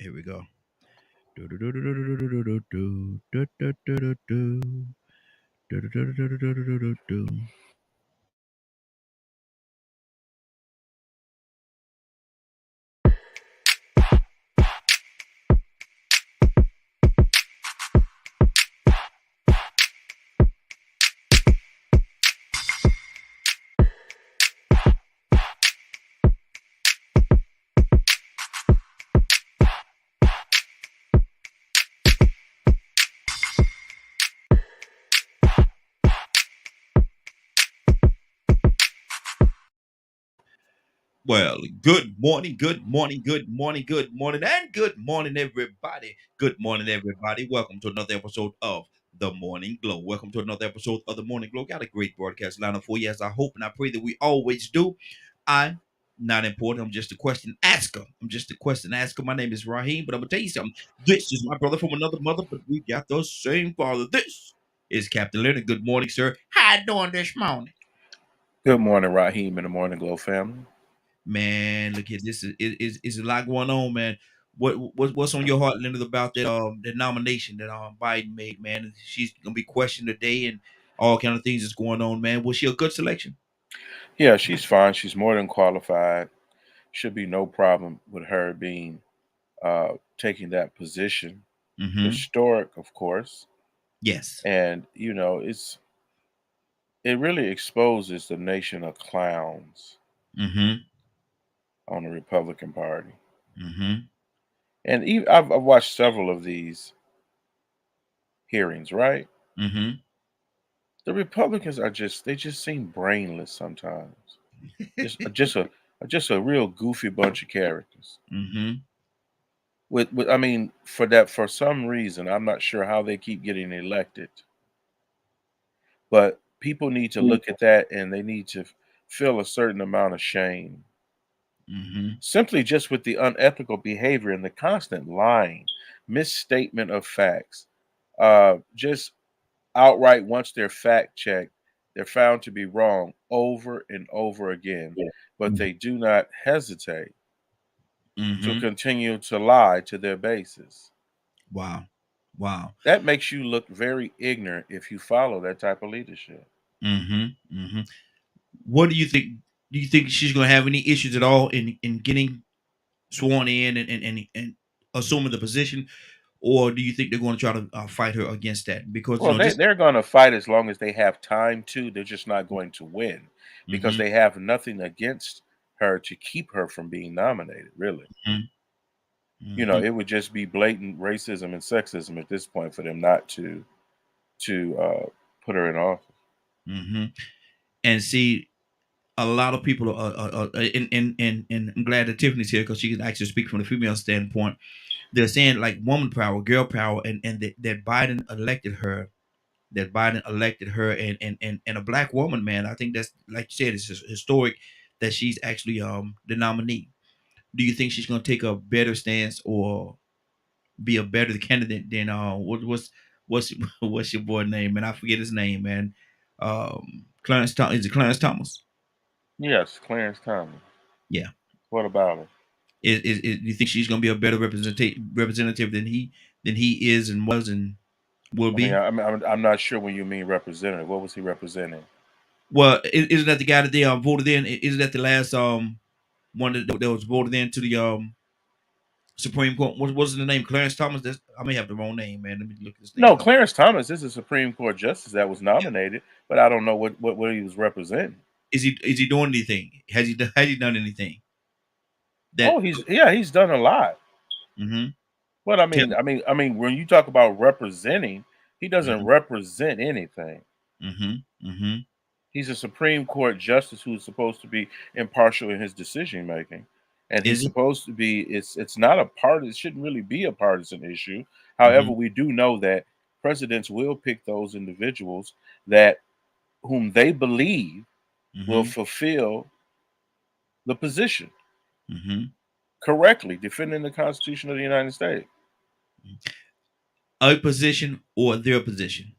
Here we go. Well, good morning, good morning, good morning, good morning, and good morning, everybody. Good morning, everybody. Welcome to another episode of The Morning Glow. Welcome to another episode of The Morning Glow. Got a great broadcast lineup for you, as I hope and I pray that we always do. I'm not important. I'm just a question asker. I'm just a question asker. My name is Raheem, but I'm gonna tell you something. This is my brother from another mother, but we got the same father. This is Captain Leonard. Good morning, sir. How you doing this morning? Good morning, Raheem and the Morning Glow family. Man, look at this is a lot going on, man. What's on your heart, Leonard, about that nomination that Biden made, man? She's gonna be questioned today and all kind of things that's going on, man. Was she a good selection? Yeah, she's fine. She's more than qualified. Should be no problem with her being taking that position. Mm-hmm. Historic, of course, Yes. and it really exposes the nation of clowns Mm-hmm. on the Republican Party. Mm-hmm. And I've watched several of these hearings. Right, Mm-hmm. the Republicans they just seem brainless sometimes. Just a real goofy bunch of characters. Mm-hmm. I mean, for some reason, I'm not sure how they keep getting elected, but people need to look at that and they need to feel a certain amount of shame. Mm-hmm. Simply just with the unethical behavior and the constant lying, misstatement of facts. Just outright, once they're fact checked, they're found to be wrong over and over again, but they do not hesitate to Mm-hmm. continue to lie to their bases. Wow. Wow. That makes you look very ignorant if you follow that type of leadership. Mm-hmm. Mm-hmm. What do you think? Do you think she's gonna have any issues at all in getting sworn in and assuming the position, or do you think they're going to try to fight her against that? Because Well, this. they're going to fight as long as they have time to. They're just not going to win because Hmm. they have nothing against her to keep her from being nominated, really. Hmm. Hmm. It would just be blatant racism and sexism at this point for them not to put her in office. Hmm. And see, a lot of people and I'm glad that Tiffany's here because she can actually speak from the female standpoint. They're saying like woman power, girl power, and that Biden elected her. That Biden elected her, and a black woman, man. I think that's like you said, it's just historic that she's actually the nominee. Do you think she's going to take a better stance or be a better candidate than what's what's your boy name, man? I forget his name, man. Clarence Thomas. Is it Clarence Thomas? Yes, Clarence Thomas. Yeah. What about her? Do you think she's going to be a better representative than he is and was and will I mean, be? I'm not sure when you mean representative. What was he representing? Well, isn't that the guy that they voted in? Isn't that the last one that was voted into the Supreme Court? What was the name? Clarence Thomas. I may have the wrong name, man. Let me look this No, name up. Clarence Thomas is a Supreme Court justice that was nominated, but I don't know what he was representing. Is he doing anything? Has he done anything that? Oh, he's done a lot. Mm-hmm. But Tell. when you talk about representing, he doesn't Mm-hmm. represent anything. Mm-hmm. Mm-hmm. He's a Supreme Court justice who's supposed to be impartial in his decision making, and he's Is he? supposed to be. It's not a part. It shouldn't really be a partisan issue. However, Mm-hmm. we do know that presidents will pick those individuals that whom they believe will Mm-hmm. fulfill the position Mm-hmm. correctly, defending the Constitution of the United States. A position or their position.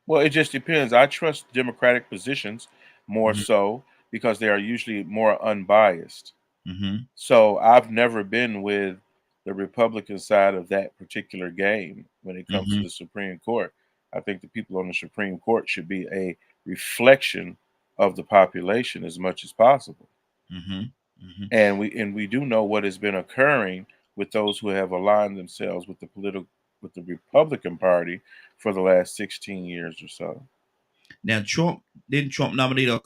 Well, it just depends. I trust Democratic positions more Mm-hmm. so because they are usually more unbiased. Mm-hmm. So I've never been with the Republican side of that particular game when it comes to Mm-hmm. the Supreme Court. I think the people on the Supreme Court should be a reflection of the population as much as possible. Mm-hmm. Mm-hmm. And we do know what has been occurring with those who have aligned themselves with the Republican Party for the last 16 years or so. Now, Trump nominate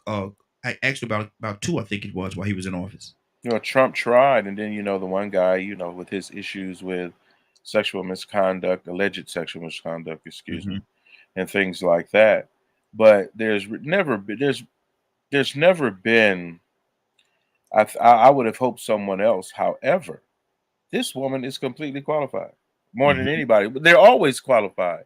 actually about two, I think it was, while he was in office. Trump tried, and then the one guy, with his issues with sexual misconduct, alleged sexual misconduct, excuse Mm-hmm. me, and things like that. But there's never been. I would have hoped someone else. However, this woman is completely qualified, more than Mm-hmm. anybody. But they're always qualified.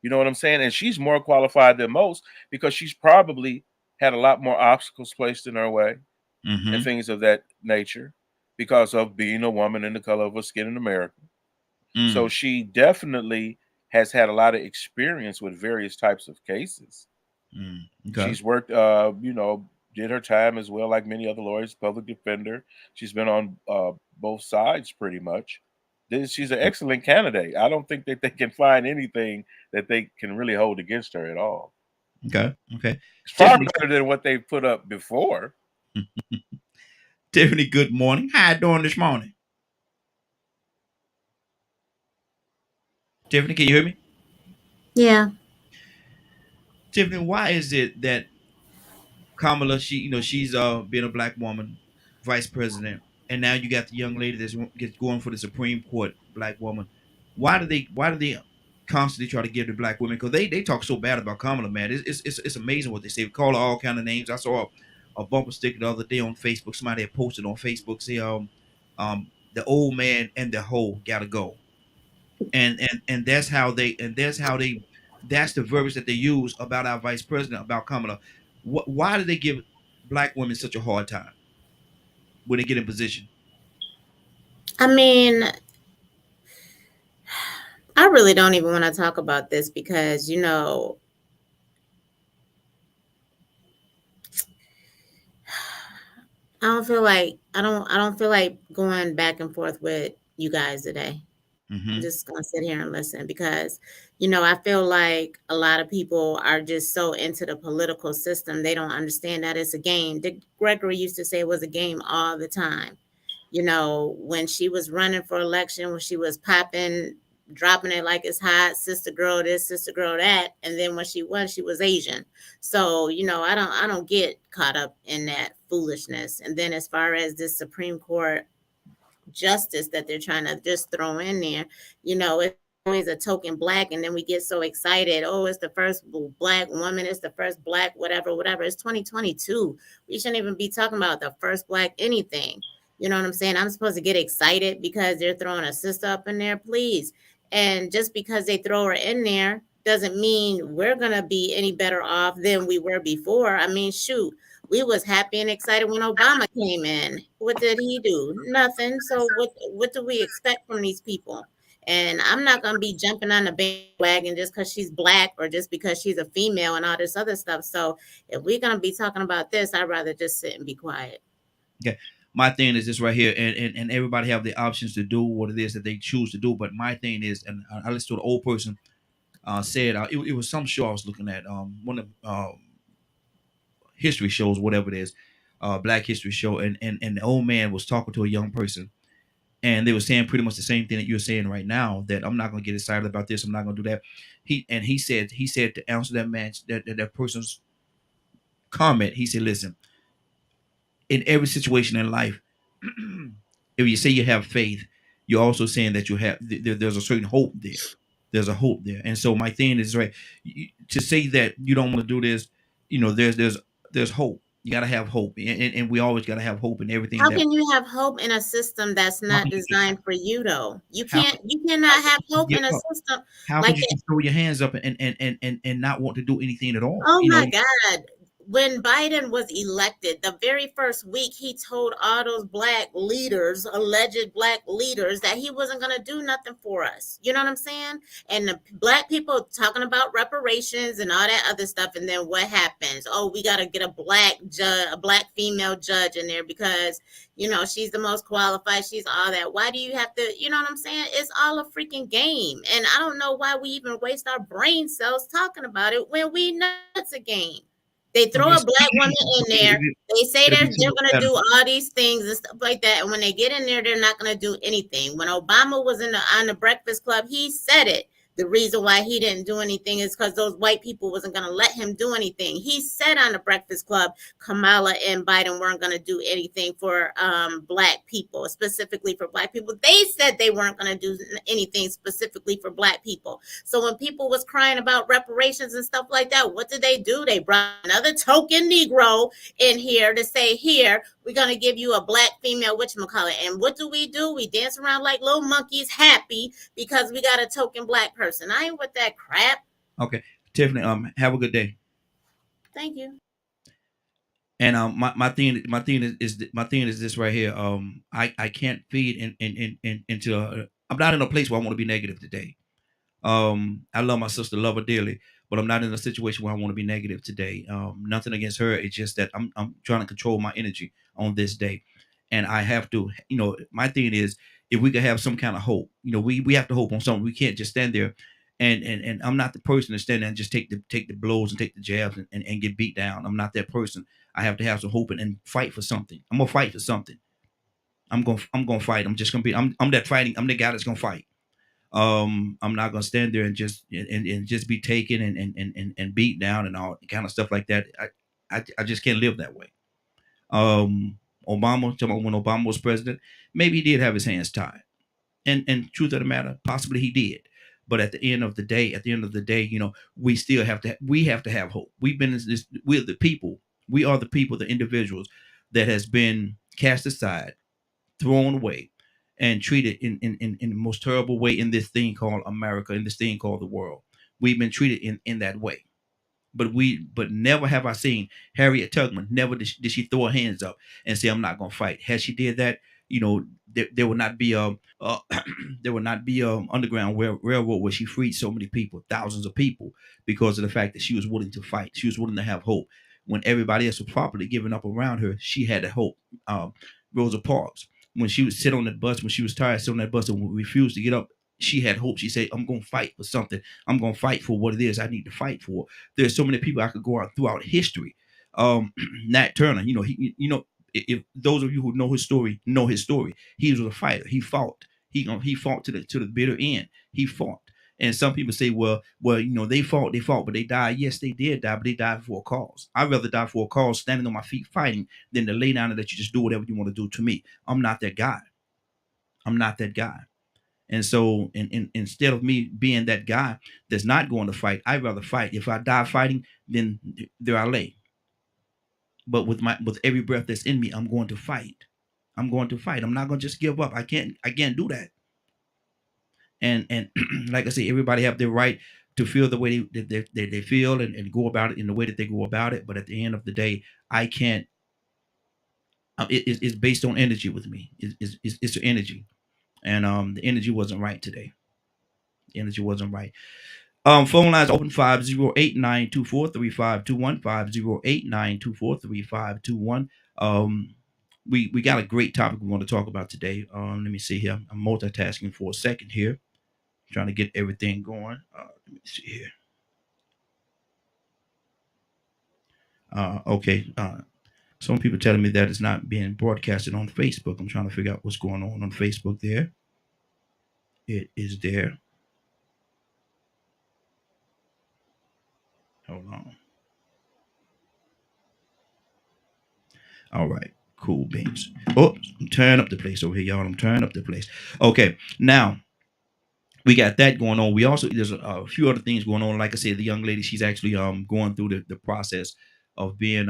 You know what I'm saying? And she's more qualified than most because she's probably had a lot more obstacles placed in her way and Mm-hmm. things of that nature because of being a woman and the color of her skin in America. So Mm. she definitely has had a lot of experience with various types of cases. Mm. Okay. She's worked, did her time as well, like many other lawyers, public defender. She's been on both sides pretty much. She's an excellent candidate. I don't think that they can find anything that they can really hold against her at all. Okay. Okay. It's far Tiffany. better than what they put up before. Tiffany. Good morning. How you doing this morning? Tiffany, can you hear me? Yeah. Tiffany, why is it that Kamala, she's being a black woman, vice president, and now you got the young lady that's gets going for the Supreme Court, black woman. Why do they constantly try to give the black women? Because they talk so bad about Kamala, man. It's amazing what they say. We call her all kind of names. I saw a bumper sticker the other day on Facebook. Somebody had posted on Facebook, say the old man and the hoe gotta go, and that's the verbiage that they use about our vice president, about Kamala. Why do they give black women such a hard time when they get in position? I mean, I really don't even want to talk about this because, I don't feel like going back and forth with you guys today. I'm Mm-hmm. just gonna sit here and listen because, I feel like a lot of people are just so into the political system they don't understand that it's a game. Dick Gregory used to say it was a game all the time. When she was running for election, when she was popping, dropping it like it's hot, sister girl this, sister girl that, and then when she won, she was Asian. So, I don't get caught up in that foolishness. And then as far as this Supreme Court justice that they're trying to just throw in there, it's always a token black, and then we get so excited. Oh, it's the first black woman, it's the first black whatever, whatever. It's 2022. We shouldn't even be talking about the first black anything. You know what I'm saying? I'm supposed to get excited because they're throwing a sister up in there, please. And just because they throw her in there doesn't mean we're gonna be any better off than we were before. I mean, shoot, we was happy and excited when Obama came in. What did he do? Nothing. So what do we expect from these people? And I'm not gonna be jumping on the bandwagon just because she's black or just because she's a female and all this other stuff. So if we're gonna be talking about this, I'd rather just sit and be quiet. Okay. My thing is this right here, and everybody have the options to do what it is that they choose to do. But my thing is, and I listened to an old person said it was some show I was looking at, one of history shows, whatever it is, Black History show, and the old man was talking to a young person, and they were saying pretty much the same thing that you're saying right now. That I'm not gonna get excited about this. I'm not gonna do that. He said to answer that man that person's comment. He said, listen, in every situation in life, if you say you have faith, you're also saying that you have there's a certain hope there. There's a hope there, and so my thing is right to say that you don't want to do this. There's hope. You got to have hope, and we always got to have hope in everything How that. can you have hope in a system that's How not can you designed for you though? how can You how cannot can have you hope give in a up? system How can like you that. just throw your hands up and not want to do anything at all? Oh my God. when Biden was elected, the very first week, he told all those black leaders, alleged black leaders, that he wasn't going to do nothing for us. You know what I'm saying? And the black people talking about reparations and all that other stuff. And then what happens? Oh, we got to get a black judge, a black female judge in there because, you know, she's the most qualified. She's all that. Why do you have to, you know what I'm saying? It's all a freaking game. And I don't know why we even waste our brain cells talking about it when we know it's a game. They throw a black woman in there. They say they're going to do all these things and stuff like that. And when they get in there, they're not going to do anything. When Obama was on the Breakfast Club, he said it. The reason why he didn't do anything is because those white people wasn't going to let him do anything. He said on the Breakfast Club, Kamala and Biden weren't going to do anything for black people, specifically for black people. They said they weren't going to do anything specifically for black people. So when people was crying about reparations and stuff like that, what did they do? They brought another token Negro in here to say, here, we're going to give you a black female whatchamacallit. And what do? We dance around like little monkeys happy because we got a token black person. I ain't with that crap. Okay. Tiffany, have a good day. Thank you. And my thing is this right here. I can't feed into I'm not in a place where I want to be negative today. I love my sister, love her dearly, but I'm not in a situation where I want to be negative today. Nothing against her. It's just that I'm trying to control my energy on this day. And I have to, my thing is, if we could have some kind of hope, we have to hope on something. We can't just stand there and I'm not the person to stand there and just take the blows and take the jabs and get beat down. I'm not that person. I have to have some hope and fight for something. I'm gonna fight for something. I'm gonna fight. I'm just gonna be I'm that fighting. I'm the guy that's gonna fight. I'm not gonna stand there and just be taken and beat down and all kind of stuff like that. I just can't live that way. Obama, when Obama was president, maybe he did have his hands tied. And truth of the matter, possibly he did. But at the end of the day, we still have to have hope. We've been in this. We're the people. We are the people, the individuals that has been cast aside, thrown away, and treated in the most terrible way in this thing called America, in this thing called the world. We've been treated in that way. But never have I seen Harriet Tubman. Never did she throw her hands up and say, "I'm not gonna fight." Had she did that, there would not be there would not be underground railroad where she freed so many people, thousands of people, because of the fact that she was willing to fight. She was willing to have hope when everybody else was properly giving up around her. She had a hope. Rosa Parks, when she would sit on that bus, when she was tired, sit on that bus and refused to get up, she had hope. She said, "I'm going to fight for something. I'm going to fight for what it is I need to fight for." There's so many people I could go out throughout history. Nat Turner, if those of you who know his story, he was a fighter. He fought. He fought to the bitter end. He fought. And some people say, well, they fought, but they died. Yes, they did die, but they died for a cause. I'd rather die for a cause, standing on my feet fighting, than to lay down and let you just do whatever you want to do to me. I'm not that guy. I'm not that guy. And so, instead of me being that guy that's not going to fight, I'd rather fight. If I die fighting, then there I lay. But with every breath that's in me, I'm going to fight. I'm going to fight. I'm not going to just give up. I can't do that. And like I say, everybody have their right to feel the way they feel and go about it in the way that they go about it. But at the end of the day, I can't. It's based on energy with me. It's energy, and the energy wasn't right today. The energy wasn't right. Phone lines open 508-924-3521, 508-924-3521. We got a great topic we want to talk about today. Let me see here. I'm multitasking for a second here, trying to get everything going. Let me see here. Okay. Some people telling me that it's not being broadcasted on Facebook. I'm trying to figure out what's going on Facebook there. It is there. Hold on. All right. Cool beans. Oh, I'm tearing up the place over here, y'all. I'm tearing up the place. Okay. Now, we got that going on. We also, there's a few other things going on. Like I said, the young lady, she's actually going through the process of being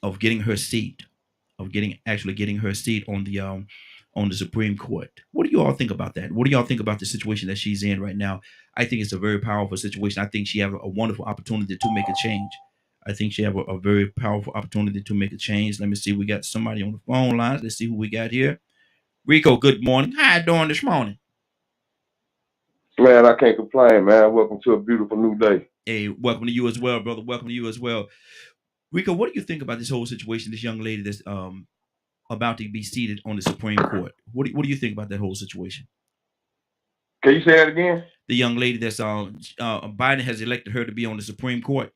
of getting her seat, getting her seat on the Supreme Court. What do you all think about that? What do y'all think about the situation that she's in right now? I think it's a very powerful situation. I think she has a wonderful opportunity to make a change. I think she have a very powerful opportunity to make a change. Let me see. We got somebody on the phone lines. Let's see who we got here. Rico, good morning. How you doing this morning? Man, I can't complain, man. Welcome to a beautiful new day. Hey, welcome to you as well, brother. Welcome to you as well. Rico, what do you think about this whole situation? This young lady that's about to be seated on the Supreme Court. What do you think about that whole situation? Can you say that again? The young lady that's Biden has elected her to be on the Supreme Court.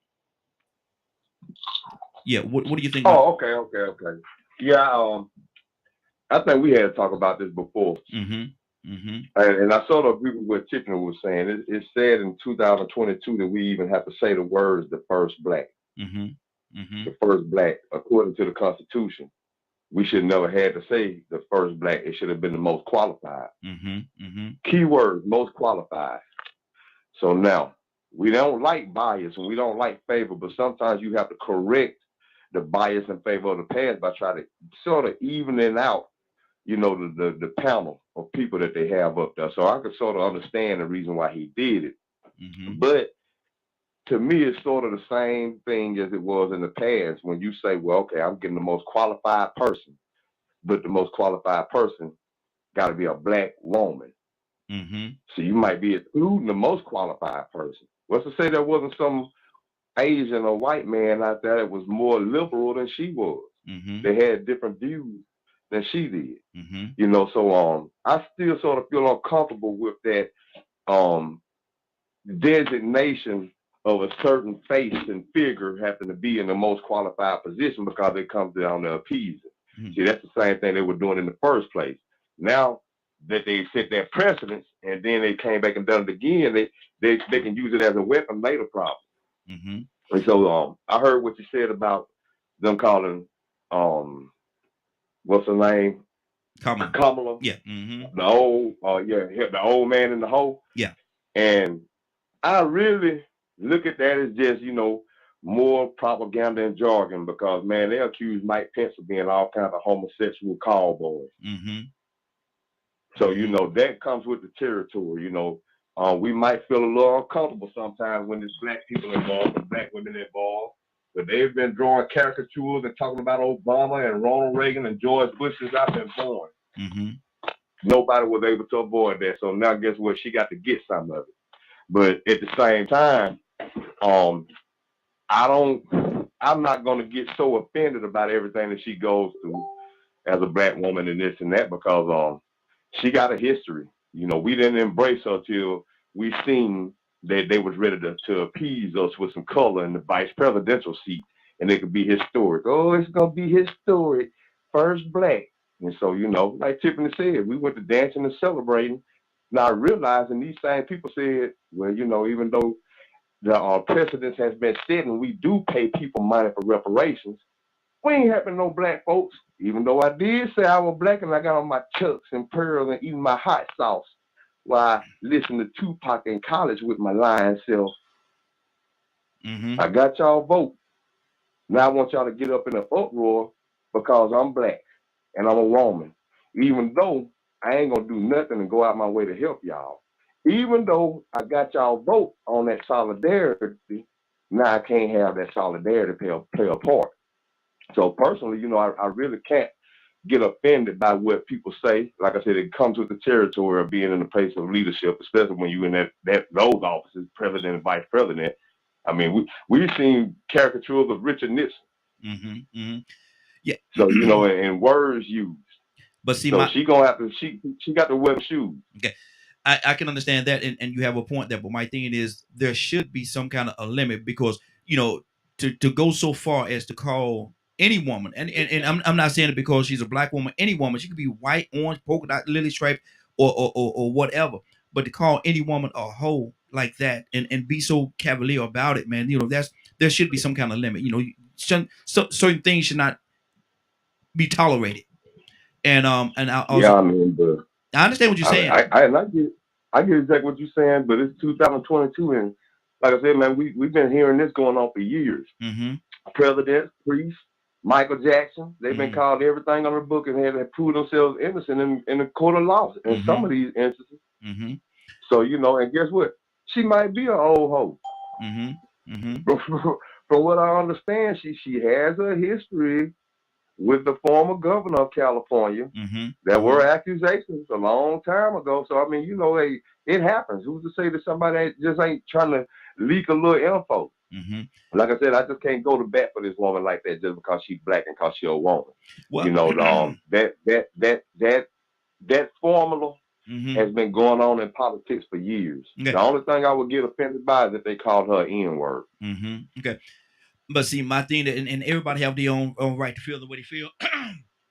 Yeah, what do you think about? Oh, okay. Yeah, I think we had to talk about this before, and I sort of agree with what Tiffany was saying. It said in 2022 that we even have to say the words "the first black," the first black, according to the Constitution. We should never had to say the first black. It should have been the most qualified. Key word, most qualified. So now we don't like bias and we don't like favor, but sometimes you have to correct the bias in favor of the past by trying to sort of evening out, the panel of people that they have up there. So I could sort of understand the reason why he did it. But to me, it's sort of the same thing as it was in the past when you say, well, okay, I'm getting the most qualified person, but the most qualified person got to be a black woman. So you might be excluding the most qualified person. What's to say there wasn't some Asian or white man out there that was more liberal than she was? They had different views than she did. So I still sort of feel uncomfortable with that designation of a certain face and figure having to be in the most qualified position because it comes down to appeasing. See, that's the same thing they were doing in the first place. Now that they set their precedence and then they came back and done it again, they can use it as a weapon later, probably. And so I heard what you said about them calling what's her name? Kamala. Yeah. The old man in the hole. Yeah. And I really look at that as just, more propaganda and jargon because, man, they accuse Mike Pence of being all kinds of homosexual call boys. So, that comes with the territory. We might feel a little uncomfortable sometimes when there's black people involved and black women involved. But they've been drawing caricatures and talking about Obama and Ronald Reagan and George Bush since I've been born. Nobody was able to avoid that. So now guess what? She got to get some of it. But at the same time, I'm not going to get so offended about everything that she goes through as a black woman and this and that because she got a history. We didn't embrace her till we seen that they was ready to appease us with some color in the vice presidential seat, and it could be historic. Oh, it's gonna be historic, first black. And so, like Tiffany said, we went to dancing and celebrating, not realizing these same people said, well, even though the precedence has been set and we do pay people money for reparations, we ain't having no black folks. Even though I did say I was black and I got on my chucks and pearls and eating my hot sauce while I listened to Tupac in college with my lying self. I got y'all vote. Now I want y'all to get up in an uproar because I'm black and I'm a woman. Even though I ain't gonna do nothing and go out my way to help y'all. Even though I got y'all vote on that solidarity, now I can't have that solidarity play a part. So personally, I really can't get offended by what people say. Like I said, it comes with the territory of being in a place of leadership, especially when you're in those offices, president and vice president. I mean, we've seen caricatures of Richard Nixon. Yeah. So and words used. But see, so she gonna have to. She got to wear shoes. Okay. I can understand that, and you have a point there. But my thing is, there should be some kind of a limit because to go so far as to call any woman, and I'm not saying it because she's a black woman. Any woman, she could be white, orange, polka dot, lily stripe, or whatever. But to call any woman a hoe like that and be so cavalier about it, man, there should be some kind of limit. Certain things should not be tolerated. And I also, I understand what you're saying. I get exactly what you're saying, but it's 2022, and like I said, man, we've been hearing this going on for years. Presidents, priests, Michael Jackson, they've been called everything on the book and had to prove themselves innocent in the court of law in some of these instances. So and guess what? She might be an old hoe. from what I understand, she has a history with the former governor of California. Mm-hmm. There Mm-hmm. were accusations a long time ago. So I mean, it happens. Who's to say that somebody just ain't trying to leak a little info? Mm-hmm. Like I said, I just can't go to bat for this woman like that just because she's black and because she's a woman. Well, You know, that formula mm-hmm. has been going on in politics for years. Okay. The only thing I would get offended by is if they called her N word. Mm-hmm. Okay. But see, my thing, and everybody have their own right to feel the way they feel.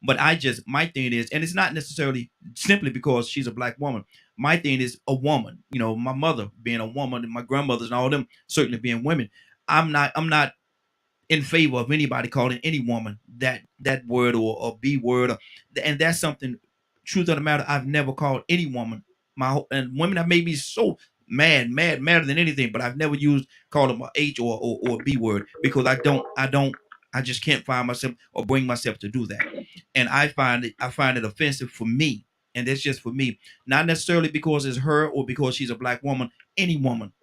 But my thing is, and it's not necessarily simply because she's a black woman. My thing is a woman. You know, my mother being a woman, and my grandmothers and all them certainly being women. I'm not in favor of anybody calling any woman that word or B word, and that's something. Truth of the matter, I've never called any woman and women have made me so madder than anything. But I've never called them a H or a B word because I just can't find myself or bring myself to do that, and I find it offensive for me, and that's just for me, not necessarily because it's her or because she's a black woman. Any woman,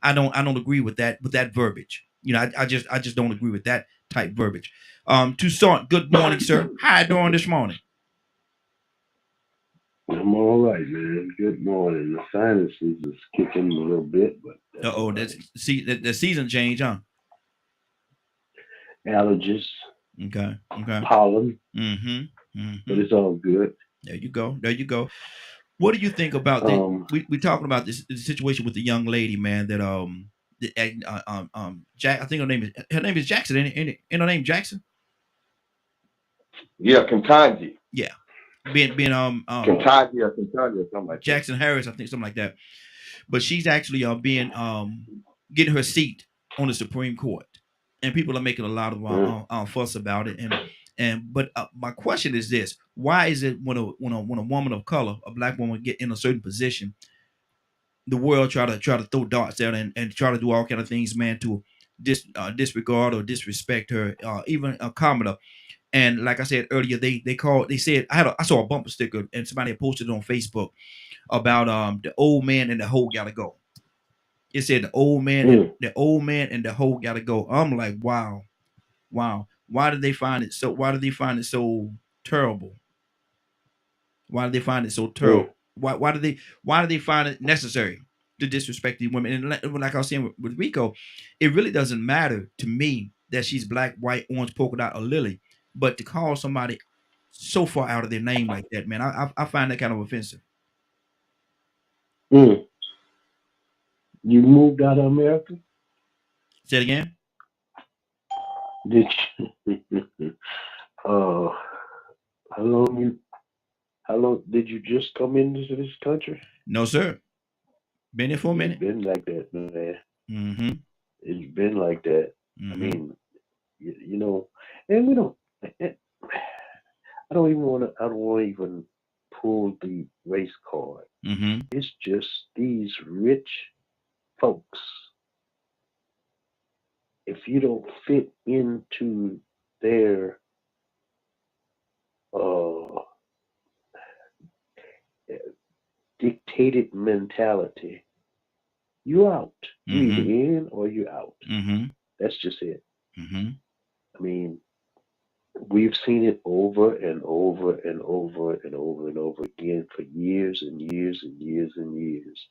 I don't agree with that verbiage. You know, I just don't agree with that type verbiage. To start, good morning, sir. How you doing this morning? I'm all right, man. Good morning. The sinuses is kicking a little bit, but that's all right. The season change, huh? Allergies, Okay. pollen, Mm-hmm. but Mm-hmm. it's all good. There you go. What do you think about the we talking about this situation with the young lady, man, that Jack, I think her name is Jackson, ain't her name Jackson? Yeah, Kentanji. Yeah. Being Kentanji or something like that. Jackson Harris, I think something like that. But she's actually being getting her seat on the Supreme Court, and people are making a lot of fuss about it. But my question is this: why is it when a woman of color, a black woman, get in a certain position, the world try to throw darts at her and try to do all kind of things, man, to disregard or disrespect her, even a commoner. And like I said earlier, they said I saw a bumper sticker and somebody had posted it on Facebook about the old man and the hoe gotta go. It said the old man and the hoe gotta go. I'm like, wow. Why did they find it so? Why did they find it so terrible? Why did they find it so terrible? Why did they find it necessary to disrespect these women? And like I was saying with Rico, it really doesn't matter to me that she's black, white, orange, polka dot, or lily, but to call somebody so far out of their name like that, man, I find that kind of offensive. You moved out of America? Say it again. Did you? uh, how long did you just come into this country? No, sir. Been here for a minute. It's been like that, man. Mm-hmm. It's been like that. Mm-hmm. I mean, you know, and we don't. I don't want to even pull the race card. Mm-hmm. It's just these rich folks. If you don't fit into their dictated mentality, you out. You either in or you out. Mm-hmm. That's just it. Mm-hmm. I mean, we've seen it over and over and over and over and over again for years and years and years and years.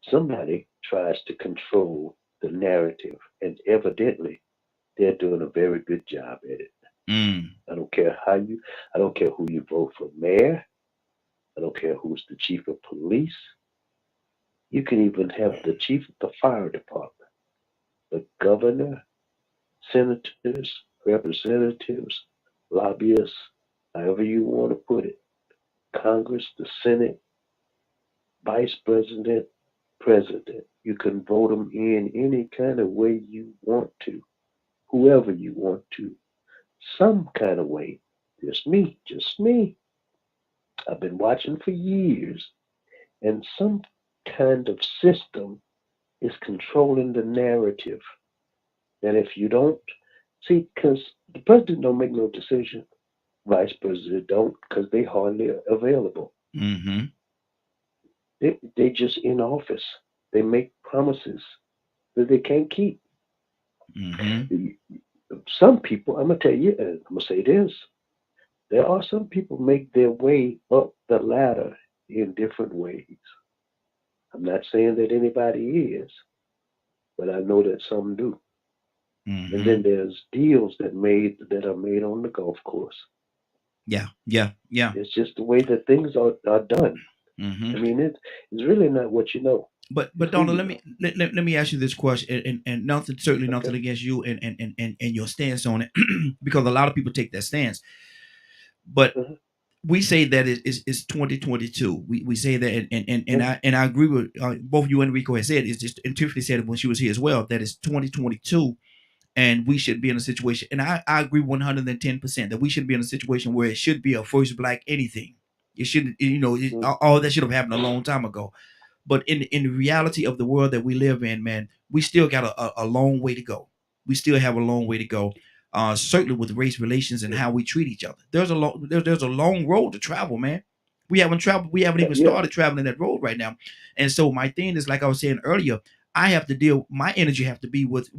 Somebody tries to control the narrative, and evidently they're doing a very good job at it. I don't care I don't care who you vote for mayor. I don't care who's the chief of police. You can even have the chief of the fire department, the governor, senators, representatives, lobbyists, however you want to put it, Congress, the Senate, vice president, president. You can vote them in any kind of way you want to, whoever you want to, some kind of way. Just me, just me. I've been watching for years, and some kind of system is controlling the narrative. And if you don't see, because the president don't make no decision, vice president don't, because they hardly available. Mm-hmm. They just in office. They make promises that they can't keep. Mm-hmm. Some people, I'm gonna tell you, and I'm gonna say this: there are some people make their way up the ladder in different ways. I'm not saying that anybody is, but I know that some do. And then Mm-hmm. there's deals that are made on the golf course. Yeah. Yeah. Yeah. It's just the way that things are done. Mm-hmm. I mean, it's really not what you know; it's But who Donna, you let know. me let me ask you this question, and nothing, certainly Okay. nothing against you and your stance on it, because a lot of people take that stance. But Uh-huh. we say that it's 2022. We say that, Yeah. and I agree with both you and Rico has said. It's just, and Tiffany said it when she was here as well, that it's 2022, and we should be in a situation, and I agree 110% that we should be in a situation where it should be a first black anything. It shouldn't, Mm. all that should have happened a long time ago. But in the reality of the world that we live in, man, we still got a long way to go. We still have a long way to go. Certainly with race relations and Yeah. how we treat each other. There's a long road to travel, man. We haven't traveled. We haven't even Yeah. started traveling that road right now. And so my thing is, like I was saying earlier, I have to deal. My energy have to be with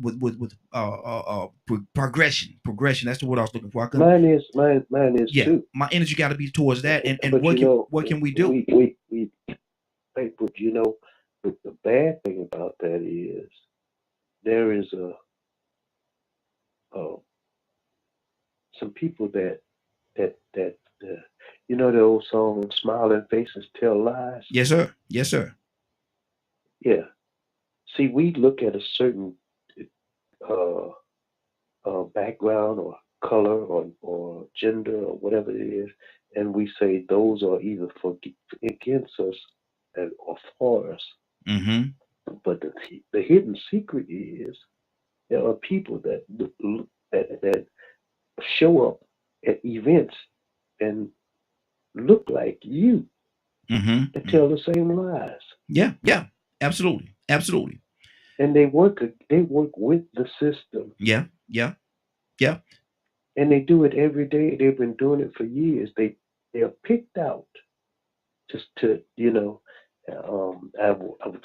progression. Progression. That's the word I was looking for. I couldn't. Mine is Yeah, too. my energy got to be towards that. And But you know, what can we do? we hey, but you know, the bad thing about that is there is uh, some people that you know the old song "Smiling Faces Tell Lies." Yes, sir. Yes, sir. Yeah. See, we look at a certain uh, background or color or gender or whatever it is, and we say those are either against us or for us. Mm-hmm. But the hidden secret is there are people that show up at events and look like you and Mm-hmm. tell the same lies. Yeah, yeah, absolutely, absolutely. And they work with the system, Yeah, yeah, yeah. and they do it every day. They've been doing it for years. They are picked out just to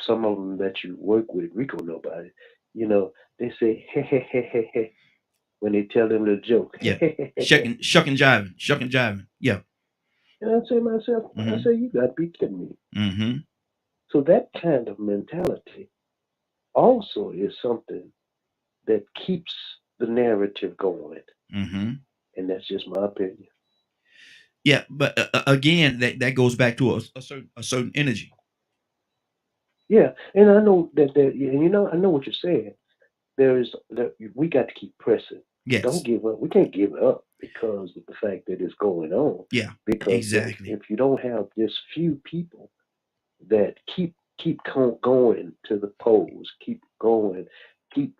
some of them that you work with, Rico know about it. They say hey hey hey hey hey when they tell them the joke. Yeah. Shucking jiving, shucking jiving. Yeah. And I say to myself, I Mm-hmm. say, you got to be kidding me. Mm-hmm. So that kind of mentality also is something that keeps the narrative going. Mm-hmm. And that's just my opinion. Yeah, but again, that goes back to a certain energy. Yeah, and I know that I know what you're saying. We got to keep pressing. Don't Yes. give up. We can't give up because of the fact that it's going on. Yeah. Because Exactly. if you don't have just few people that going to the polls, keep going, keep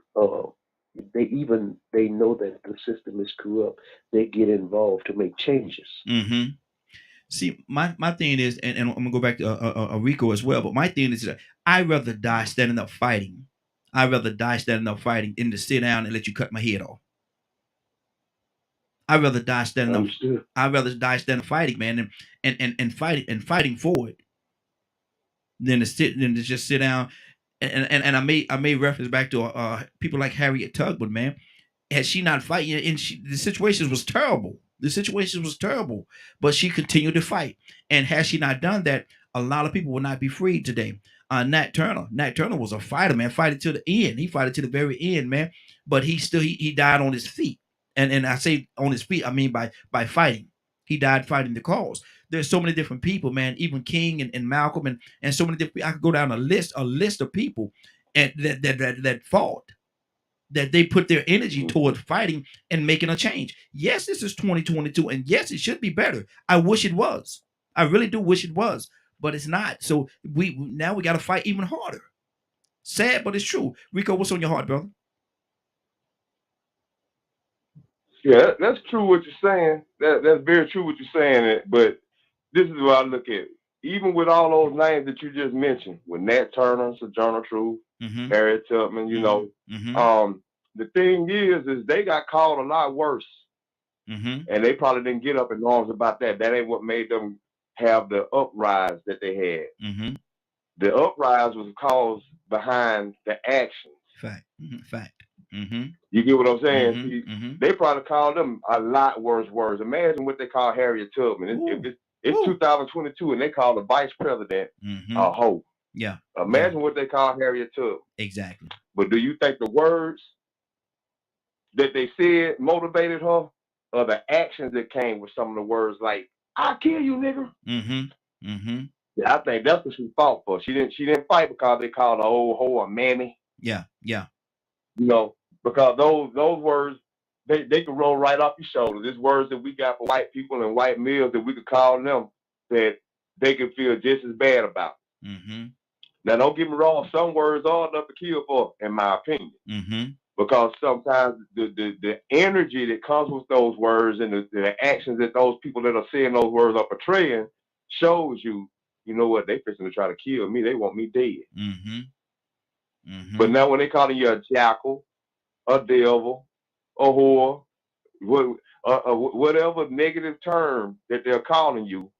they know that the system is corrupt. They get involved to make changes. Mm-hmm. See, my thing is, and I'm gonna go back to Rico as well. But my thing is that I'd rather die standing up fighting. I'd rather die standing up fighting than to sit down and let you cut my head off. I'd rather die standing up. Understood. I'd rather die standing fighting, man, and fighting for it than to just sit down. And I made reference back to people like Harriet Tubman, man. Had she not fighting, and the situation was terrible. The situation was terrible, but she continued to fight. And had she not done that, a lot of people would not be freed today. Nat Turner. Nat Turner was a fighter, man. Fighting to the end. He fought it to the very end, man. But he died on his feet. And I say on his feet, I mean by fighting. He died fighting the cause. There's so many different people, man. Even King and Malcolm and so many different. I could go down a list of people and that fought, that they put their energy Hmm. towards fighting and making a change. Yes, this is 2022, and yes, it should be better. I wish it was. I really do wish it was, but it's not. So we got to fight even harder. Sad, but it's true. Rico, what's on your heart, brother? Yeah, that's true what you're saying. That's very true what you're saying. But this is what I look at. Even with all those names that you just mentioned, with Nat Turner, Sojourner Truth, Mm-hmm. Harriet Tubman, Mm-hmm. Mm-hmm. the thing is they got called a lot worse, Mm-hmm. and they probably didn't get up in arms about that. That ain't what made them have the uprise that they had. Mm-hmm. The uprise was caused behind the actions. Fact. Mm-hmm. Fact. Mm-hmm. You get what I'm saying? Mm-hmm. See, Mm-hmm. they probably call them a lot worse words. Imagine what they call Harriet Tubman. If Ooh. it's Ooh. 2022 and they call the vice president Mm-hmm. a hoe. Yeah. Yeah. Imagine what they call Harriet Tubman. Exactly. But do you think the words that they said motivated her, or the actions that came with some of the words like "I kill you, nigga"? Mm-hmm. Mm-hmm. Yeah, I think that's what she fought for. She didn't fight because they called her old hoe a mammy. Yeah. Yeah. You know, because those words they could roll right off your shoulder. There's words that we got for white people and white males that we could call them that they could feel just as bad about. Mm-hmm. Now, don't get me wrong. Some words are enough to kill for, in my opinion. Mm-hmm. Because sometimes the energy that comes with those words and the actions that those people that are saying those words are portraying shows you, you know what, they fixing to try to kill me. They want me dead. Mm-hmm. Mm-hmm. But now when they calling you a jackal, a devil, a whore, whatever negative term that they're calling you,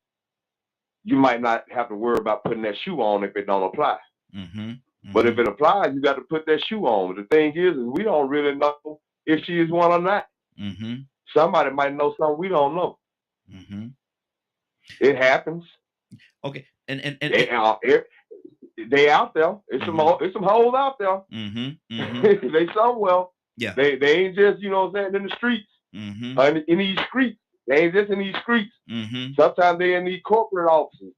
you might not have to worry about putting that shoe on if it don't apply. Mm-hmm. But if Mm-hmm. it applies, you got to put that shoe on. The thing is we don't really know if she is one or not. Mm-hmm. Somebody might know something we don't know. Mm-hmm. It happens. Okay. And They they out there. It's mm-hmm. some holes out there. Mm-hmm. Mm-hmm. They somewhere. Yeah. They ain't just, you know what I'm saying, in the streets. Mm-hmm. In these streets. They ain't just in these streets. Mm-hmm. Sometimes they in these corporate offices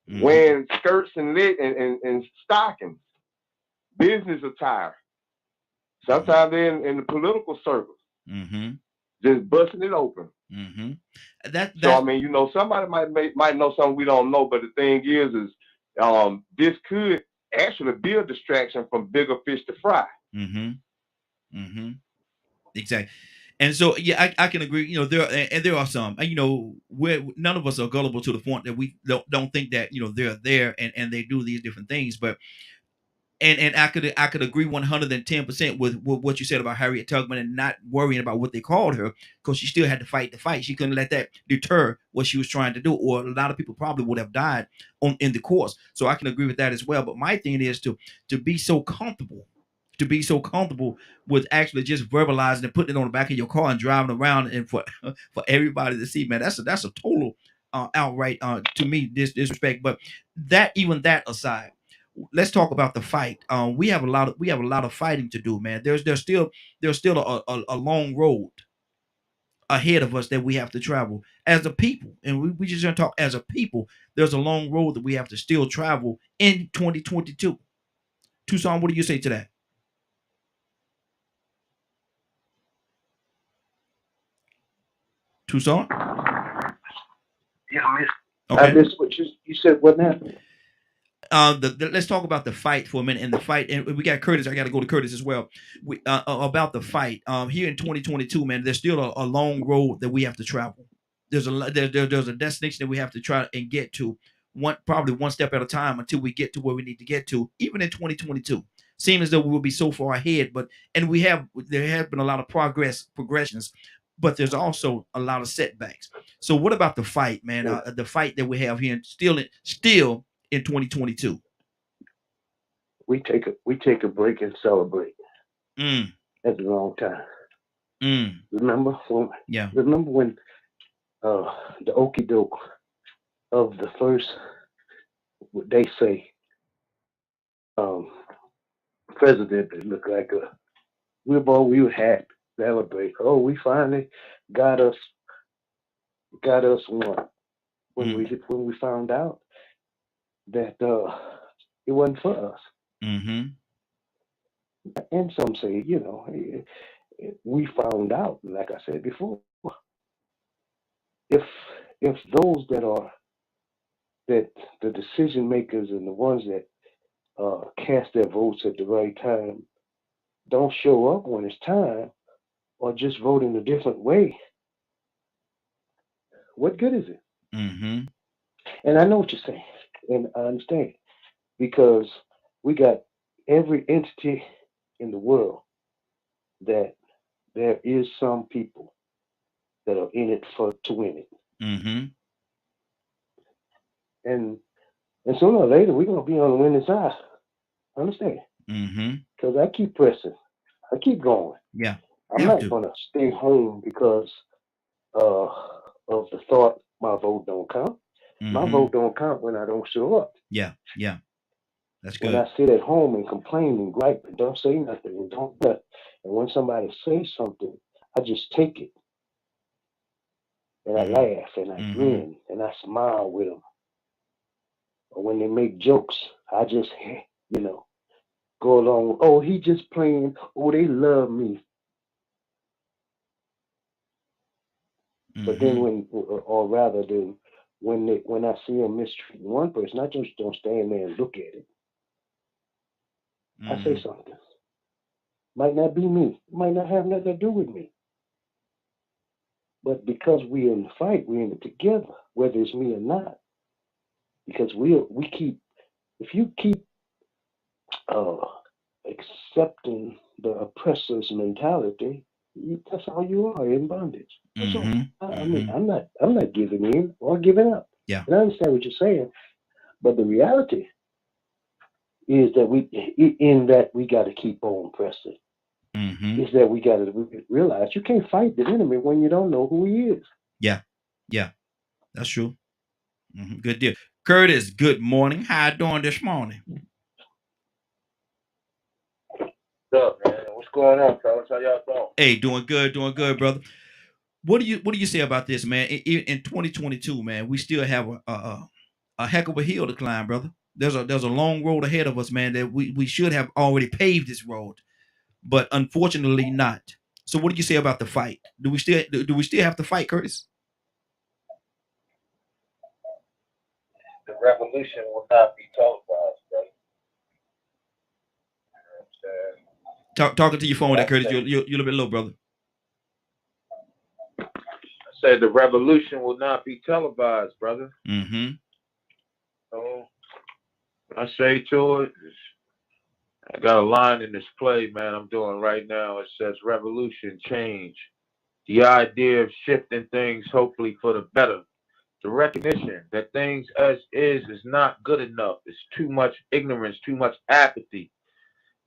Mm-hmm. wearing skirts and stockings, business attire. Sometimes they're in the political circles, Mm-hmm. just busting it open. Mm-hmm. So I That's mean, you know, somebody might know something we don't know, but the thing is this could actually be a distraction from bigger fish to fry. mm-hmm. Mm-hmm. Exactly. And so, yeah, I can agree. You know, there are some. You know, where none of us are gullible to the point that we don't think that they're there and they do these different things. But and I could agree 110% with what you said about Harriet Tubman and not worrying about what they called her, because she still had to fight the fight. She couldn't let that deter what she was trying to do, or a lot of people probably would have died in the course. So I can agree with that as well. But my thing is to be so comfortable. To be so comfortable with actually just verbalizing and putting it on the back of your car and driving around, and for for everybody to see, man, that's a total outright to me disrespect. But even that aside, let's talk about the fight. We have a lot of fighting to do, man. There's still a long road ahead of us that we have to travel as a people, and we just gonna talk as a people. There's a long road that we have to still travel in 2022. Tucson, what do you say to that? Tucson? Yeah, I missed. I Okay. missed what you said. What now? Let's talk about the fight for a minute. And the fight, and we got Curtis. I got to go to Curtis as well. About the fight here in 2022, man. There's still a long road that we have to travel. There's a destination that we have to try and get to, probably one step at a time until we get to where we need to get to. Even in 2022, seems as though we will be so far ahead, but there have been a lot of progressions, but there's also a lot of setbacks. So what about the fight, man? The fight that we have here, still in 2022. We take a break and celebrate. Mm, That's a long time. mm, yeah. Remember when the okey doke of the first, what they say, um, president that looked like we were happy, celebrate. Oh, we finally got us one. Mm, When we found out that it wasn't for us, mm-hmm. and some say, we found out. Like I said before, if those that the decision makers and the ones that cast their votes at the right time don't show up when it's time, or just vote in a different way, what good is it? Mm-hmm. And I know what you're saying, and I understand, because we got every entity in the world that there is some people that are in it to win it, Mm-hmm. and sooner or later we're gonna be on the winning side. Understand? Mm-hmm. Because I keep pressing. I keep going. Yeah. I'm You have not to. going to stay home because uh, of the thought my vote don't count. My Mm-hmm. vote don't count when I don't show up. Yeah. Yeah. That's When good. I sit at home and complain and gripe and don't say nothing and don't do nothing. And when somebody says something, I just take it and I Mm-hmm. laugh and I Mm-hmm. grin and I smile with them. Or when they make jokes, I just, you know, go along. Oh, he just playing. Oh, they love me. But then Mm-hmm. or rather than when I see them mistreating one person, I just don't stand there and look at it. I say Mm-hmm. something. Might not be me. Might not have nothing to do with me. But because we're in the fight, we're in it together, whether it's me or not. Because we keep if you keep uh, accepting the oppressor's mentality, that's all you are in bondage. That's all. Mm-hmm. I mean, Mm-hmm. I'm not giving in or giving up. Yeah. And I understand what you're saying, but the reality is that we got to keep on pressing. Mm-hmm. Is that we got to realize you can't fight the enemy when you don't know who he is. Yeah. Yeah. That's true. Mm-hmm. Good deal. Curtis, good morning. How you doing this morning? What's up, man? What's going on, fellas? How y'all doing? Hey, doing good, brother. What do you say about this, man? In 2022, man, we still have a heck of a hill to climb, brother. There's a long road ahead of us, man, that we should have already paved this road, but unfortunately not. So what do you say about the fight? Do we still have to fight, Curtis? The revolution will not be televised, brother. You know what I'm saying? Talking to your phone, What there, I Curtis. say, You're a little bit low, brother. I said the revolution will not be televised, brother. Mm-hmm. So what I say to it is, I got a line in this play, man, I'm doing right now. It says revolution, change. The idea of shifting things, hopefully for the better. The recognition that things as is not good enough. It's too much ignorance, too much apathy,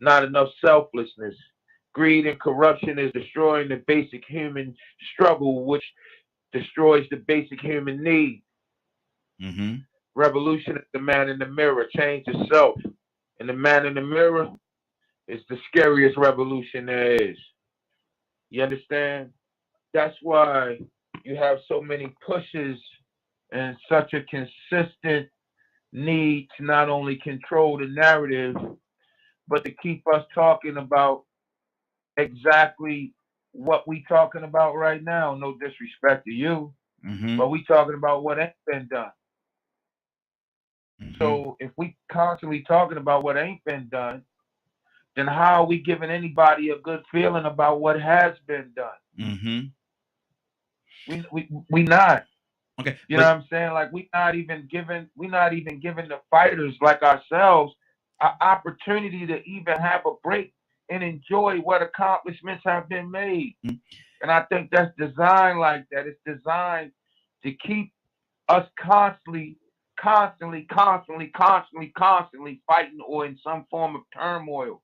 not enough selflessness. Greed and corruption is destroying the basic human struggle, which destroys the basic human need. Mm-hmm. Revolution is the man in the mirror, change yourself. And the man in the mirror is the scariest revolution there is. You understand? That's why you have so many pushes and such a consistent need to not only control the narrative, but to keep us talking about exactly what we talking about right now. No disrespect to you, Mm-hmm. but we talking about what ain't been done. Mm-hmm. So if we constantly talking about what ain't been done, then how are we giving anybody a good feeling about what has been done? Mm-hmm. We not. Okay, You know but what I'm saying? Like we not even giving the fighters like ourselves an opportunity to even have a break and enjoy what accomplishments have been made. mm, And I think that's designed like that. It's designed to keep us constantly fighting or in some form of turmoil.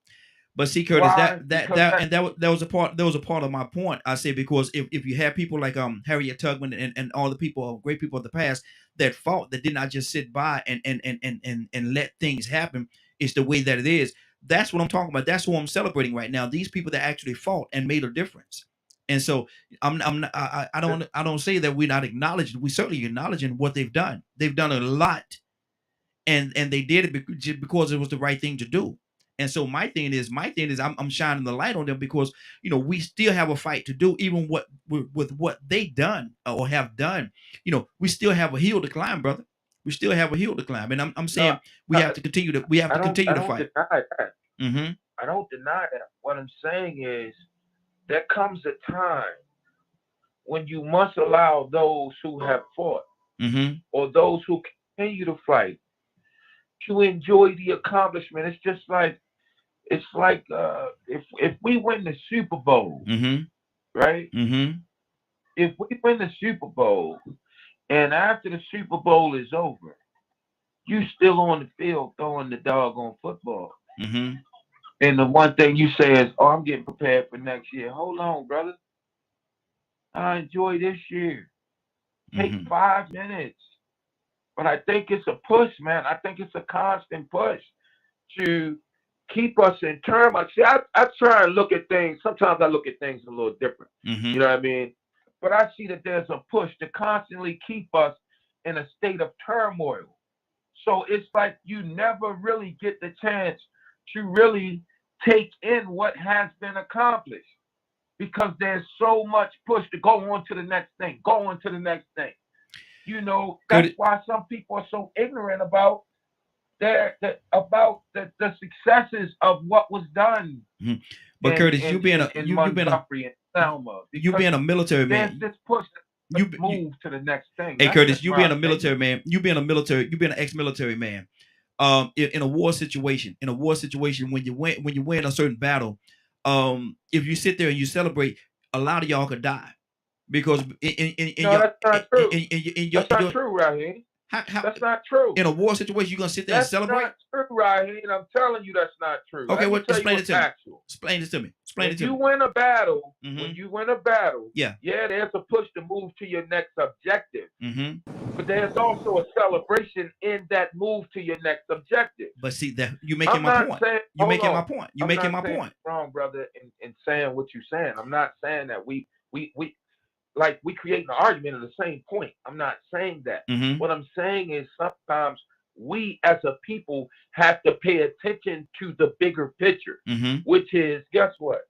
But see, Curtis, Why? Because that that was a part of my point. I say because if you have people like Harriet Tubman and all the people, great people of the past that fought, that did not just sit by and let things happen, it's the way that it is. That's what I'm talking about. That's what I'm celebrating right now. These people that actually fought and made a difference. And so I'm not, I don't say that we're not acknowledging. We certainly acknowledging what they've done. They've done a lot, and they did it just because it was the right thing to do. And so my thing is I'm shining the light on them because we still have a fight to do, even with what they done or have done. We still have a hill to climb, brother. We still have a hill to climb, and I'm no, saying we have to continue I to don't fight. deny that. Mm-hmm. I don't deny that. What I'm saying is there comes a time when you must allow those who have fought Mm-hmm. or those who continue to fight to enjoy the accomplishment. It's like if we win the Super Bowl, Mm-hmm. right? Mm-hmm. If we win the Super Bowl and after the Super Bowl is over, you still on the field throwing the doggone football. Mm-hmm. And the one thing you say is, "Oh, I'm getting prepared for next year." Hold on, brother. I enjoy this year. Take Mm-hmm. 5 minutes. But I think it's a push, man. I think it's a constant push to keep us in term. See, I try and look at things. Sometimes I look at things a little different. Mm-hmm. You know what I mean? But I see that there's a push to constantly keep us in a state of turmoil. So it's like you never really get the chance to really take in what has been accomplished because there's so much push to go on to the next thing, go on to the next thing. You know, that's Curtis, why some people are so ignorant about the successes of what was done mhm. But in Curtis, in Montgomery and Selma you because being a military there's man, this push to you move to the next thing. hey That's Curtis, just you my being a military opinion. man, you being an ex-military man. In a war situation, when you win a certain battle, if you sit there and you celebrate, a lot of y'all could die because in No, your that's not true. in That's not your true, Raheem. how That's not true. in a war situation you're gonna sit there and That's celebrate? not true, Raheem. I'm telling you that's not true. Okay, Let me well tell you explain it what's to me. actual. Explain this to me. Explain When it to you me. win a battle, Mm-hmm. Yeah. yeah, there's a push to move to your next objective. Mm-hmm. But there's also a celebration in that move to your next objective. But see that you making I'm my not point. saying, You hold making my on. point. You I'm making not my saying point. you're wrong, brother, in saying what you're saying. I'm not saying that we like we create an argument of the same point. I'm not saying that. Mm-hmm. What I'm saying is sometimes we as a people have to pay attention to the bigger picture, Mm-hmm. which is guess what?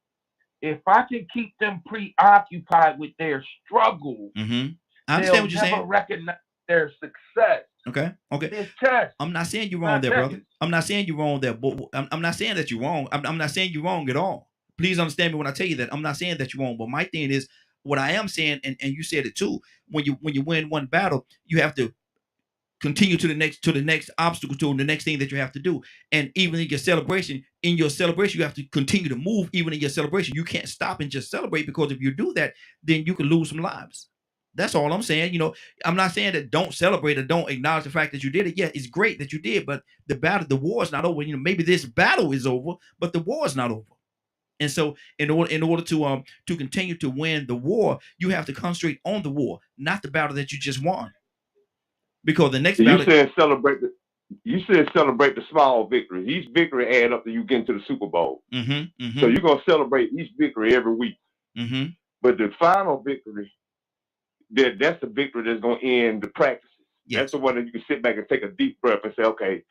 If I can keep them preoccupied with their struggle, Mm-hmm. I understand they'll what you're never saying. recognize their success. Okay. Okay. It's chess, I'm not saying you're wrong not there, brother. checkers. I'm not saying you're wrong there, but I'm not saying that you're wrong. I'm not saying you're wrong at all. Please understand me when I tell you that. I'm not saying that you're wrong, but my thing is what I am saying, and you said it too. When you win one battle, you have to continue to the next obstacle, to the next thing that you have to do. And even in your celebration, you have to continue to move. Even in your celebration, you can't stop and just celebrate, because if you do that, then you can lose some lives. That's all I'm saying. I'm not saying that don't celebrate or don't acknowledge the fact that you did it. Yeah, it's great that you did, but the war is not over. Maybe this battle is over, but the war is not over. And so, in order to continue to win the war, you have to concentrate on the war, not the battle that you just won. Because the next You battle, said celebrate the small victories. Each victory add up to you getting to the Super Bowl. So you're gonna celebrate each victory every week. But the final victory, that's the victory that's gonna end the practices. yes, That's the one that you can sit back and take a deep breath and say, okay,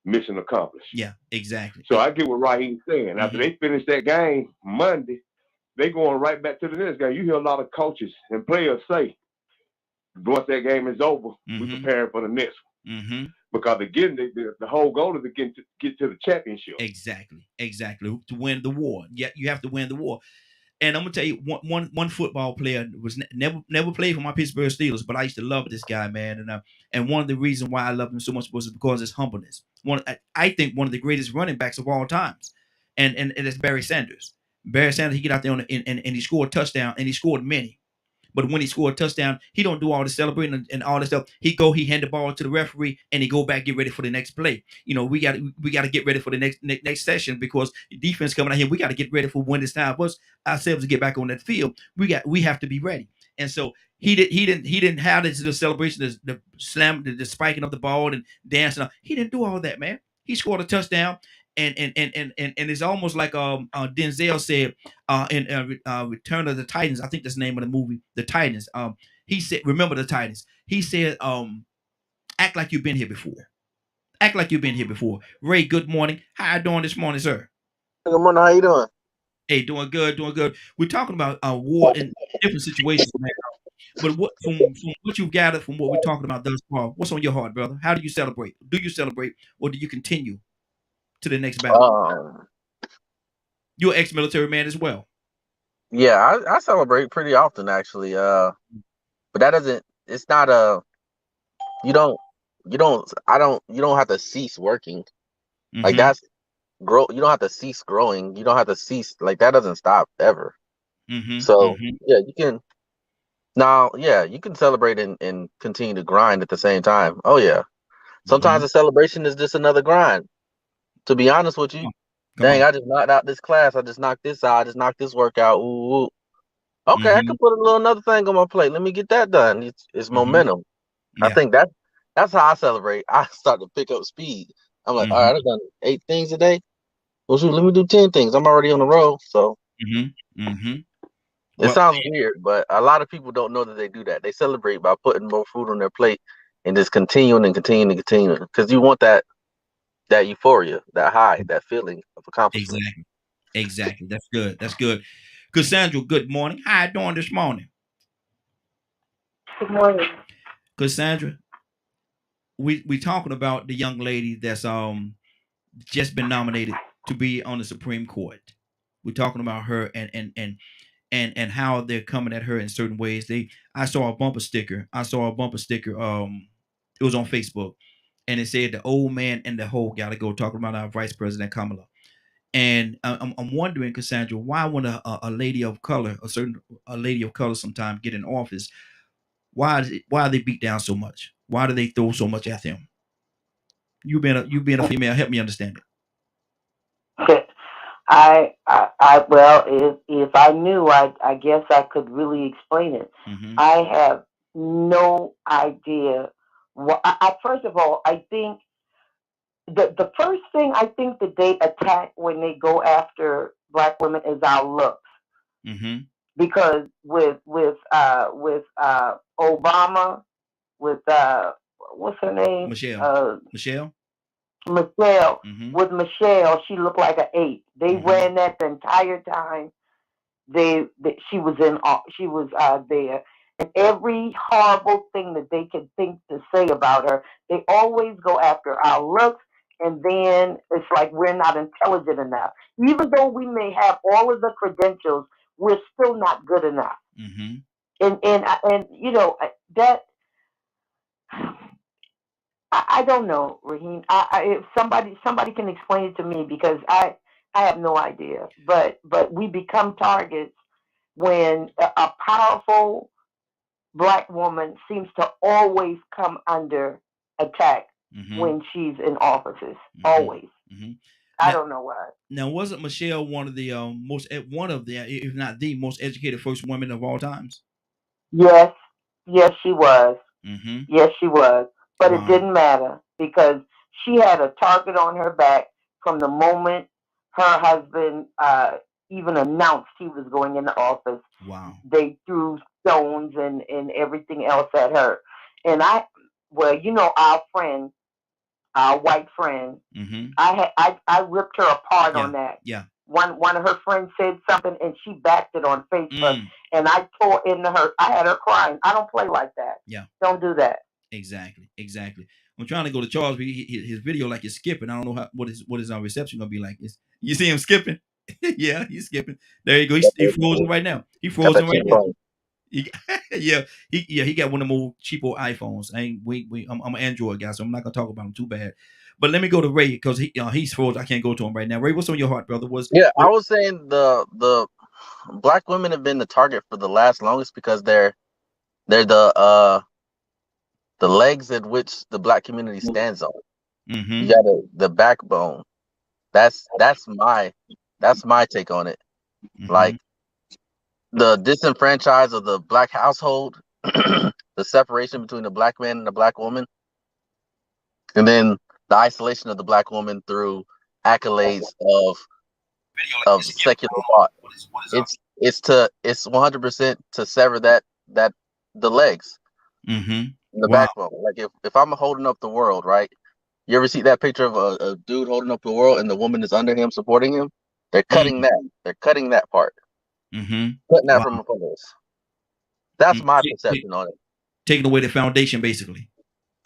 mission accomplished. yeah, exactly. So I get what Raheem's saying. After they finish that game Monday, they going right back to the next game. You hear a lot of coaches and players say, once that game is over, we prepare for the next one. Because again, the whole goal is to get to the championship. Exactly. To win the war. Yeah, you have to win the war. And I'm gonna tell you, one football player was never played for my Pittsburgh Steelers, but I used to love this guy, man. And one of the reasons why I loved him so much was because of his humbleness. I think one of the greatest running backs of all times, and it's Barry Sanders. Barry Sanders, he get out there and he scored a touchdown, and he scored many. But when he scored a touchdown, he don't do all the celebrating and all this stuff. He hand the ball to the referee, and he go back, get ready for the next play. We got to get ready for the next session, because the defense coming out here. We got to get ready for when it's time for us ourselves to get back on that field. We have to be ready. And so he didn't have the celebration, the slam, the spiking of the ball and dancing. He didn't do all that, man. He scored a touchdown. And it's almost like Denzel said in Return of the Titans. I think that's the name of the movie, The Titans. He said, "Remember the Titans." He said, "Act like you've been here before. Act like you've been here before." Ray, good morning. How you doing this morning, sir? Good morning. How you doing? Hey, doing good, doing good. We're talking about war in different situations, man. But from what you've gathered from what we're talking about thus far, what's on your heart, brother? How do you celebrate? Do you celebrate, or do you continue to the next battle? You're an ex-military man as well. Yeah, I celebrate pretty often, actually. But that doesn't. It's not a. You don't have to cease working. Like that's grow. You don't have to cease growing. You don't have to cease. Like that doesn't stop ever. So yeah, you can. Now, yeah, you can celebrate and continue to grind at the same time. Oh yeah. Sometimes a celebration is just another grind. To be honest with you, Come Dang, on. I just knocked out this class. I just knocked this out. I just knocked this workout. Ooh, ooh. Okay, I Mm-hmm. can put a little another thing on my plate. Let me get that done. It's Mm-hmm. momentum. I Yeah. think that's how I celebrate. I start to pick up speed. I'm like, all Mm-hmm. right, I've done 8 things a day. Well, shoot, let me do 10 things. I'm already on the roll. So Mm-hmm. Mm-hmm. it Well, sounds weird, but a lot of people don't know that they do that. They celebrate by putting more food on their plate and just continuing and continuing and continuing because you want that euphoria, that high, that feeling of accomplishment. exactly. Exactly. That's good. That's good. Cassandra, good morning. How you doing this morning? Good morning. Cassandra, we talking about the young lady that's just been nominated to be on the Supreme Court. We're talking about her and how they're coming at her in certain ways. I saw a bumper sticker. It was on Facebook, and it said the old man and the hoe got to go, talking about our Vice President Kamala. And I'm wondering, Cassandra, why when a lady of color, a lady of color, sometimes get in office, why are they beat down so much? Why do they throw so much at them? You being a female, help me understand it. Well, if I knew, I guess I could really explain it. Mm-hmm. I have no idea. First of all, I think the first thing I think that they attack when they go after black women is our looks. Mm-hmm. Because with Obama, with what's her name, Michelle. Michelle. Mm-hmm. With Michelle, she looked like an 8. They Mm-hmm. ran that the entire time. She was there, and every horrible thing that they could think to say about her, they always go after our looks, and then it's like we're not intelligent enough. Even though we may have all of the credentials, we're still not good enough. Mm-hmm. And you know that I don't know, Raheem. If somebody can explain it to me because I have no idea. But we become targets when a powerful black woman seems to always come under attack Mm-hmm. when she's in offices. Mm-hmm. Always. Mm-hmm. I Now, don't know why. now, wasn't Michelle one of the one of the, if not the most educated first women of all times? Yes, yes, she was. Mm-hmm. Yes, she was. But it Wow. didn't matter because she had a target on her back from the moment her husband even announced he was going into office. Wow. They threw stones and everything else at her. And well, our white friend, Mm-hmm. I ripped her apart Yeah. on that. Yeah. One of her friends said something and she backed it on Facebook Mm. and I tore into her. I had her crying. I don't play like that. Yeah. Don't do that. Exactly. Exactly. I'm trying to go to Charles. His video like is skipping. I don't know what is our reception gonna be like. You see him skipping? Yeah, he's skipping. There you go. He frozen right now. He Got frozen that right cheap now. phone. He got one of the more cheapo iPhones. I'm an Android guy, so I'm not gonna talk about him too bad. But let me go to Ray because he's frozen. I can't go to him right now. Ray, what's on your heart, brother? Yeah, I was saying the black women have been the target for the last longest because they're the legs at which the black community stands on. Mm-hmm. You got the backbone. That's my take on it. Mm-hmm. Like the disenfranchise of the black household, the separation between the black man and the black woman, and then the isolation of the black woman through accolades of secular thought. It's 100% to sever that the legs, Mm-hmm. the Wow. backbone. Like if I'm holding up the world, right? You ever see that picture of a dude holding up the world and the woman is under him supporting him? They're cutting Mm. that. They're cutting that part. Mm-hmm. Cutting that Wow. from in front of us. That's Mm. my perception on it. Taking away the foundation, basically.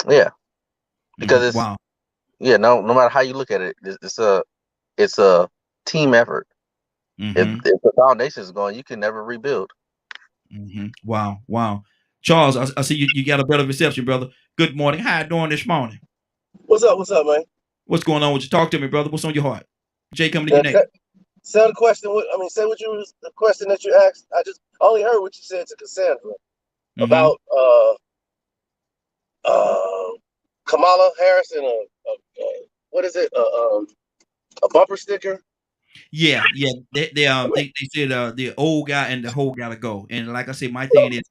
Yeah, because Mm-hmm. it's Wow. no matter how you look at it, it's a team effort. Mm-hmm. If the foundation is gone, you can never rebuild. Mm-hmm. Wow. Wow. Charles, I see you got a better reception, brother. Good morning. How you doing this morning? What's up? What's up, man? What's going on with you? Talk to me, brother. What's on your heart? Jay coming to you Yeah, next. say the question. Say what you was the question that you asked. I just only heard what you said to Cassandra Mm-hmm. about Kamala Harris and a what is it? A bumper sticker. Yeah, yeah. They said the old guy and the whole gotta go. And like I said, my thing is,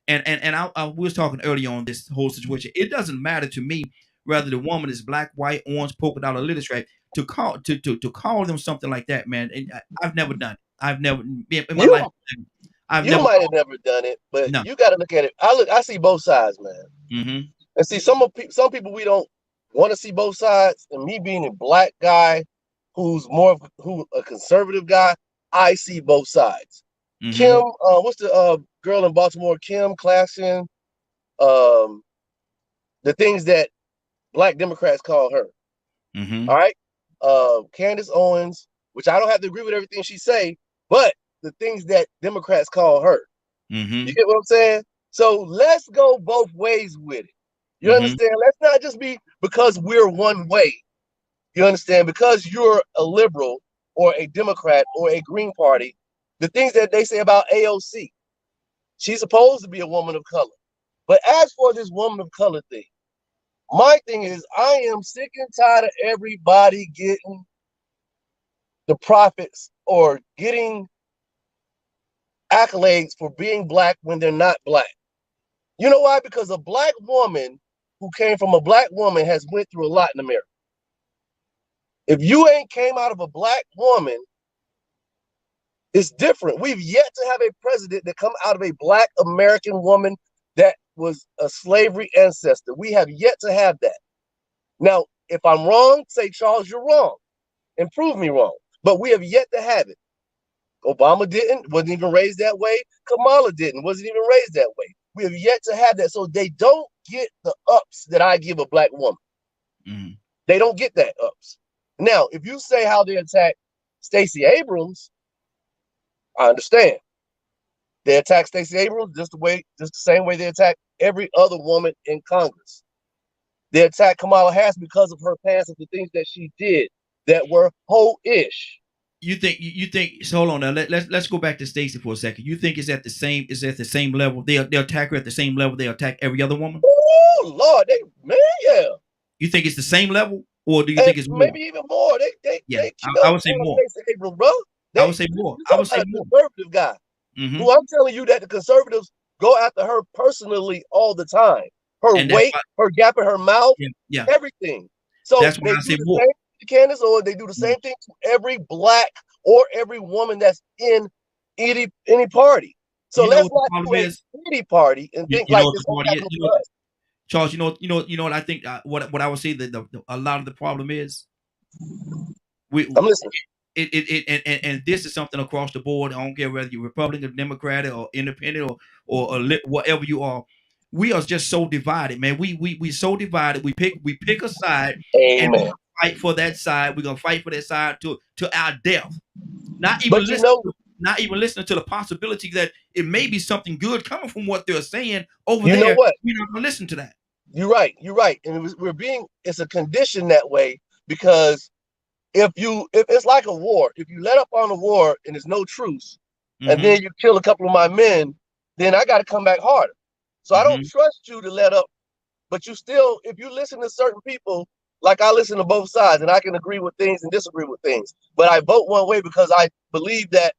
and I we was talking earlier on this whole situation. It doesn't matter to me whether the woman is black, white, orange, polka dot, or little stripe. To call them something like that, man. And I've never done it. I've never in my You life. I've you never might have called. never done it, but No. you got to look at it. I see both sides, man. Mm-hmm. And see, some people we don't want to see both sides. And me being a black guy who's who a conservative guy, I see both sides. Mm-hmm. Kim, what's the girl in Baltimore? Kim Claxton. Um, the things that black Democrats call her. Mm-hmm. All right. Candace Owens, which I don't have to agree with everything she say, but the things that Democrats call her. Mm-hmm. You get what I'm saying? So let's go both ways with it. You Mm-hmm. understand? Let's not just be because we're one way. You understand? Because you're a liberal or a Democrat or a Green Party, the things that they say about AOC, she's supposed to be a woman of color. But as for this woman of color thing, my thing is I am sick and tired of everybody getting the profits or getting accolades for being black when they're not black. You know why? Because a black woman who came from a black woman has went through a lot in America. If you ain't came out of a black woman, it's different. We've yet to have a president that come out of a black American woman that was a slavery ancestor. We have yet to have that. Now, if I'm wrong, say, Charles, you're wrong, and prove me wrong. But we have yet to have it. Obama wasn't even raised that way. Kamala wasn't even raised that way. We have yet to have that. So they don't get the ups that I give a black woman. Mm-hmm. They don't get that ups. Now, if you say how they attack Stacey Abrams, I understand. They attack Stacey Abrams just the same way they attack every other woman in Congress. They attack Kamala Harris because of her past and the things that she did that were ho-ish. You think so hold on now. Let's go back to Stacey for a second. You think it's at the same level? They attack her at the same level they attack every other woman? Oh Lord, yeah. You think it's the same level, or do you think it's more? Maybe even more? They I would say more. Stacey Abrams, bro. I would say more. I would say more. Conservative guy. Mm-hmm. Who I'm telling you that the conservatives go after her personally all the time. Her weight, her gap in her mouth, everything. So that's why I say more. Same to Candace, or they do the same thing to every black or every woman that's in any party. So let's not do a pity party and think like this. Charles, you know what I think. What I would say that a lot of the problem is. I'm listening. And this is something across the board. I don't care whether you're Republican, Democrat, or Independent, or whatever you are. We are just so divided, man. We so divided. We pick a side. Amen. And we fight for that side. We're gonna fight for that side to our death. Not even listening to the possibility that it may be something good coming from what they're saying over there. You know what? We're not gonna listen to that. You're right. And it's a condition that way because if it's like a war, if you let up on a war and there's no truce, and then you kill a couple of my men, then I got to come back harder. So I don't trust you to let up, but you still, if you listen to certain people, like I listen to both sides, and I can agree with things and disagree with things, but I vote one way because I believe that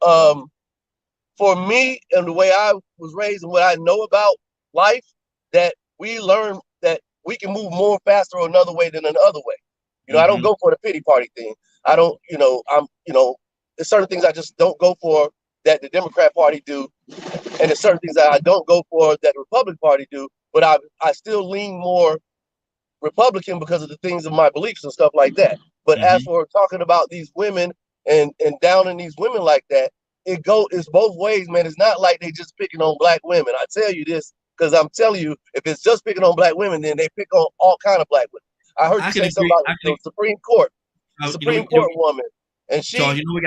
for me and the way I was raised and what I know about life, that we learn that we can move more faster another way than another way. I don't go for the pity party thing. I don't, there's certain things I just don't go for that the Democrat Party do. And there's certain things that I don't go for that the Republican Party do. But I still lean more Republican because of the things of my beliefs and stuff like that. But as for talking about these women and downing these women like that, it's both ways, man. It's not like they just picking on black women. I tell you this, because I'm telling you, if it's just picking on black women, then they pick on all kind of black women. I heard you say something about the Supreme Court, woman, and she. Charles, we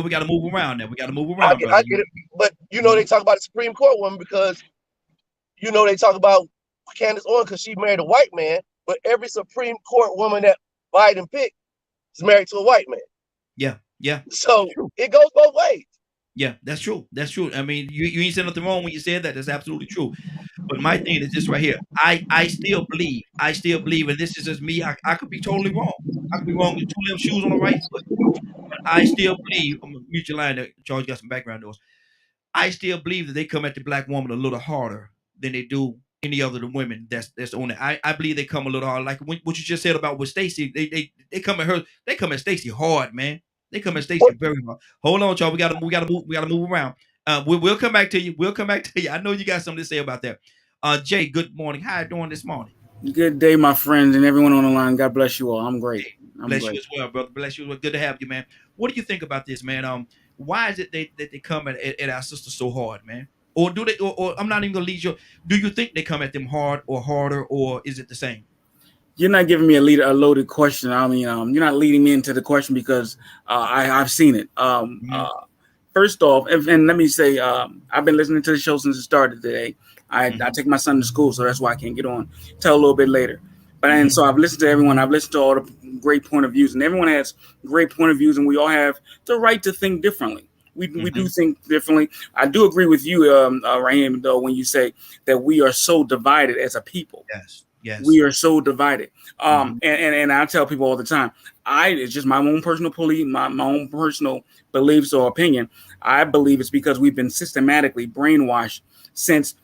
got to move around now. We got to move around. I get it, but they talk about the Supreme Court woman because they talk about Candace Owens because she married a white man, but every Supreme Court woman that Biden picked is married to a white man. Yeah. So it goes both ways. Yeah, that's true. That's true. I mean, you ain't said nothing wrong when you said that. That's absolutely true. But my thing is this right here. I still believe, and this is just me. I could be totally wrong. I could be wrong with two left shoes on the right foot. But I still believe. I'm gonna mute your line. There. Charles got some background noise. I still believe that they come at the black woman a little harder than they do any other than women that's on it. I believe they come a little hard. Like what you just said about with Stacey, they come at her, they come at Stacey hard, man. They come at Stacey very hard. Hold on, y'all. We gotta move around. We'll come back to you. We'll come back to you. I know you got something to say about that. Jay, good morning. How you doing this morning? Good day, my friends, and everyone on the line. God bless you all. I'm great. Bless you as well, brother. Bless you as well. Good to have you, man. What do you think about this, man? Why is it that they come at our sisters so hard, man? Or do they? Or I'm not even gonna lead you. Do you think they come at them hard or harder, or is it the same? You're not giving me a loaded question. I mean, you're not leading me into the question because I've seen it. First off, and let me say, I've been listening to the show since it started today. I take my son to school, so that's why I can't get on till a little bit later. But and so I've listened to everyone. I've listened to all the great point of views, and everyone has great point of views, and we all have the right to think differently. We do think differently. I do agree with you, Raheem, though, when you say that we are so divided as a people. Yes. We are so divided. And I tell people all the time, it's just my own personal my own personal beliefs or opinion. I believe it's because we've been systematically brainwashed since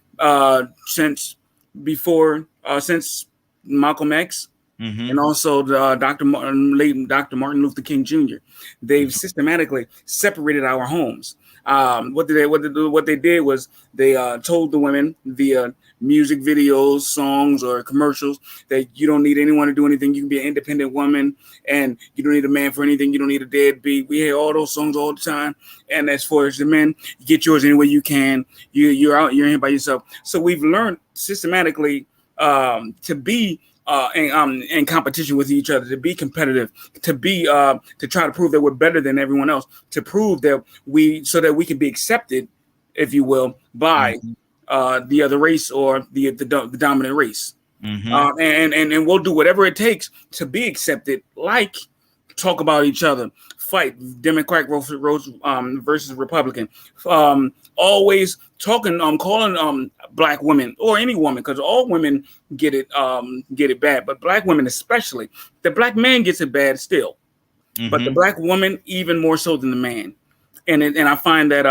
Malcolm X and also Dr. Martin Luther King Jr. They've systematically separated our homes. What they did was they told the women via music videos, songs, or commercials that you don't need anyone to do anything. You can be an independent woman, and you don't need a man for anything. You don't need a deadbeat. We hear all those songs all the time. And as far as the men, you get yours any way you can. You're out. You're in here by yourself. So we've learned systematically to be in competition with each other, to be competitive, to try to prove that we're better than everyone else, to prove that so that we can be accepted, if you will, by the other race or the dominant race. And we'll do whatever it takes to be accepted, like talk about each other, fight Democrat versus Republican, always talking, calling black women or any woman, because all women get it bad, but black women especially. The black man gets it bad still, but the black woman even more so than the man, and I find that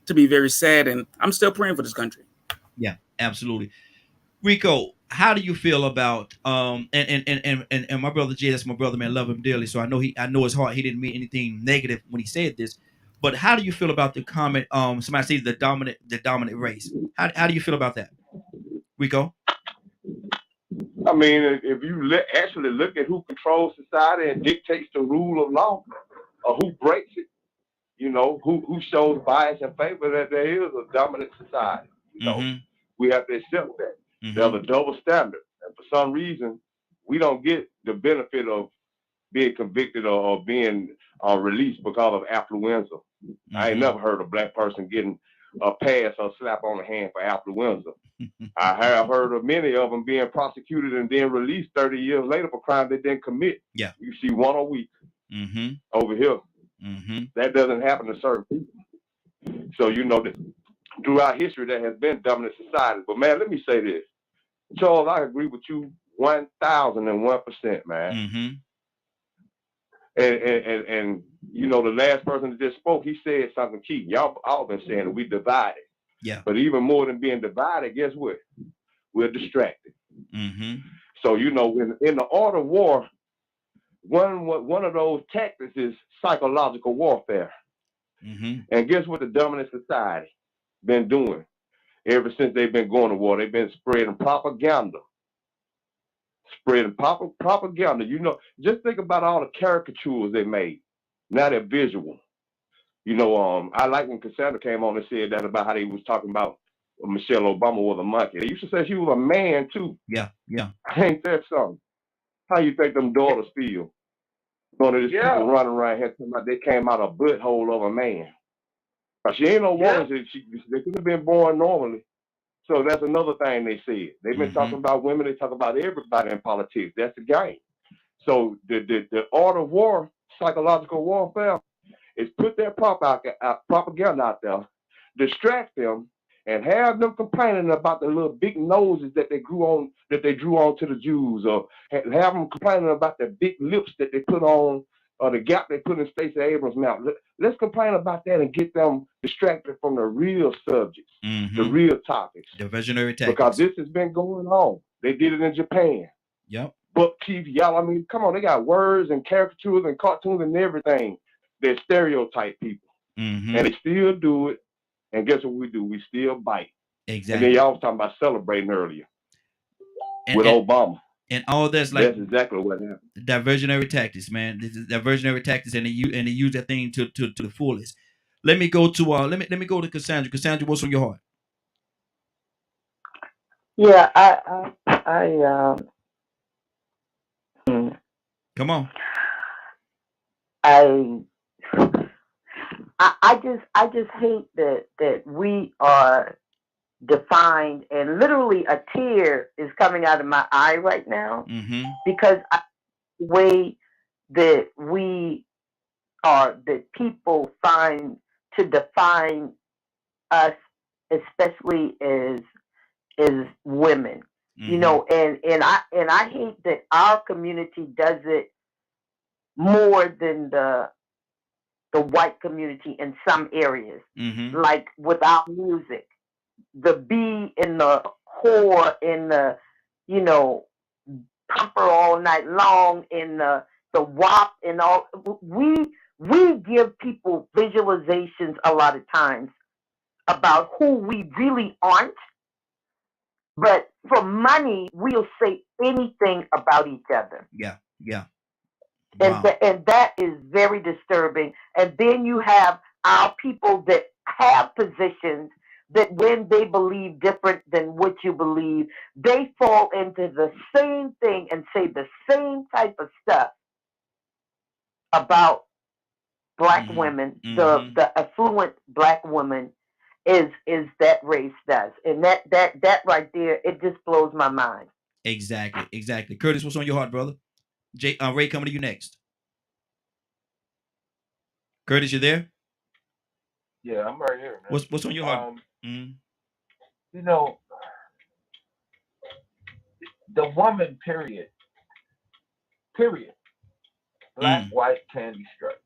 to be very sad, and I'm still praying for this country. Yeah, absolutely. Rico, how do you feel about and my brother Jay, that's my brother, man, love him dearly. So I know his heart. He didn't mean anything negative when he said this. But how do you feel about the comment? Somebody says the dominant race. How do you feel about that, Rico? I mean, if you actually look at who controls society and dictates the rule of law, or who breaks it, you know, who shows bias in favor, that there is a dominant society. You know, we have to accept that. There's a double standard, and for some reason, we don't get the benefit of being convicted or being released because of affluenza. I ain't never heard a black person getting a pass or slap on the hand for affluenza. I have heard of many of them being prosecuted and then released 30 years later for crimes they didn't commit. Yeah, you see one a week over here. That doesn't happen to certain people. So you know that throughout history there has been dominant society. But man, let me say this, Charles, I agree with you 1001%, man. And you know, the last person that just spoke, he said something key. Y'all all been saying that we divided. Yeah. But even more than being divided, guess what? We're distracted. So you know, in the art of war, one of those tactics is psychological warfare. And guess what the dominant society been doing ever since they've been going to war? They've been spreading propaganda. Propaganda. You know, just think about all the caricatures they made. Now they're visual. You know, I like when Cassandra came on and said that about how they was talking about Michelle Obama was a monkey. They used to say she was a man too. Yeah. Ain't that something? How you think them daughters feel? One of these people running around here talking about they came out a butthole of a man. But she ain't no woman. They could have been born normally. So that's another thing they said. They've been talking about women. They talk about everybody in politics. That's the game. So the art of war, psychological warfare, is put their propaganda out there, distract them, and have them complaining about the little big noses that they drew on to the Jews, or have them complaining about the big lips that they put on, or the gap they put in Stacey Abrams' mouth. Let's complain about that and get them distracted from the real subjects, the real topics. The visionary tactics. Because this has been going on. They did it in Japan. Yep. Buckteeth, y'all. I mean, come on, they got words and caricatures and cartoons and everything. They're stereotype people. And they still do it. And guess what we do? We still bite. Exactly. And then y'all was talking about celebrating earlier with Obama. And all that's like, that's exactly what happened. Diversionary tactics, man. This is diversionary tactics, and they use that thing to the fullest. Let me go to let me go to Cassandra. Cassandra, what's on your heart? Yeah, Come on. I just hate that we are defined, and literally a tear is coming out of my eye right now, because the way that we are, that people find to define us, especially as women, you know, and I hate that our community does it more than the white community in some areas, like with our music, the B and the whore and the, you know, pumper all night long and the WAP and all. We give people visualizations a lot of times about who we really aren't, but for money we'll say anything about each other. Yeah. Wow. And that is very disturbing. And then you have our people that have positions that when they believe different than what you believe, they fall into the same thing and say the same type of stuff about black women. The affluent black woman is that race does. And that right there, it just blows my mind. Exactly. Curtis, what's on your heart, brother? Ray, coming to you next. Curtis, you there? Yeah, I'm right here, man. What's on your heart? You know, the woman, period, black, white, candy stripe,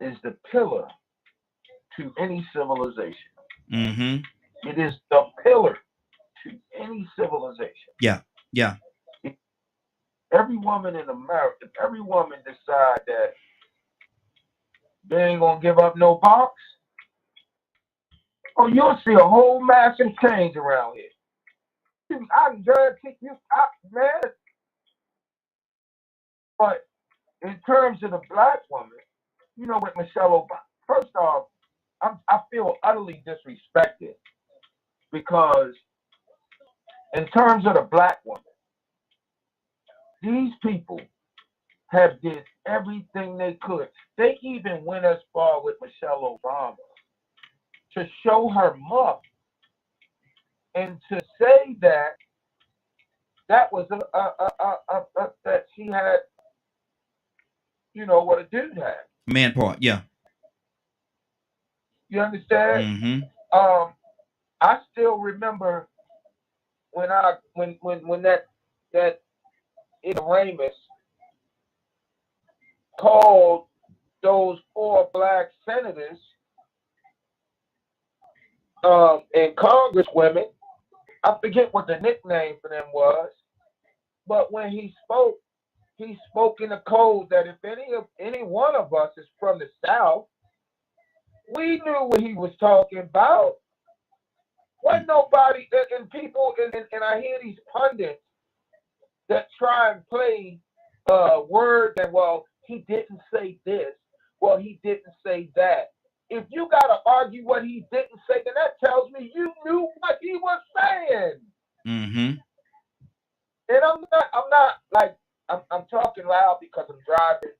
is the pillar to any civilization. It is the pillar to any civilization. Yeah. Every woman in America, if every woman decide that they ain't gonna give up no box, oh, you'll see a whole massive change around here. I can guarantee you, man. But in terms of the black woman, you know, with Michelle Obama, first off, I feel utterly disrespected, because in terms of the black woman, these people have did everything they could. They even went as far with Michelle Obama to show her muff and to say that was that she had, you know, what a dude had. Man part, yeah. You understand? I still remember when that ignoramus called those 4 black senators and congresswomen. I forget what the nickname for them was, but when he spoke in a code that if any one of us is from the South, we knew what he was talking about. Wasn't nobody, and people, and I hear these pundits that try and play words and, well, he didn't say this, well, he didn't say that. If you got to argue what he didn't say, then that tells me you knew what he was saying. And I'm talking loud because I'm driving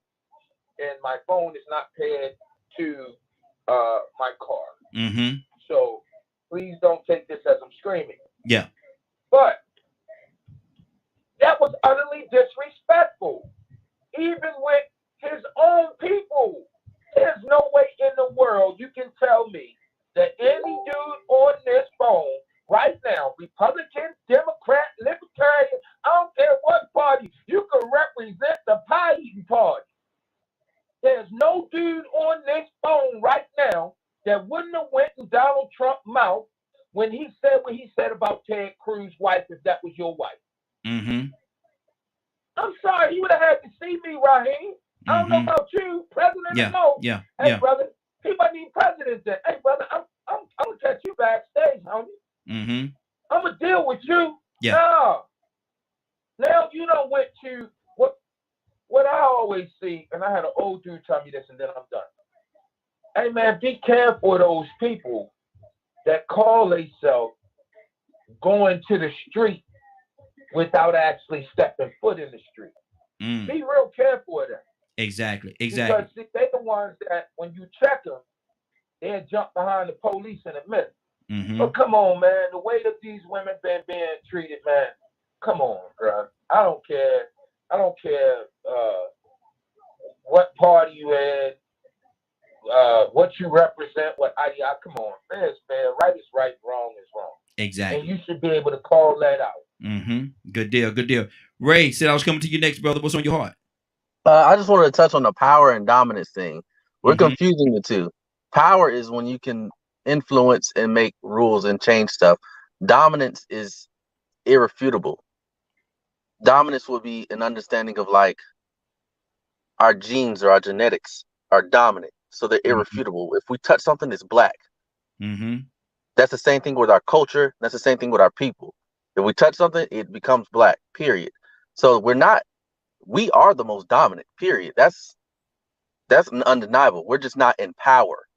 and my phone is not paired to my car. So please don't take this as I'm screaming. Yeah. But that was utterly disrespectful, even with his own people. when he said about Ted Cruz's wife, if that was your wife. Mm-hmm. I'm sorry, you would have had to see me, Raheem. I don't know about you, President Yeah, Mo. yeah, Hey, yeah. brother, he wasn't even president then. Hey, brother, I'm gonna catch you backstage, homie. Mm-hmm. I'm gonna deal with you. Yeah. No. Now you don't went to what I always see, and I had an old dude tell me this, and then I'm done. Hey man, be careful of those people that call themselves going to the street without actually stepping foot in the street. Mm. Be real careful of that. Exactly. Because see, they're the ones that when you check them, they'll jump behind the police in a minute. Mm-hmm. But come on, man, the way that these women been being treated, man. Come on, bro. I don't care what party you had, what you represent, what ideology. Come on, fair is fair, right is right, wrong is wrong. Exactly. And you should be able to call that out. Mm-hmm. Good deal. Good deal. Ray said I was coming to you next, brother. What's on your heart? I just wanted to touch on the power and dominance thing. We're confusing the two. Power is when you can influence and make rules and change stuff. Dominance is irrefutable. Dominance would be an understanding of like our genes or our genetics are dominant, so they're irrefutable. If we touch something, it's black. That's the same thing with our culture. That's the same thing with our people. If we touch something, it becomes black, period. So we are the most dominant, period. That's undeniable. We're just not in power.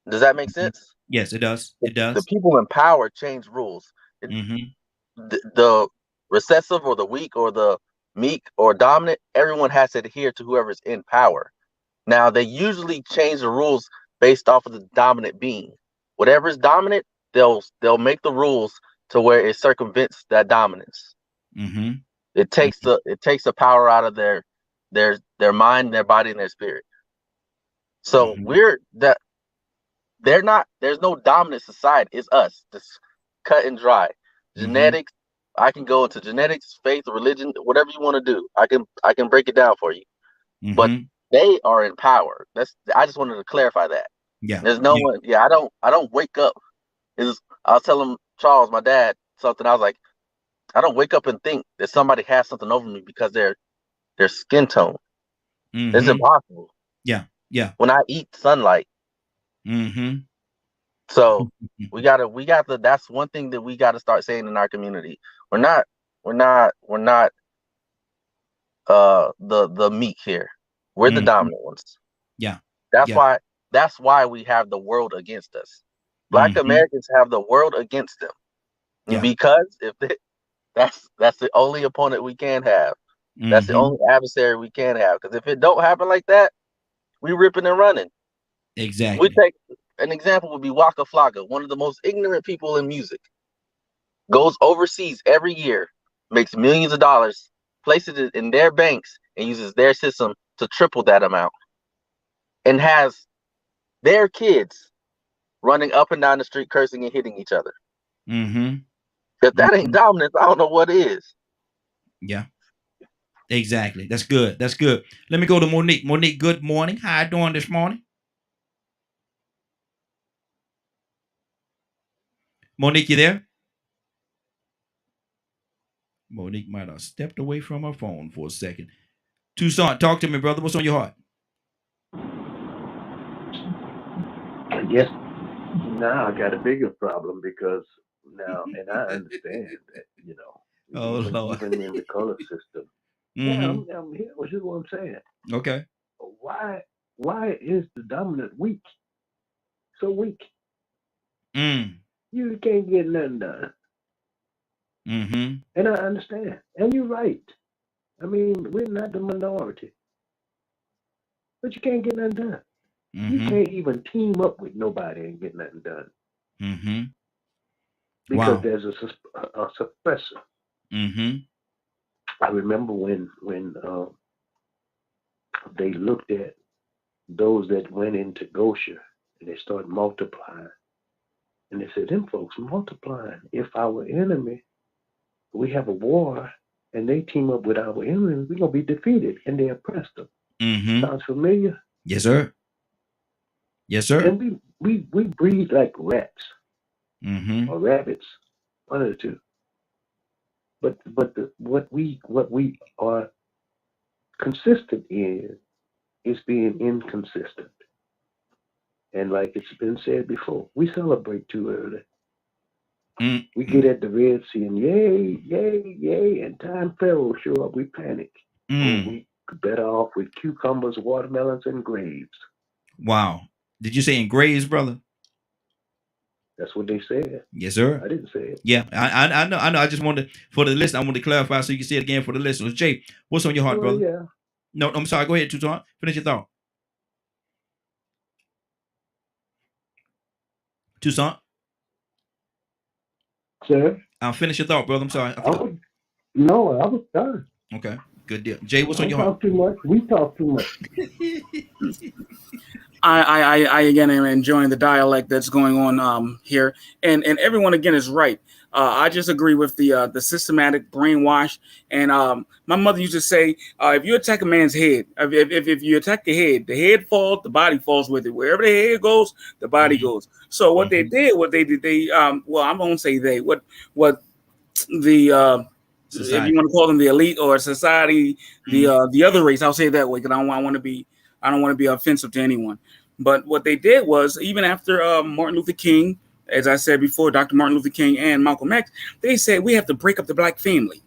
Does that make sense? Yes, it does. It does. The people in power change rules. The recessive or the weak or the meek or dominant, everyone has to adhere to whoever's in power. Now, they usually change the rules based off of the dominant being. Whatever is dominant, they'll make the rules to where it circumvents that dominance. It takes the power out of their mind, their body, and their spirit. So there's no dominant society. It's us. Just cut and dry. Genetics. I can go into genetics, faith, religion, whatever you want to do. I can break it down for you. But they are in power. I just wanted to clarify that. Yeah. There's no one. Yeah, I don't wake up. I was telling Charles, my dad, something. I was like, I don't wake up and think that somebody has something over me because their skin tone. It's impossible. Yeah. Yeah. When I eat sunlight. So we got that's one thing that we got to start saying in our community. We're not the meek here. We're the dominant ones. Yeah. That's why we have the world against us. Black Americans have the world against them. Because that's the only opponent we can have. That's the only adversary we can have. Because if it don't happen like that, we ripping and running. Exactly. We take an example would be Waka Flocka, one of the most ignorant people in music. Goes overseas every year, makes millions of dollars, places it in their banks, and uses their system to triple that amount. And has their kids running up and down the street cursing and hitting each other. If that ain't dominance, I don't know what is. Yeah. Exactly. That's good. That's good. Let me go to Monique. Monique, good morning. How you doing this morning? Monique, you there? Monique might have stepped away from her phone for a second. Toussaint, talk to me, brother. What's on your heart? I guess now I got a bigger problem because now, and I understand that, Oh, Lord. even in the color system. Yeah, I'm here. Here's what I'm saying. Okay. Why is the dominant weak? So weak. You can't get nothing done. And I understand. And you're right. I mean, we're not the minority. But you can't get nothing done. You can't even team up with nobody and get nothing done. Because there's a suppressor. I remember when they looked at those that went into Goshen and they started multiplying. And they said, them folks multiplying. If our enemy, we have a war, and they team up with our enemy, we're going to be defeated. And they oppressed them. Sounds familiar? Yes, sir. Yes, sir. And we breed like rats. Mm-hmm. or rabbits, one of the two. What we are consistent in is being inconsistent. And like it's been said before, we celebrate too early. Mm. We get at the Red Sea and yay, yay, yay, and time Pharaoh show up, we panic. Oh, Mm. we better off with cucumbers, watermelons, and grapes. Wow. Did you say in graves, brother? That's what they said. Yes, sir. I didn't say it. Yeah, I know. I just wanted for the list. I wanted to clarify so you can say it again for the listeners. Jay, what's on your heart, Well, brother? yeah. No, I'm sorry. Go ahead, Tucson. Finish your thought. Tucson. Sir? I'll finish your thought, brother. I'm sorry. I was done. Okay, good deal. Jay, what's on Don't your heart? talk too much. We talk too much. I again am enjoying the dialect that's going on here, and everyone again is right. I just agree with the systematic brainwash. And my mother used to say, if you attack a man's head, if you attack the head falls, the body falls with it. Wherever the head goes, the body goes. So what they did, well, I won't say they, what the Society. if you want to call them the elite or society, the other race, I'll say it that way because I don't want to be offensive to anyone. But what they did was, even after Martin Luther King, as I said before, Dr. Martin Luther King and Malcolm X, they said we have to break up the black family.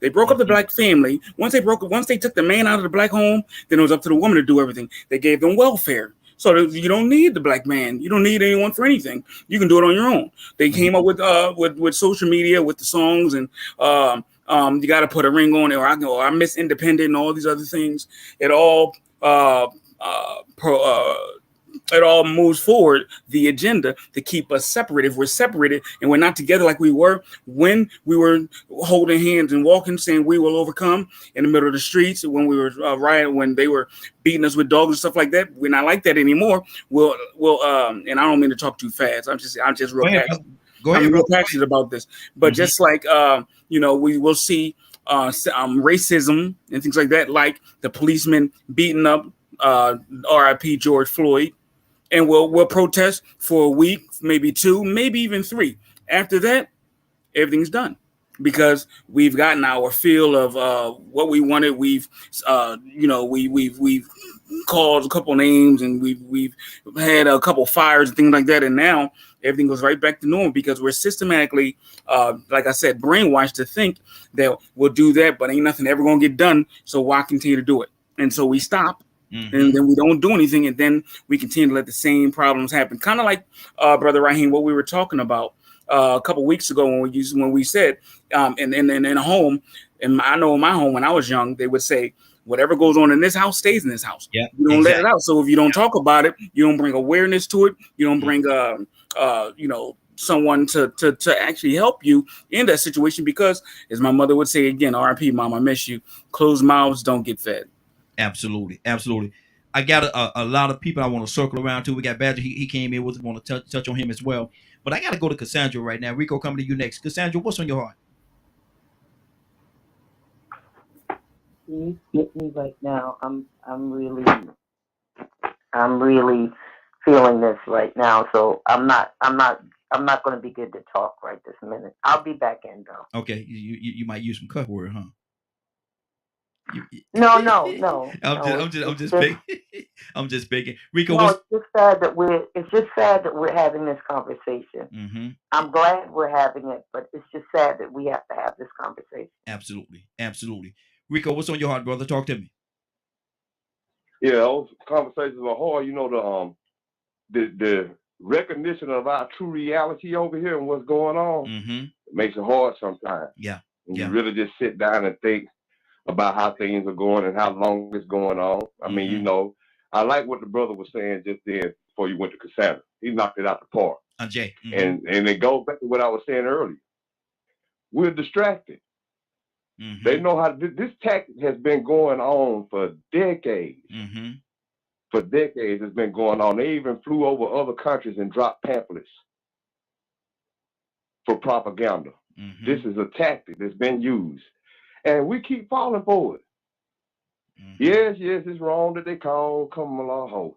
They broke up the black family. Once they took the man out of the black home, then it was up to the woman to do everything. They gave them welfare. So you don't need the black man. You don't need anyone for anything. You can do it on your own. They came up with social media, with the songs, and you got to put a ring on it, or I miss independent, and all these other things. It all it all moves forward the agenda to keep us separate. If we're separated and we're not together like we were when we were holding hands and walking, saying we will overcome in the middle of the streets, when we were rioting, when they were beating us with dogs and stuff like that, we're not like that anymore. We'll and I don't mean to talk too fast. I'm just real passionate. I'm real passionate about this. But just like we will see racism and things like that, like the policeman beating up R.I.P. George Floyd. And we'll protest for a week, maybe 2, maybe even 3. After that, everything's done because we've gotten our feel of what we wanted. We've called a couple names and we've had a couple fires and things like that. And now everything goes right back to normal because we're systematically, like I said, brainwashed to think that we'll do that, but ain't nothing ever going to get done. So why continue to do it? And so we stop. And then we don't do anything, and then we continue to let the same problems happen. Kind of like Brother Raheem, what we were talking about a couple weeks ago when we said in a home, and I know in my home when I was young, they would say whatever goes on in this house stays in this house. Yeah, you don't let it out. So if you don't talk about it, you don't bring awareness to it. You don't bring someone to actually help you in that situation. Because as my mother would say again, R.I.P. Mom, I miss you. Closed mouths don't get fed. Absolutely. I got a lot of people I want to circle around to. We got Badger. He came in with us. Want to touch on him as well. But I got to go to Cassandra right now. Rico, coming to you next. Cassandra, what's on your heart? You get me right now. I'm really feeling this right now. So I'm not going to be good to talk right this minute. I'll be back in though. Okay, you might use some cuss word, huh? No. I'm just picking. I'm just picking. Rico, no, it's just sad that we're having this conversation. Mm-hmm. I'm glad we're having it, but it's just sad that we have to have this conversation. Absolutely. Rico, what's on your heart, brother? Talk to me. Yeah, those conversations are hard. The recognition of our true reality over here and what's going on it makes it hard sometimes. Yeah. You really just sit down and think about how things are going and how long it's going on. I mean, I like what the brother was saying just then before you went to Cassandra. He knocked it out the park. Jay. And it goes back to what I was saying earlier. We're distracted. They know how this tactic has been going on for decades. For decades, it's been going on. They even flew over other countries and dropped pamphlets for propaganda. This is a tactic that's been used. And we keep falling for it. Yes, it's wrong that they call Kamala Ho.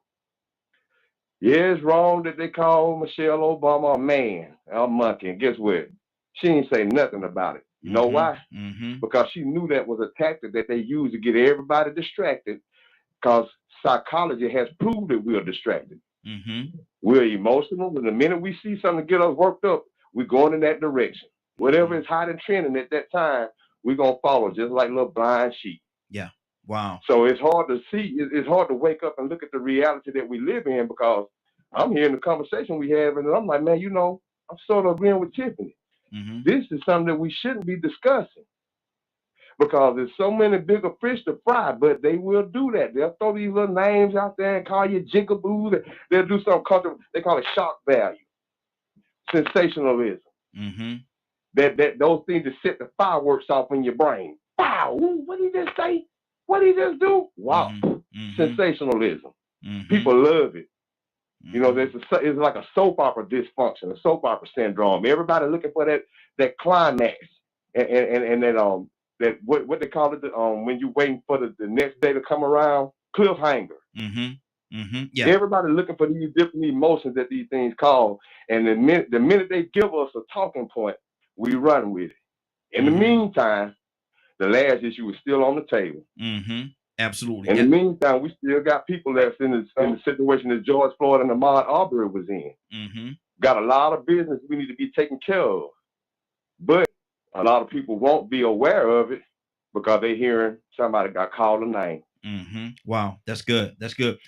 Yeah, it's wrong that they call Michelle Obama a man, a monkey. And guess what? She didn't say nothing about it. You know why? Because she knew that was a tactic that they used to get everybody distracted. Because psychology has proved that we are distracted. We're emotional, and the minute we see something get us worked up, we're going in that direction. Whatever is hot and trending at that time, we're gonna follow, just like little blind sheep. Yeah. Wow. So it's hard to see. It's hard to wake up and look at the reality that we live in, because I'm hearing the conversation we have, and I'm like, man, you know, I'm sort of agreeing with Tiffany. This is something that we shouldn't be discussing, because there's so many bigger fish to fry, but they will do that. They'll throw these little names out there and call you jinkaboos. They'll do something called, they call it shock value, sensationalism. That those things that set the fireworks off in your brain. Wow, what did he just say? What did he just do? Wow, sensationalism. People love it. You know, it's like a soap opera dysfunction, a soap opera syndrome. Everybody looking for that climax, and that what they call it, when you're waiting for the next day to come around, cliffhanger. Yeah. Everybody looking for these different emotions that these things cause, and the minute they give us a talking point, we run with it. In the meantime, the last issue is still on the table. Absolutely. In the meantime, we still got people that's in the situation that George Floyd and Ahmaud Arbery was in. Got a lot of business we need to be taken care of, but a lot of people won't be aware of it because they're hearing somebody got called a name. Wow, that's good. That's good.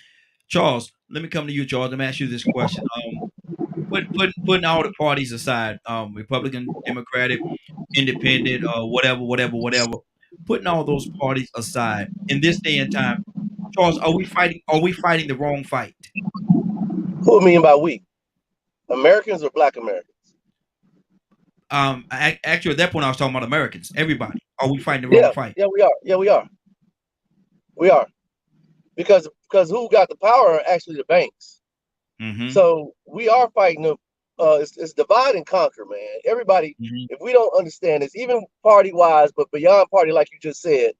Charles, let me come to you, Charles. Let me ask you this question. Putting all the parties aside, Republican, Democratic, Independent, whatever. Putting all those parties aside, in this day and time, Charles, are we fighting the wrong fight? Who I mean by we? Americans or Black Americans? Actually, at that point, I was talking about Americans. Everybody. Are we fighting the wrong fight? Yeah, we are. Yeah, we are. We are. Because who got the power are actually the banks. So we are fighting it's divide and conquer, man. Everybody, if we don't understand this, even party-wise, but beyond party, like you just said,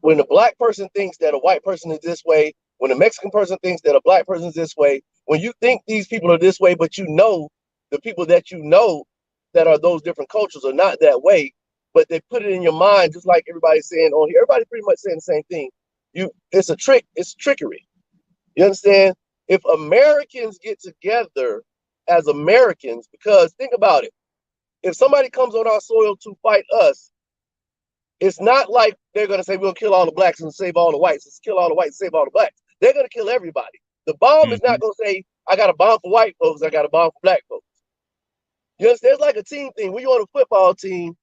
when a Black person thinks that a white person is this way, when a Mexican person thinks that a Black person is this way, when you think these people are this way, but you know the people that you know that are those different cultures are not that way, but they put it in your mind, just like everybody's saying on here. Everybody pretty much saying the same thing. It's a trick. It's trickery. You understand? If Americans get together as Americans, because think about it, if somebody comes on our soil to fight us, it's not like they're going to say we'll kill all the Blacks and save all the whites. Let's kill all the whites and save all the Blacks. They're going to kill everybody. The bomb is not going to say, I got a bomb for white folks, I got a bomb for Black folks. You understand? It's like a team thing. When you're on a football team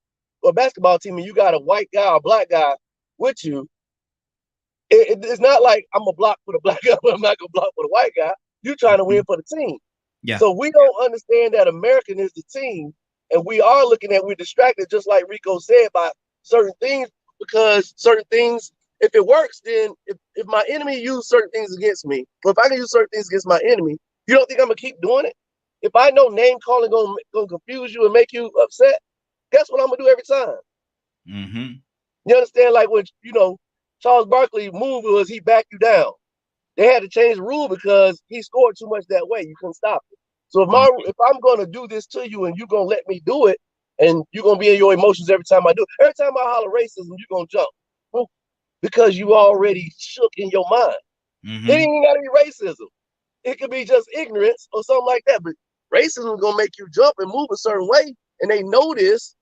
or basketball team and you got a white guy or a Black guy with you, it's not like I'm going to block for the Black guy, but I'm not going to block for the white guy. You're trying to win for the team. Yeah. So we don't understand that American is the team, and we are looking at, we're distracted, just like Rico said, by certain things, because certain things, if it works, then if my enemy use certain things against me, or if I can use certain things against my enemy, you don't think I'm gonna keep doing it? If I know name calling gonna confuse you and make you upset, guess what I'm gonna do every time? You understand? Like when Charles Barkley move was he backed you down. They had to change the rule because he scored too much that way. You couldn't stop it. So if I'm gonna do this to you and you're gonna let me do it, and you're gonna be in your emotions every time I do it, every time I holler racism, you're gonna jump. Because you already shook in your mind. It ain't even gotta be racism. It could be just ignorance or something like that. But racism is gonna make you jump and move a certain way, and they know this.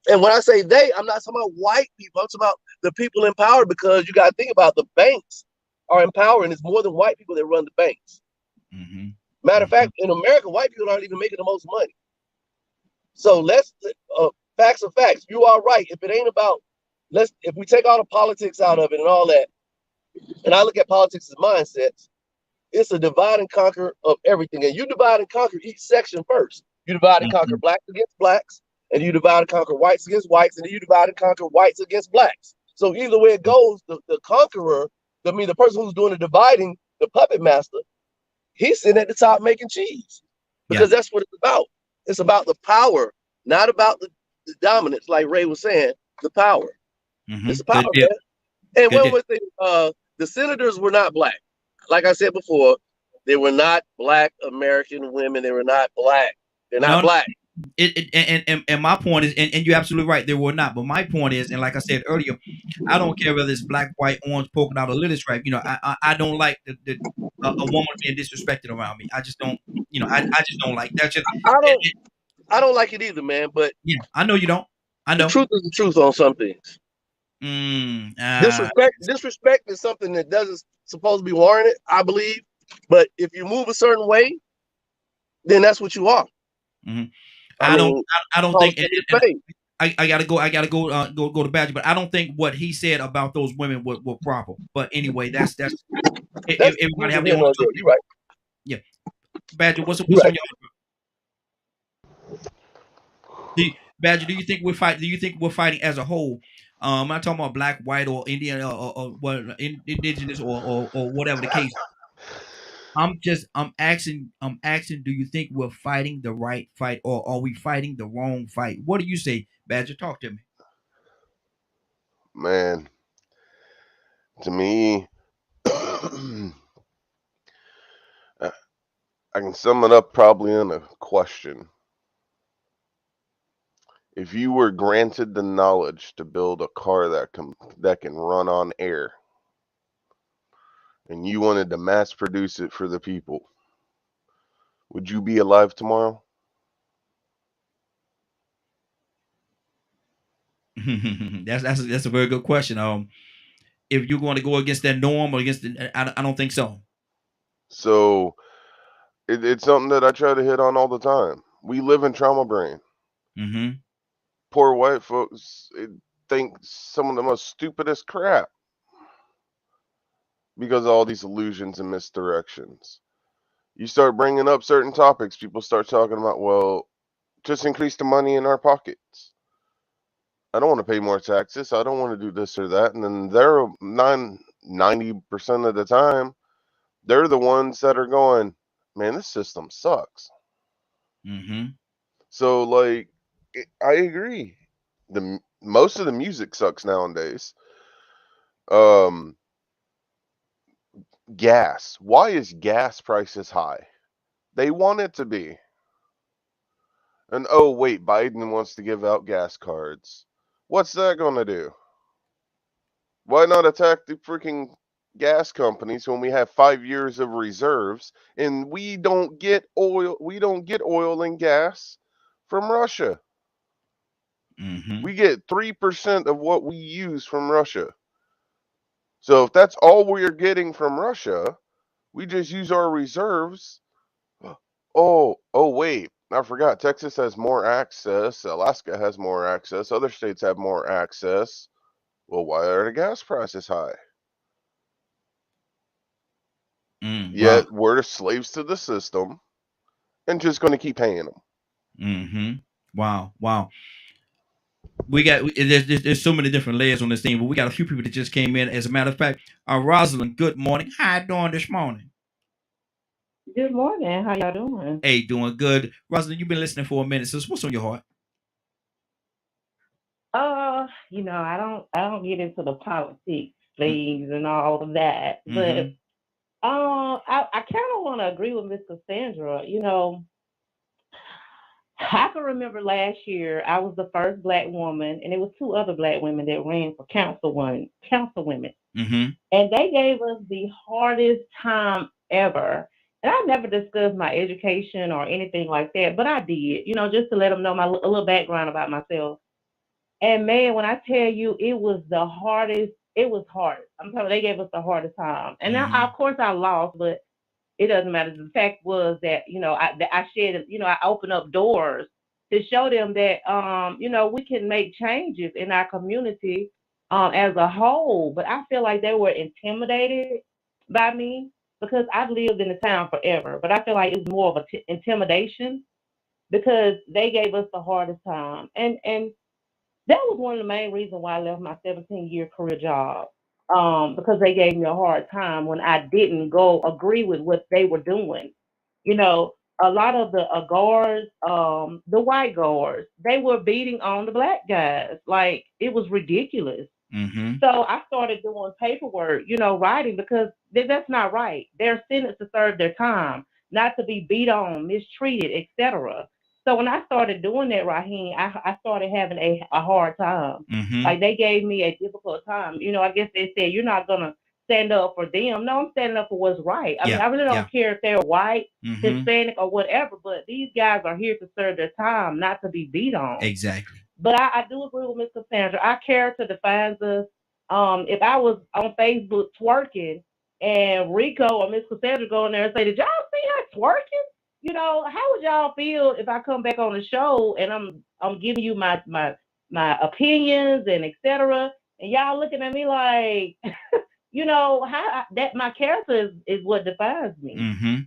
And when I say they, I'm not talking about white people. I'm talking about the people in power, because you gotta think about the banks are in power, and it's more than white people that run the banks. Matter of fact, in America, white people aren't even making the most money. So facts are facts. You are right. If it ain't about, if we take all the politics out of it and all that, and I look at politics as mindsets, it's a divide and conquer of everything. And you divide and conquer each section first. You divide and conquer Blacks against Blacks, and you divide and conquer whites against whites, and then you divide and conquer whites against Blacks. So either way it goes, the conqueror, the person who's doing the dividing, the puppet master, he's sitting at the top making cheese, because that's what it's about. It's about the power, not about the dominance, like Ray was saying, the power. It's the power, man. And one more thing, the senators were not Black. Like I said before, They were not Black American women. They were not Black. They're not No, Black. And my point is, and you're absolutely right, they were not. But my point is, and like I said earlier, I don't care whether it's black, white, orange, polka dot, or little stripe. You know, I don't like a woman being disrespected around me. I just don't. You know, I just don't like that. Just I don't like it either, man. But yeah, I know you don't. I know. The truth is the truth on some things. Disrespect is something that doesn't supposed to be warranted, I believe. But if you move a certain way, then that's what you are. Mm-hmm. I don't think. I gotta go to Badger, but I don't think what he said about those women were proper. But anyway, that's everybody have their own. You're right. Yeah, Badger, what's on your? Badger, do you think we're fighting? Do you think we're fighting as a whole? I'm not talking about black, white, or Indian, or what, indigenous, or whatever the case. I'm asking, do you think we're fighting the right fight, or are we fighting the wrong fight? What do you say, Badger? Talk to me. Man, to me, I can sum it up probably in a question. If you were granted the knowledge to build a car that can run on air, and you wanted to mass produce it for the people, would you be alive tomorrow? That's a very good question. If you're going to go against that norm or against I don't think so. So it's something that I try to hit on all the time. We live in trauma brain. Mm-hmm. Poor white folks think some of the most stupidest crap because of all these illusions and misdirections. You start bringing up certain topics, people start talking about, well, just increase the money in our pockets. I don't want to pay more taxes. I don't want to do this or that. And then they're 90% of the time, they're the ones that are going, man, this system sucks. Mm-hmm. So, like, I agree. Most of the music sucks nowadays. Gas. Why is gas prices high? They want it to be. And oh wait, Biden wants to give out gas cards. What's that going to do? Why not attack the freaking gas companies when we have 5 years of reserves and we don't get oil? We don't get oil and gas from Russia. Mm-hmm. We get 3% of what we use from Russia. So if that's all we're getting from Russia, we just use our reserves. Oh wait, I forgot. Texas has more access. Alaska has more access. Other states have more access. Well, why are the gas prices high? Yet wow. we're slaves to the system and just going to keep paying them. Mm-hmm. Wow. There's so many different layers on this thing, but we got a few people that just came in. As a matter of fact, Rosalind, good morning. How you doing this morning? Good morning. How y'all doing? Hey, doing good. Rosalind, you've been listening for a minute. So what's on your heart? I don't get into the politics things and all of that, but I kind of want to agree with Miss Cassandra. I can remember last year I was the first Black woman, and it was 2 other Black women that ran for council women, and they gave us the hardest time ever. And I never discussed my education or anything like that, but I did, just to let them know a little background about myself. And man, when I tell you, it was the hardest. It was hard. I'm telling you, they gave us the hardest time. And now, of course, I lost, but it doesn't matter. The fact was that I shared, I opened up doors to show them that we can make changes in our community as a whole. But I feel like they were intimidated by me because I've lived in the town forever. But I feel like it's more of intimidation because they gave us the hardest time, and that was one of the main reasons why I left my 17-year career job, because they gave me a hard time when I didn't go agree with what they were doing. A lot of the guards, the white guards, they were beating on the Black guys. Like, it was ridiculous. So I started doing paperwork, writing, because that's not right. They're sentenced to serve their time, not to be beat on, mistreated, etc. So when I started doing that, Raheem, I started having a hard time. Like, they gave me a difficult time. I guess they said, you're not gonna stand up for them. No, I'm standing up for what's right. I mean, I really don't care if they're white, Hispanic, or whatever, but these guys are here to serve their time, not to be beat on. Exactly. But I do agree with Miss Cassandra. Our character defines us. If I was on Facebook twerking and Rico or Miss Cassandra go in there and say, "Did y'all see her twerking?" How would y'all feel if I come back on the show and I'm giving you my opinions and etc. and y'all looking at me like, how that my character is what defines me.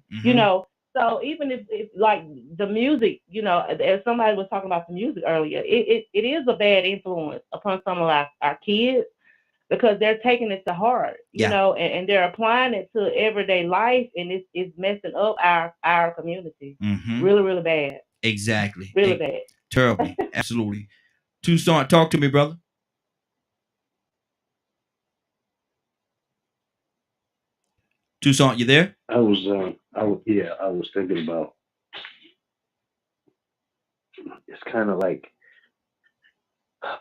So even if like the music, as somebody was talking about the music earlier, it is a bad influence upon some of our kids, because they're taking it to heart, and they're applying it to everyday life, and it's messing up our community. Really, really bad. Exactly. Really bad. Terribly. Absolutely. Tucson, talk to me, brother. Tucson, you there? I was thinking about, it's kind of like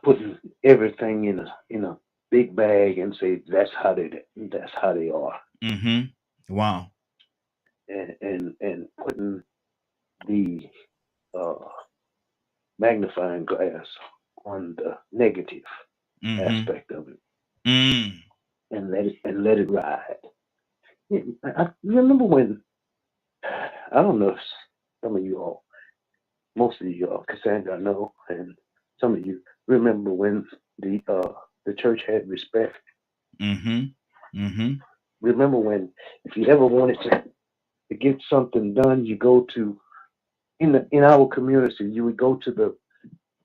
putting everything in a big bag and say that's how they are. Wow. And putting the magnifying glass on the negative aspect of it, and let it ride. I remember when, I don't know if some of you all, most of you all, Cassandra, I know, and some of you remember when the church had respect. Remember when, if you ever wanted to get something done, you go to, in our community, you would go to the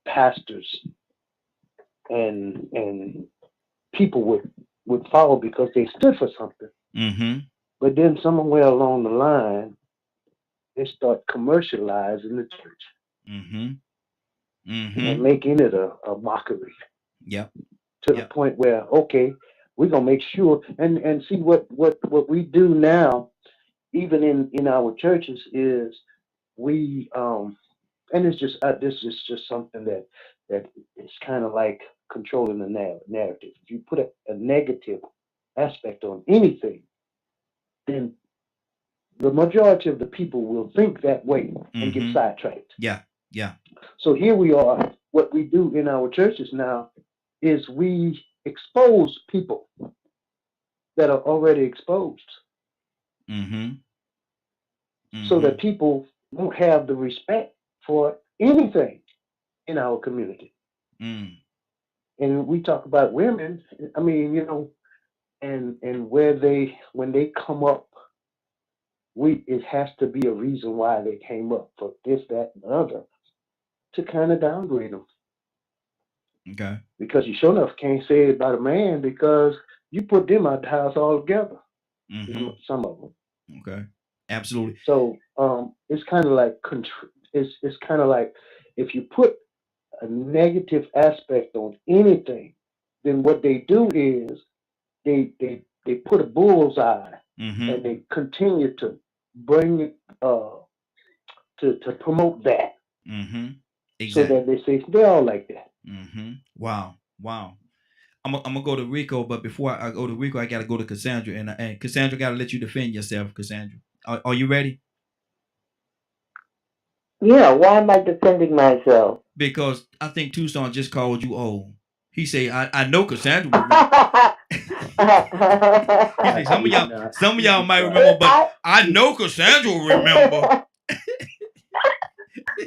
pastors, and people would follow because they stood for something. But then somewhere along the line, they start commercializing the church, making it a mockery. To the point where, okay, we're gonna make sure and see what we do now, even in our churches, is we and it's just this is just something that is kind of like controlling the narrative. If you put a negative aspect on anything, then the majority of the people will think that way and get sidetracked. So here we are. What we do in our churches now is we expose people that are already exposed, so that people won't have the respect for anything in our community. And we talk about women. I mean, and when they come up, it has to be a reason why they came up, for this, that, and the other, to kind of downgrade them. Okay. Because you sure enough can't say it about a man, because you put them out the house altogether. Some of them. Okay. Absolutely. So it's kind of like it's kind of like, if you put a negative aspect on anything, then what they do is they put a bullseye, and they continue to bring it to promote that. Exactly. So that they say they're all like that. Wow. I'm gonna go to Rico, but before I go to Rico, I gotta go to Cassandra, and Cassandra gotta let you defend yourself. Cassandra, are you ready? Yeah, why am I defending myself? Because I think Tucson just called you old. He say, I know Cassandra. He say, some of y'all might remember, but I know Cassandra will remember.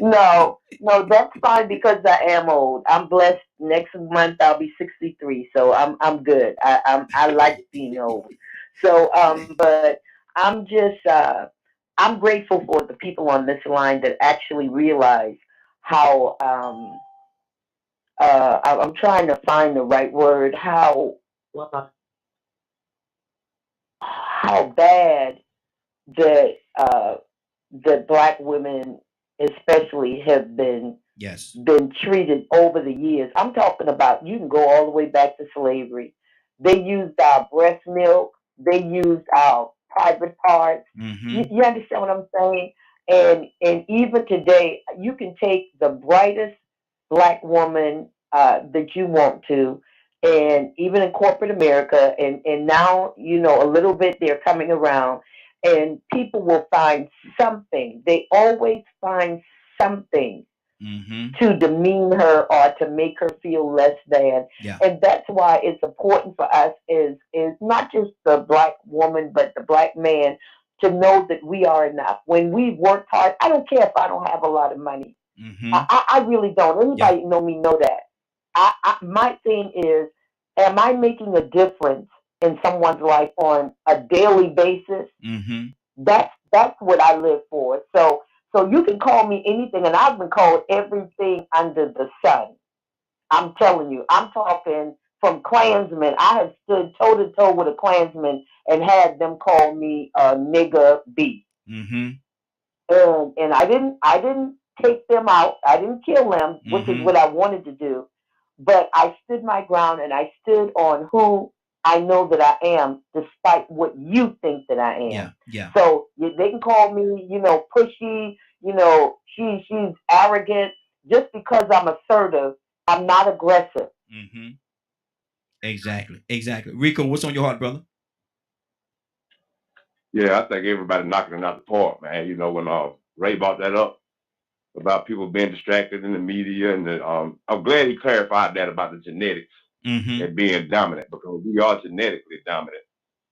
No, that's fine, because I am old. I'm blessed. Next month I'll be 63, so I'm good. I like being old. So but I'm just I'm grateful for the people on this line that actually realize how I'm trying to find the right word, how bad that that Black women especially have been Yes. been treated over the years. I'm talking about, you can go all the way back to slavery. They used our breast milk. They used our private parts. Mm-hmm. You understand what I'm saying? And even today, you can take the brightest black woman that you want to, and even in corporate America, and now, a little bit they're coming around, and people will find something. They always find something Mm-hmm. to demean her or to make her feel less than. Yeah. And that's why it's important for us is not just the black woman, but the black man, to know that we are enough. When we've worked hard, I don't care if I don't have a lot of money. Mm-hmm. I really don't. Yeah. Anybody know me know that. My thing is, am I making a difference in someone's life on a daily basis? Mm-hmm. That's what I live for. So you can call me anything, and I've been called everything under the sun. I'm telling you, I'm talking from Klansmen. I have stood toe to toe with a Klansman and had them call me a nigger B. Mm-hmm. And I didn't take them out. I didn't kill them, which is Mm-hmm. what I wanted to do. But I stood my ground, and I stood on who I know that I am, despite what you think that I am. Yeah. Yeah. So they can call me, pushy. She's arrogant. Just because I'm assertive, I'm not aggressive. Mm-hmm. Exactly. Exactly. Rico, what's on your heart, brother? Yeah, I think everybody knocking it out the park, man. When Ray brought that up about people being distracted in the media, and I'm glad he clarified that about the genetics Mm-hmm. and being dominant, because we are genetically dominant.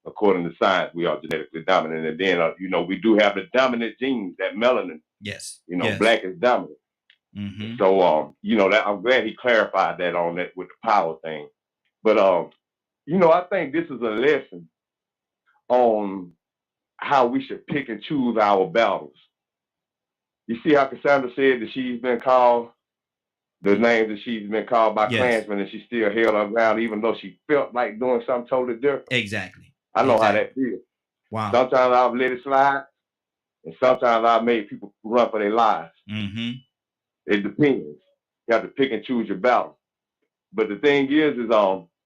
According to science, we are genetically dominant, and then we do have the dominant genes, that melanin. Yes. Yes. Black is dominant. Mm-hmm. So that I'm glad he clarified that on that with the power thing. But I think this is a lesson on how we should pick and choose our battles. You see how Cassandra said that she's been called the names that she's been called by Yes. Klansmen, and she still held her ground, even though she felt like doing something totally different. Exactly. I know how Exactly. that feels. Wow. Sometimes I've let it slide, and sometimes I've made people run for their lives. Mm-hmm. It depends. You have to pick and choose your battle. But the thing is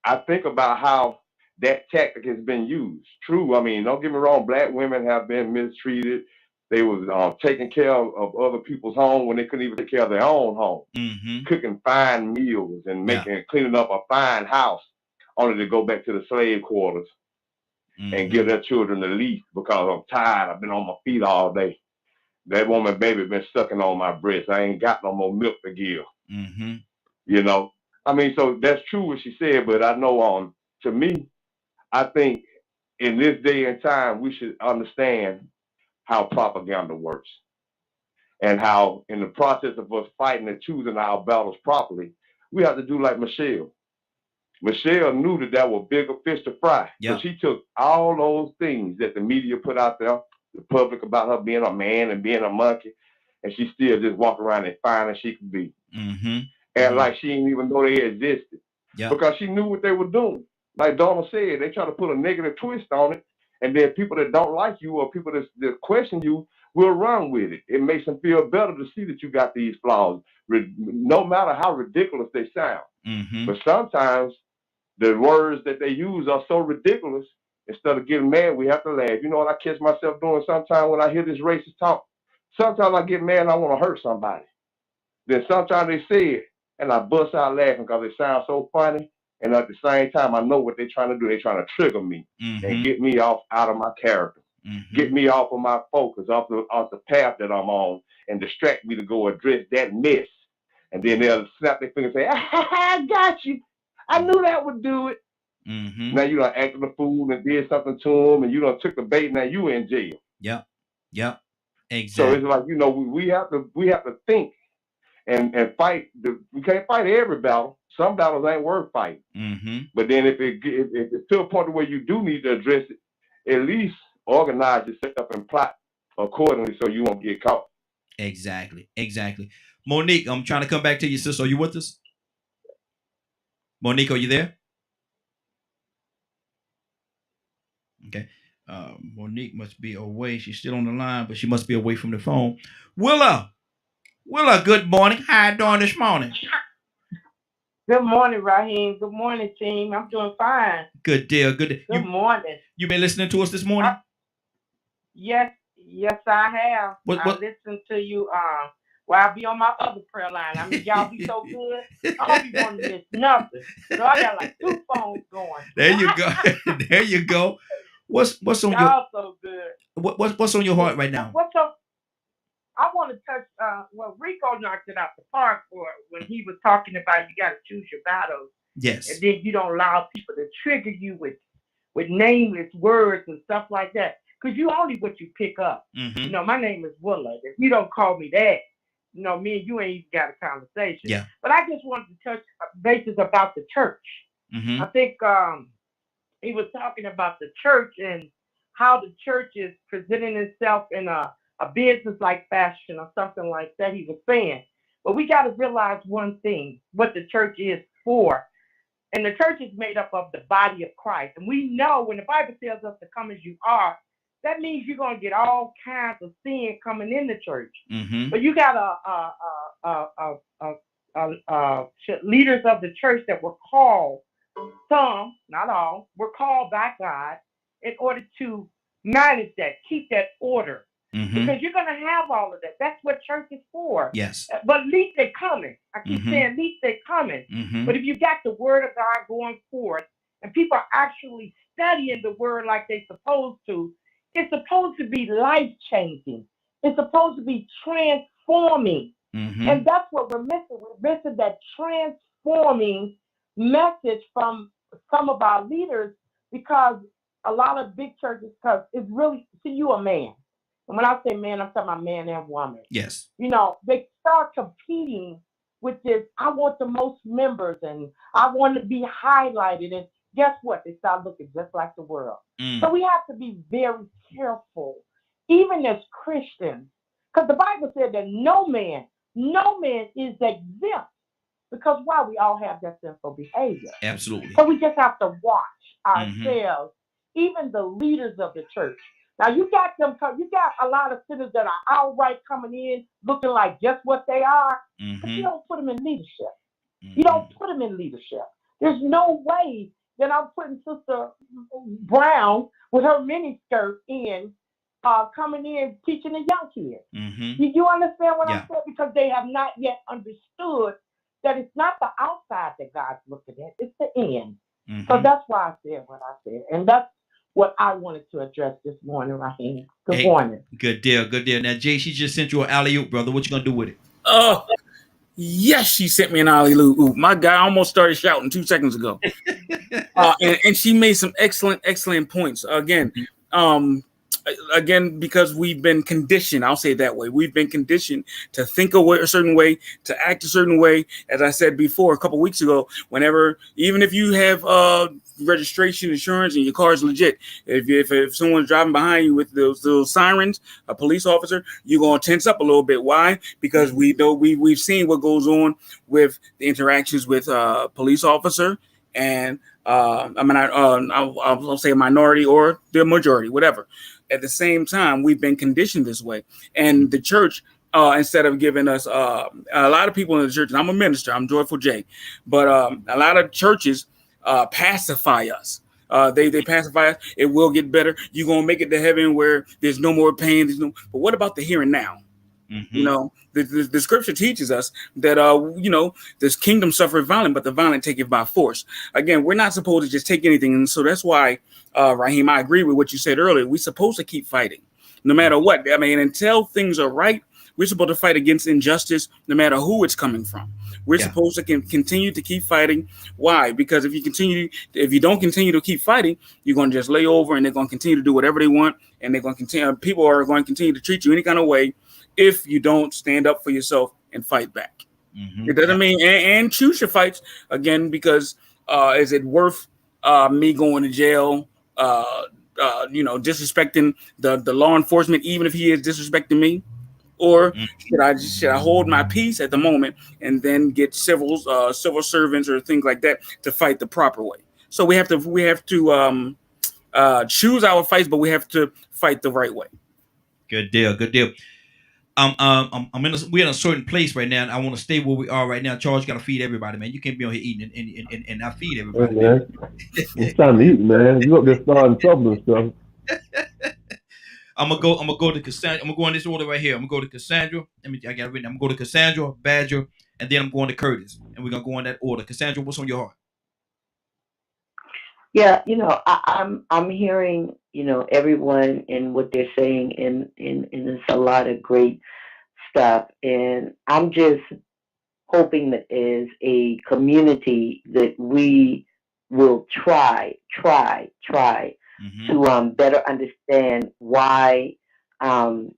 I think about how that tactic has been used. True, I mean, don't get me wrong, black women have been mistreated. They was taking care of other people's home when they couldn't even take care of their own home. Mm-hmm. Cooking fine meals and Yeah. cleaning up a fine house, only to go back to the slave quarters Mm-hmm. and give their children the lease because I'm tired. I've been on my feet all day. That woman baby been sucking on my breast. I ain't got no more milk to give. Mm-hmm. I mean, so that's true what she said, but I know to me, I think in this day and time, we should understand how propaganda works, and how in the process of us fighting and choosing our battles properly, we have to do like Michelle. Michelle knew that there were bigger fish to fry. Yeah. So she took all those things that the media put out there, the public, about her being a man and being a monkey, and she still just walked around as fine as she could be. Mm-hmm. And like she didn't even know they existed. Yeah. Because she knew what they were doing. Like Donna said, they try to put a negative twist on it, and then people that don't like you or people that question you will run with it. It makes them feel better to see that you got these flaws, no matter how ridiculous they sound. Mm-hmm. But sometimes the words that they use are so ridiculous, instead of getting mad, we have to laugh. You know what I catch myself doing sometimes when I hear this racist talk? Sometimes I get mad and I want to hurt somebody. Then sometimes they say it, and I bust out laughing because it sounds so funny. And at the same time, I know what they're trying to do. They're trying to trigger me and get me off out of my character, get me off of my focus, off the path that I'm on, and distract me to go address that mess. And then they'll snap their finger and say, I got you. I knew that would do it. Mm-hmm. Now you done acted a fool and did something to them, and you done took the bait. Now you in jail. Yep. Yep. Exactly. So it's like, we have to think and fight. We can't fight every battle. Some battles ain't worth fighting. Mm-hmm. But then if it's to a point where you do need to address it, at least organize yourself and plot accordingly so you won't get caught. Exactly. Exactly. Monique, I'm trying to come back to you, sis. Are you with us? Monique, are you there? Okay. Monique must be away. She's still on the line, but she must be away from the phone. Willa, Willa, good morning. How you doing this morning? Good morning, Raheem. Good morning, team. I'm doing fine. Good deal. Good. Good morning. You been listening to us this morning? Yes, I have. What? I listened to you. Well, I'll be on my other prayer line. I mean, y'all be so good. I don't be wanting to miss nothing. So I got like 2 phones going. There you go. There you go. What's on y'all your? So good. What's on your heart right now? What's up? I want to touch. Well, Rico knocked it out the park for when he was talking about you got to choose your battles. Yes. And then you don't allow people to trigger you with nameless words and stuff like that. Because you only what you pick up. Mm-hmm. You know, my name is Willa. If you don't call me that, you know, me and you ain't even got a conversation. Yeah. But I just wanted to touch bases about the church. Mm-hmm. I think he was talking about the church and how the church is presenting itself in a business-like fashion or something like that, he was saying. But we got to realize one thing, what the church is for. And the church is made up of the body of Christ. And we know when the Bible tells us to come as you are, that means you're going to get all kinds of sin coming in the church. Mm-hmm. But you got leaders of the church that were called, some, not all, were called by God in order to manage that, keep that order. Mm-hmm. Because you're going to have all of that. That's what church is for. Yes. But at least they're coming. I keep Mm-hmm. saying at least they're coming. Mm-hmm. But if you got the word of God going forth and people are actually studying the word like they're supposed to, it's supposed to be life-changing. It's supposed to be transforming. Mm-hmm. And that's what we're missing. We're missing that transforming message from some of our leaders because a lot of big churches, because it's really, see, you a man. And when I say man, I'm talking about man and woman. Yes. You know, they start competing with this, I want the most members and I want to be highlighted. And guess what? They start looking just like the world. So we have to be very careful, even as Christians, because the Bible said that no man is exempt. Because why? We all have that sinful behavior. Absolutely. So we just have to watch ourselves, even the leaders of the church. Now you got a lot of sinners that are outright coming in looking like just what they are, but you don't put them in leadership. You don't put them in leadership. There's no way that I'm putting Sister Brown with her miniskirt in, coming in teaching the young kids. You understand what I'm saying? Because they have not yet understood that it's not the outside that God's looking at, it's the end. So that's why I said what I said. And that's what I wanted to address this morning, Raheem. Good morning. Good deal. Now, Jay, she just sent you an alley-oop, brother. What you going to do with it? Oh, yes, she sent me an alley-oop. My guy almost started shouting 2 seconds ago. And she made some excellent points. Again, because we've been conditioned, I'll say it that way. We've been conditioned to think a certain way, to act a certain way. As I said before, a couple weeks ago, even if you have registration, insurance, and your car is legit, if someone's driving behind you with those little sirens, a police officer, you're going to tense up a little bit. Why? Because we know we've seen what goes on with the interactions with police officer and I'll say a minority or the majority, whatever. At the same time, we've been conditioned this way. And the church, instead of giving us a lot of people in the church, and I'm a minister, I'm Joyful J, but a lot of churches pacify us. They pacify us. It will get better. You're going to make it to heaven where there's no more pain. But what about the here and now? You know, the scripture teaches us that, this kingdom suffereth violent, but the violent take it by force. Again, we're not supposed to just take anything. And so that's why, Raheem, I agree with what you said earlier. We're supposed to keep fighting no matter what. I mean, until things are right, we're supposed to fight against injustice no matter who it's coming from. We're supposed to continue to keep fighting. Why? Because if you don't continue to keep fighting, you're going to just lay over and they're going to continue to do whatever they want. And they're going to continue. People are going to continue to treat you any kind of way if you don't stand up for yourself and fight back. It doesn't mean and choose your fights again, because is it worth me going to jail, disrespecting the law enforcement, even if he is disrespecting me? Or should I hold my peace at the moment and then get civil servants or things like that to fight the proper way? So we have to choose our fights, but we have to fight the right way. Good deal. we're in a certain place right now, and I want to stay where we are right now. Charles, you got to feed everybody, man. You can't be on here eating and not feed Hey everybody, man. man, it's time to eat, man. You up there starting trouble and stuff. I'm gonna go to Cassandra. I'm gonna go in this order right here. I'm gonna go to Cassandra. I got it written. I'm gonna go to Cassandra, Badger, and then I'm going to Curtis, and we're gonna go in that order. Cassandra, what's on your heart? Yeah, I'm hearing, everyone and what they're saying, and it's a lot of great stuff, and I'm just hoping that as a community that we will try to better understand why. Um,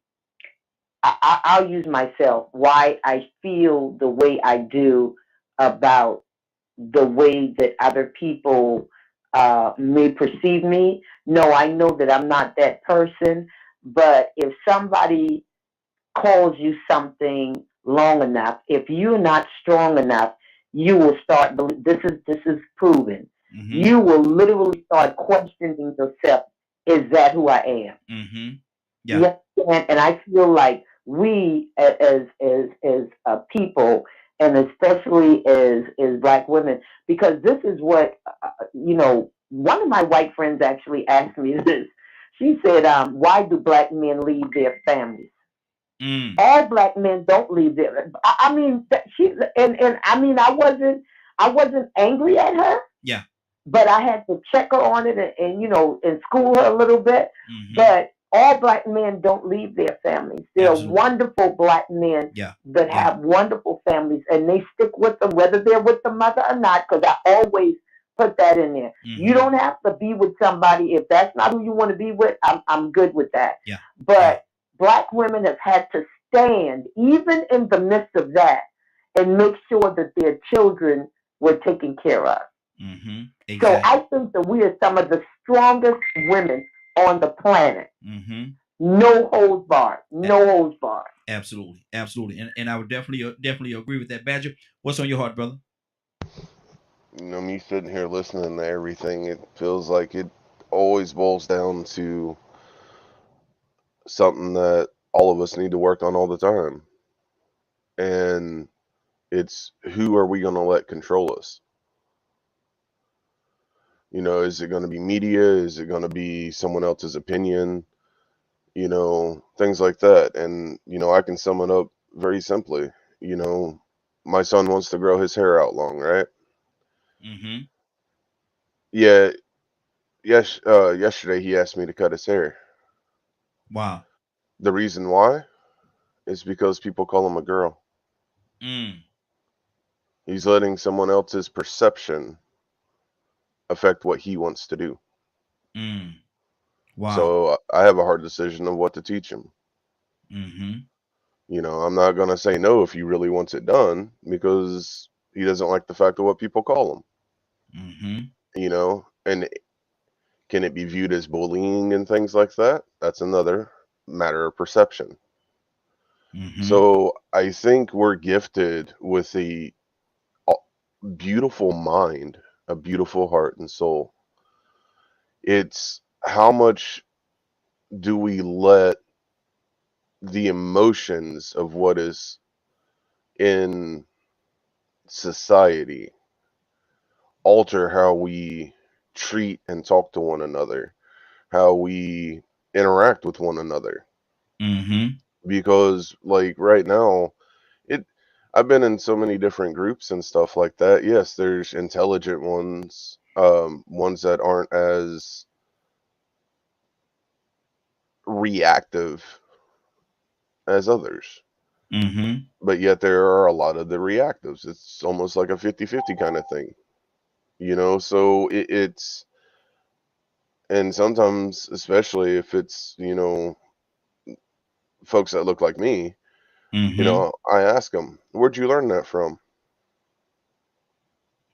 I'll use myself, why I feel the way I do about the way that other people may perceive me. No, I know that I'm not that person, but if somebody calls you something long enough, if you're not strong enough, you will start. This is proven. You will literally start questioning yourself. Is that who I am? Yeah. And I feel like we as people, and especially as Black women, because this is what one of my white friends actually asked me this. She said, "Why do Black men leave their families?" All Black men don't leave their. I mean, she and I mean, I wasn't angry at her. Yeah. But I had to check her on it and school her a little bit. But all Black men don't leave their families. There are wonderful Black men that have wonderful families, and they stick with them, whether they're with the mother or not, because I always put that in there. You don't have to be with somebody. If that's not who you want to be with, I'm good with that. Yeah. But Black women have had to stand, even in the midst of that, and make sure that their children were taken care of. Exactly. So I think that we are some of the strongest women on the planet. No holds barred. No holds barred. Absolutely, and I would definitely agree with that. Badger, what's on your heart, brother? Me sitting here listening to everything, it feels like it always boils down to something that all of us need to work on all the time, and it's who are we going to let control us? Is it going to be media? Is it going to be someone else's opinion? Things like that. And, I can sum it up very simply. My son wants to grow his hair out long, right? Yeah. Yes. Yesterday he asked me to cut his hair. Wow. The reason why is because people call him a girl. He's letting someone else's perception affect what he wants to do. Wow. So I have a hard decision of what to teach him. I'm not going to say no if he really wants it done, because he doesn't like the fact of what people call him. And can it be viewed as bullying and things like that? That's another matter of perception. So I think we're gifted with a beautiful mind, a beautiful heart and soul. It's how much do we let the emotions of what is in society alter how we treat and talk to one another, how we interact with one another. Because like right now, I've been in so many different groups and stuff like that. Yes, there's intelligent ones, ones that aren't as reactive as others. But yet there are a lot of the reactives. It's almost like a 50-50 kind of thing. So it's, and sometimes, especially if it's, folks that look like me, I ask them, where'd you learn that from?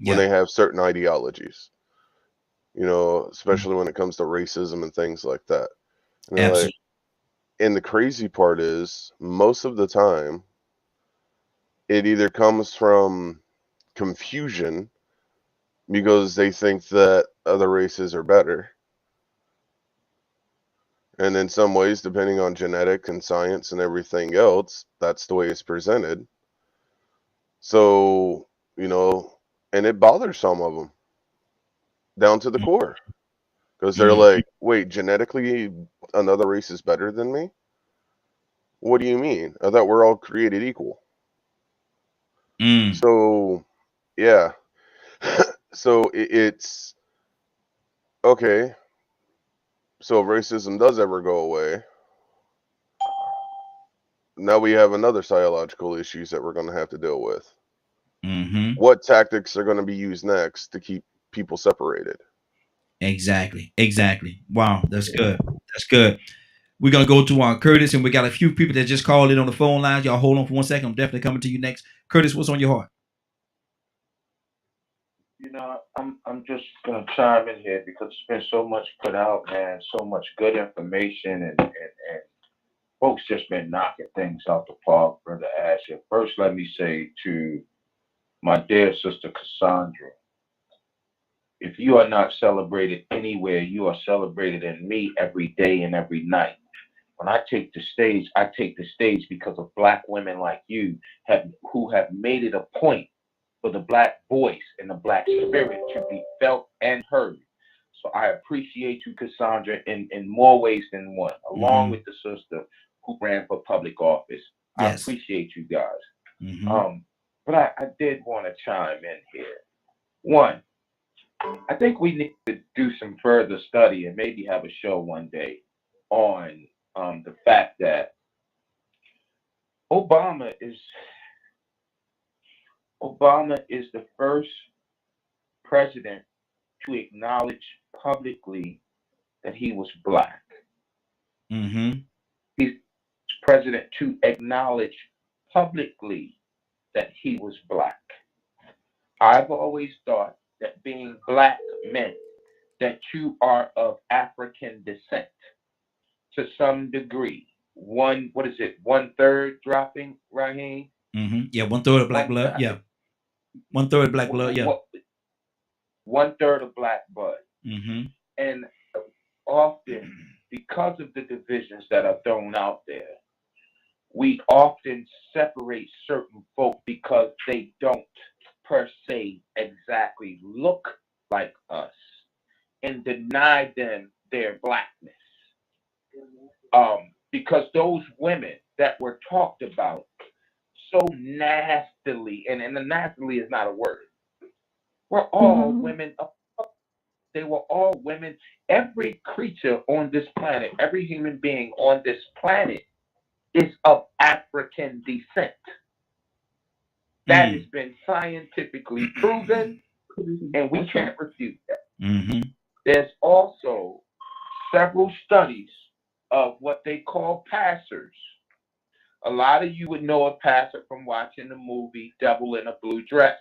When they have certain ideologies, especially when it comes to racism and things like that. And the crazy part is, most of the time, it either comes from confusion because they think that other races are better. And in some ways, depending on genetic and science and everything else, that's the way it's presented. So, and it bothers some of them down to the core because they're like, wait, genetically, another race is better than me? What do you mean? I thought we're all created equal. So, yeah. So it's okay. So if racism does ever go away, now we have another psychological issues that we're going to have to deal with. What tactics are going to be used next to keep people separated? Exactly. Wow, that's good. We're gonna go to Curtis, and we got a few people that just called in on the phone lines. Y'all hold on for 1 second. I'm definitely coming to you next. Curtis, what's on your heart? I'm just gonna chime in here because there's been so much put out, man, so much good information, and folks just been knocking things out the park, Brother Asher. First, let me say to my dear sister Cassandra, if you are not celebrated anywhere, you are celebrated in me every day and every night. When I take the stage because of Black women like you who have made it a point for the Black voice and the Black spirit to be felt and heard. So I appreciate you, Cassandra, in more ways than one, along with the sister who ran for public office. I appreciate you guys. But I did want to chime in here. One, I think we need to do some further study and maybe have a show one day on the fact that Obama is the first president to acknowledge publicly that he was Black. He's president to acknowledge publicly that he was Black. I've always thought that being Black meant that you are of African descent to some degree. 1/3 dropping, Raheem? Yeah, 1/3 of Black blood. Yeah. 1/3 Black blood. Yeah. 1/3 of Black blood. And often, because of the divisions that are thrown out there, we often separate certain folk because they don't per se exactly look like us and deny them their Blackness. Because those women that were talked about so nastily, and the nastily is not a word, were all women. They were all women. Every creature on this planet, every human being on this planet is of African descent. That has been scientifically proven, and we can't refute that. There's also several studies of what they call passers. A lot of you would know a passer from watching the movie Devil in a Blue Dress.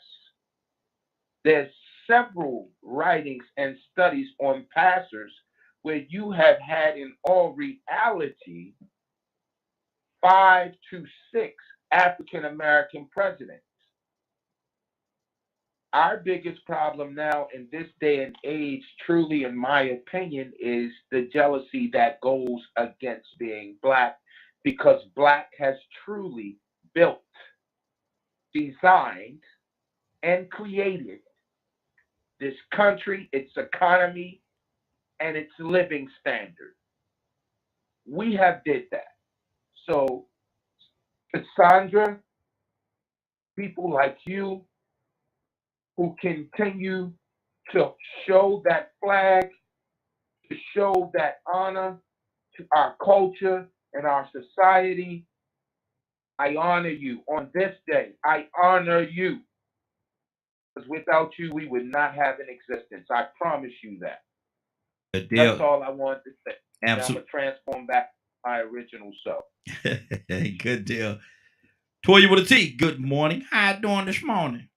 There's several writings and studies on passers where you have had in all reality 5 to 6 African American presidents. Our biggest problem now in this day and age, truly in my opinion, is the jealousy that goes against being Black, because Black has truly built, designed, and created this country, its economy, and its living standard. We have did that. So, Cassandra, people like you who continue to show that flag, to show that honor to our culture and our society, I honor you on this day. I honor you. Because without you, we would not have an existence. I promise you that. That's all I wanted to say. I'm going to transform back to my original self. Good deal. Toya with a T, good morning. How you doing this morning?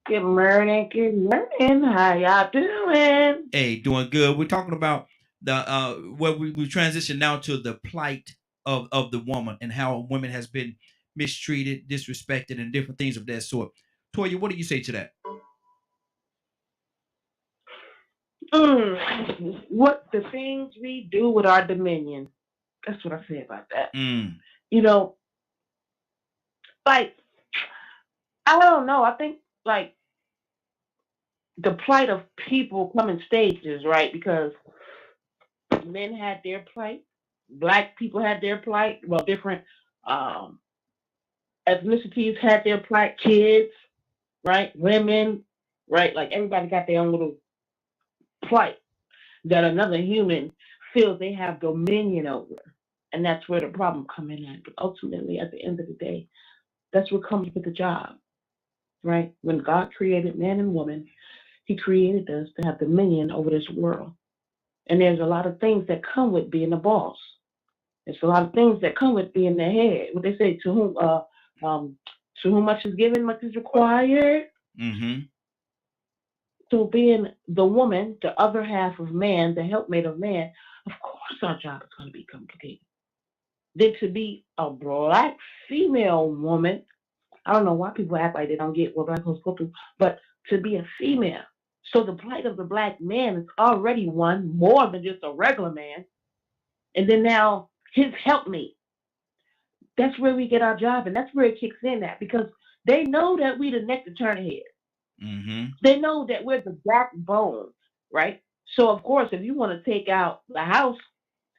Good morning. How y'all doing? Hey, doing good. We're talking about the where we transition now to the plight of the woman and how women has been mistreated, disrespected, and different things of that sort. Toya, what do you say to that? What the things we do with our dominion. That's what I say about that. Mm. You know, like, I don't know. I think, like, the plight of people come in stages, right? Because men had their plight, black people had their plight, well, different ethnicities had their plight, kids, right? Women, right? Like, everybody got their own little plight that another human feels they have dominion over. And that's where the problem comes in at. But ultimately, at the end of the day, that's what comes with the job, right? When God created man and woman, he created us to have dominion over this world. And there's a lot of things that come with being a boss. There's a lot of things that come with being the head. What they say, to whom much is given, much is required. Mm-hmm. So being the woman, the other half of man, the helpmate of man, of course our job is going to be complicated. Then to be a black female woman, I don't know why people act like they don't get what black folks go through, but to be a female. So the plight of the black man is already one more than just a regular man. And then now his helpmate. That's where we get our job, and that's where it kicks in at, because they know that we the neck to turn ahead. Mm-hmm. They know that we're the backbone, right? So of course, if you want to take out the house,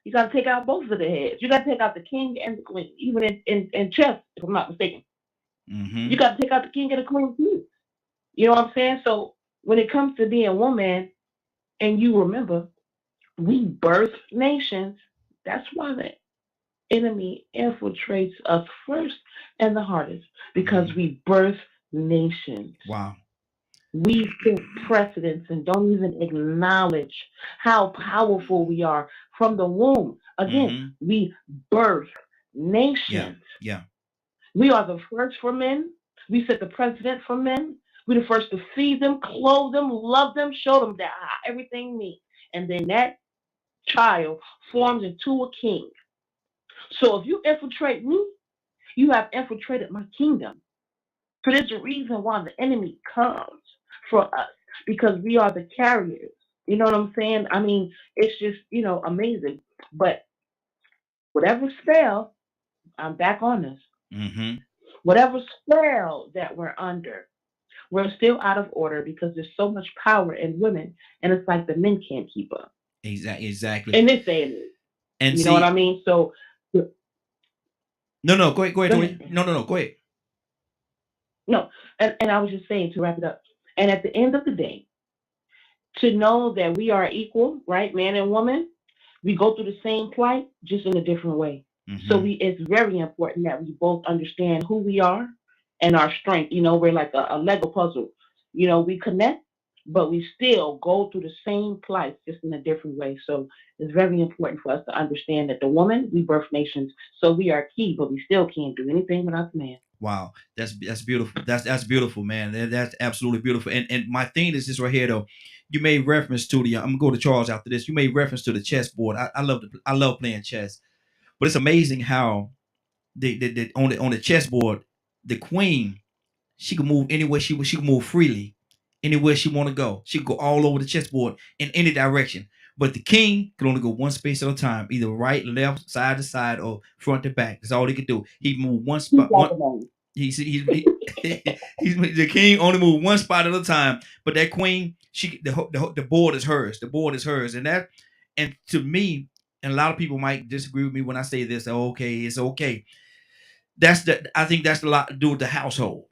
you got to take out both of the heads. You got to take out the king and the queen, even in chess, if I'm not mistaken. Mm-hmm. You got to take out the king and the queen too. You know what I'm saying? So when it comes to being a woman, and you remember, we birth nations. That's why the enemy infiltrates us first and the hardest, because we birth nations. Wow. We set precedents and don't even acknowledge how powerful we are from the womb. Again, we birth nations. Yeah. We are the first for men. We set the precedent for men. We're the first to feed them, clothe them, love them, show them that everything means. And then that child forms into a king. So if you infiltrate me, you have infiltrated my kingdom. So there's a reason why the enemy comes for us, because we are the carriers. You know what I'm saying? I mean, it's just, amazing. But whatever spell, I'm back on this. Mm-hmm. Whatever spell that we're under, we're still out of order, because there's so much power in women, and it's like the men can't keep up. Exactly. In this day and age. And you know what I mean? So No, go ahead. No, go ahead. No, and I was just saying, to wrap it up, and at the end of the day, to know that we are equal, right, man and woman, we go through the same plight, just in a different way. Mm-hmm. So it's very important that we both understand who we are and our strength. We're like a Lego puzzle. We connect, but we still go through the same plight, just in a different way. So it's very important for us to understand that the woman, we birth nations, so we are key, but we still can't do anything without the man. Wow, that's beautiful. That's beautiful, man. That's absolutely beautiful. And my thing is this right here, though. You made reference to I'm gonna go to Charles after this. You made reference to the chessboard. I love playing chess, but it's amazing how on the chessboard, the queen, she can move anywhere she can move freely, anywhere she want to go. She can go all over the chessboard in any direction. But the king can only go one space at a time, either right, left, side to side, or front to back. That's all he can do. He moved one spot. He's the king only moved one spot at a time. But that queen, the board is hers. The board is hers, and to me, and a lot of people might disagree with me when I say this. Okay, it's okay. I think that's a lot to do with the household.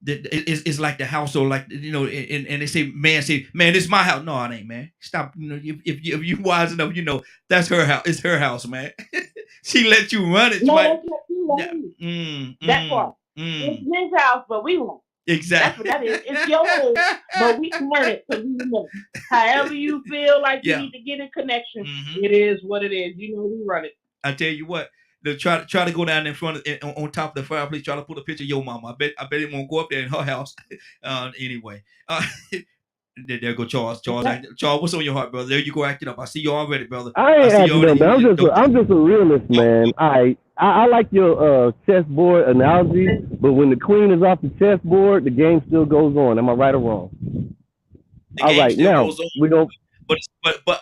It's like the household, like, and they say, man, this is my house. No, it ain't, man. Stop. If you wise enough, that's her house. It's her house, man. She let you run it. That part. It's his house, but we won't. Exactly. That's what that is. It's your home, but we can run it because we know. However you feel like you need to get in connection, it is what it is. We run it. I tell you what. Try to go down in front of on top of the fireplace. Try to put a picture of your mama. I bet it won't go up there in her house. Anyway, there go Charles. Charles, what's on your heart, brother? There you go, acting up. I see you already, brother. I ain't acting up, man. I'm just a realist, man. I like your chessboard analogy, but when the queen is off the chessboard, the game still goes on. Am I right or wrong? The All game right, still now goes on. we don't. But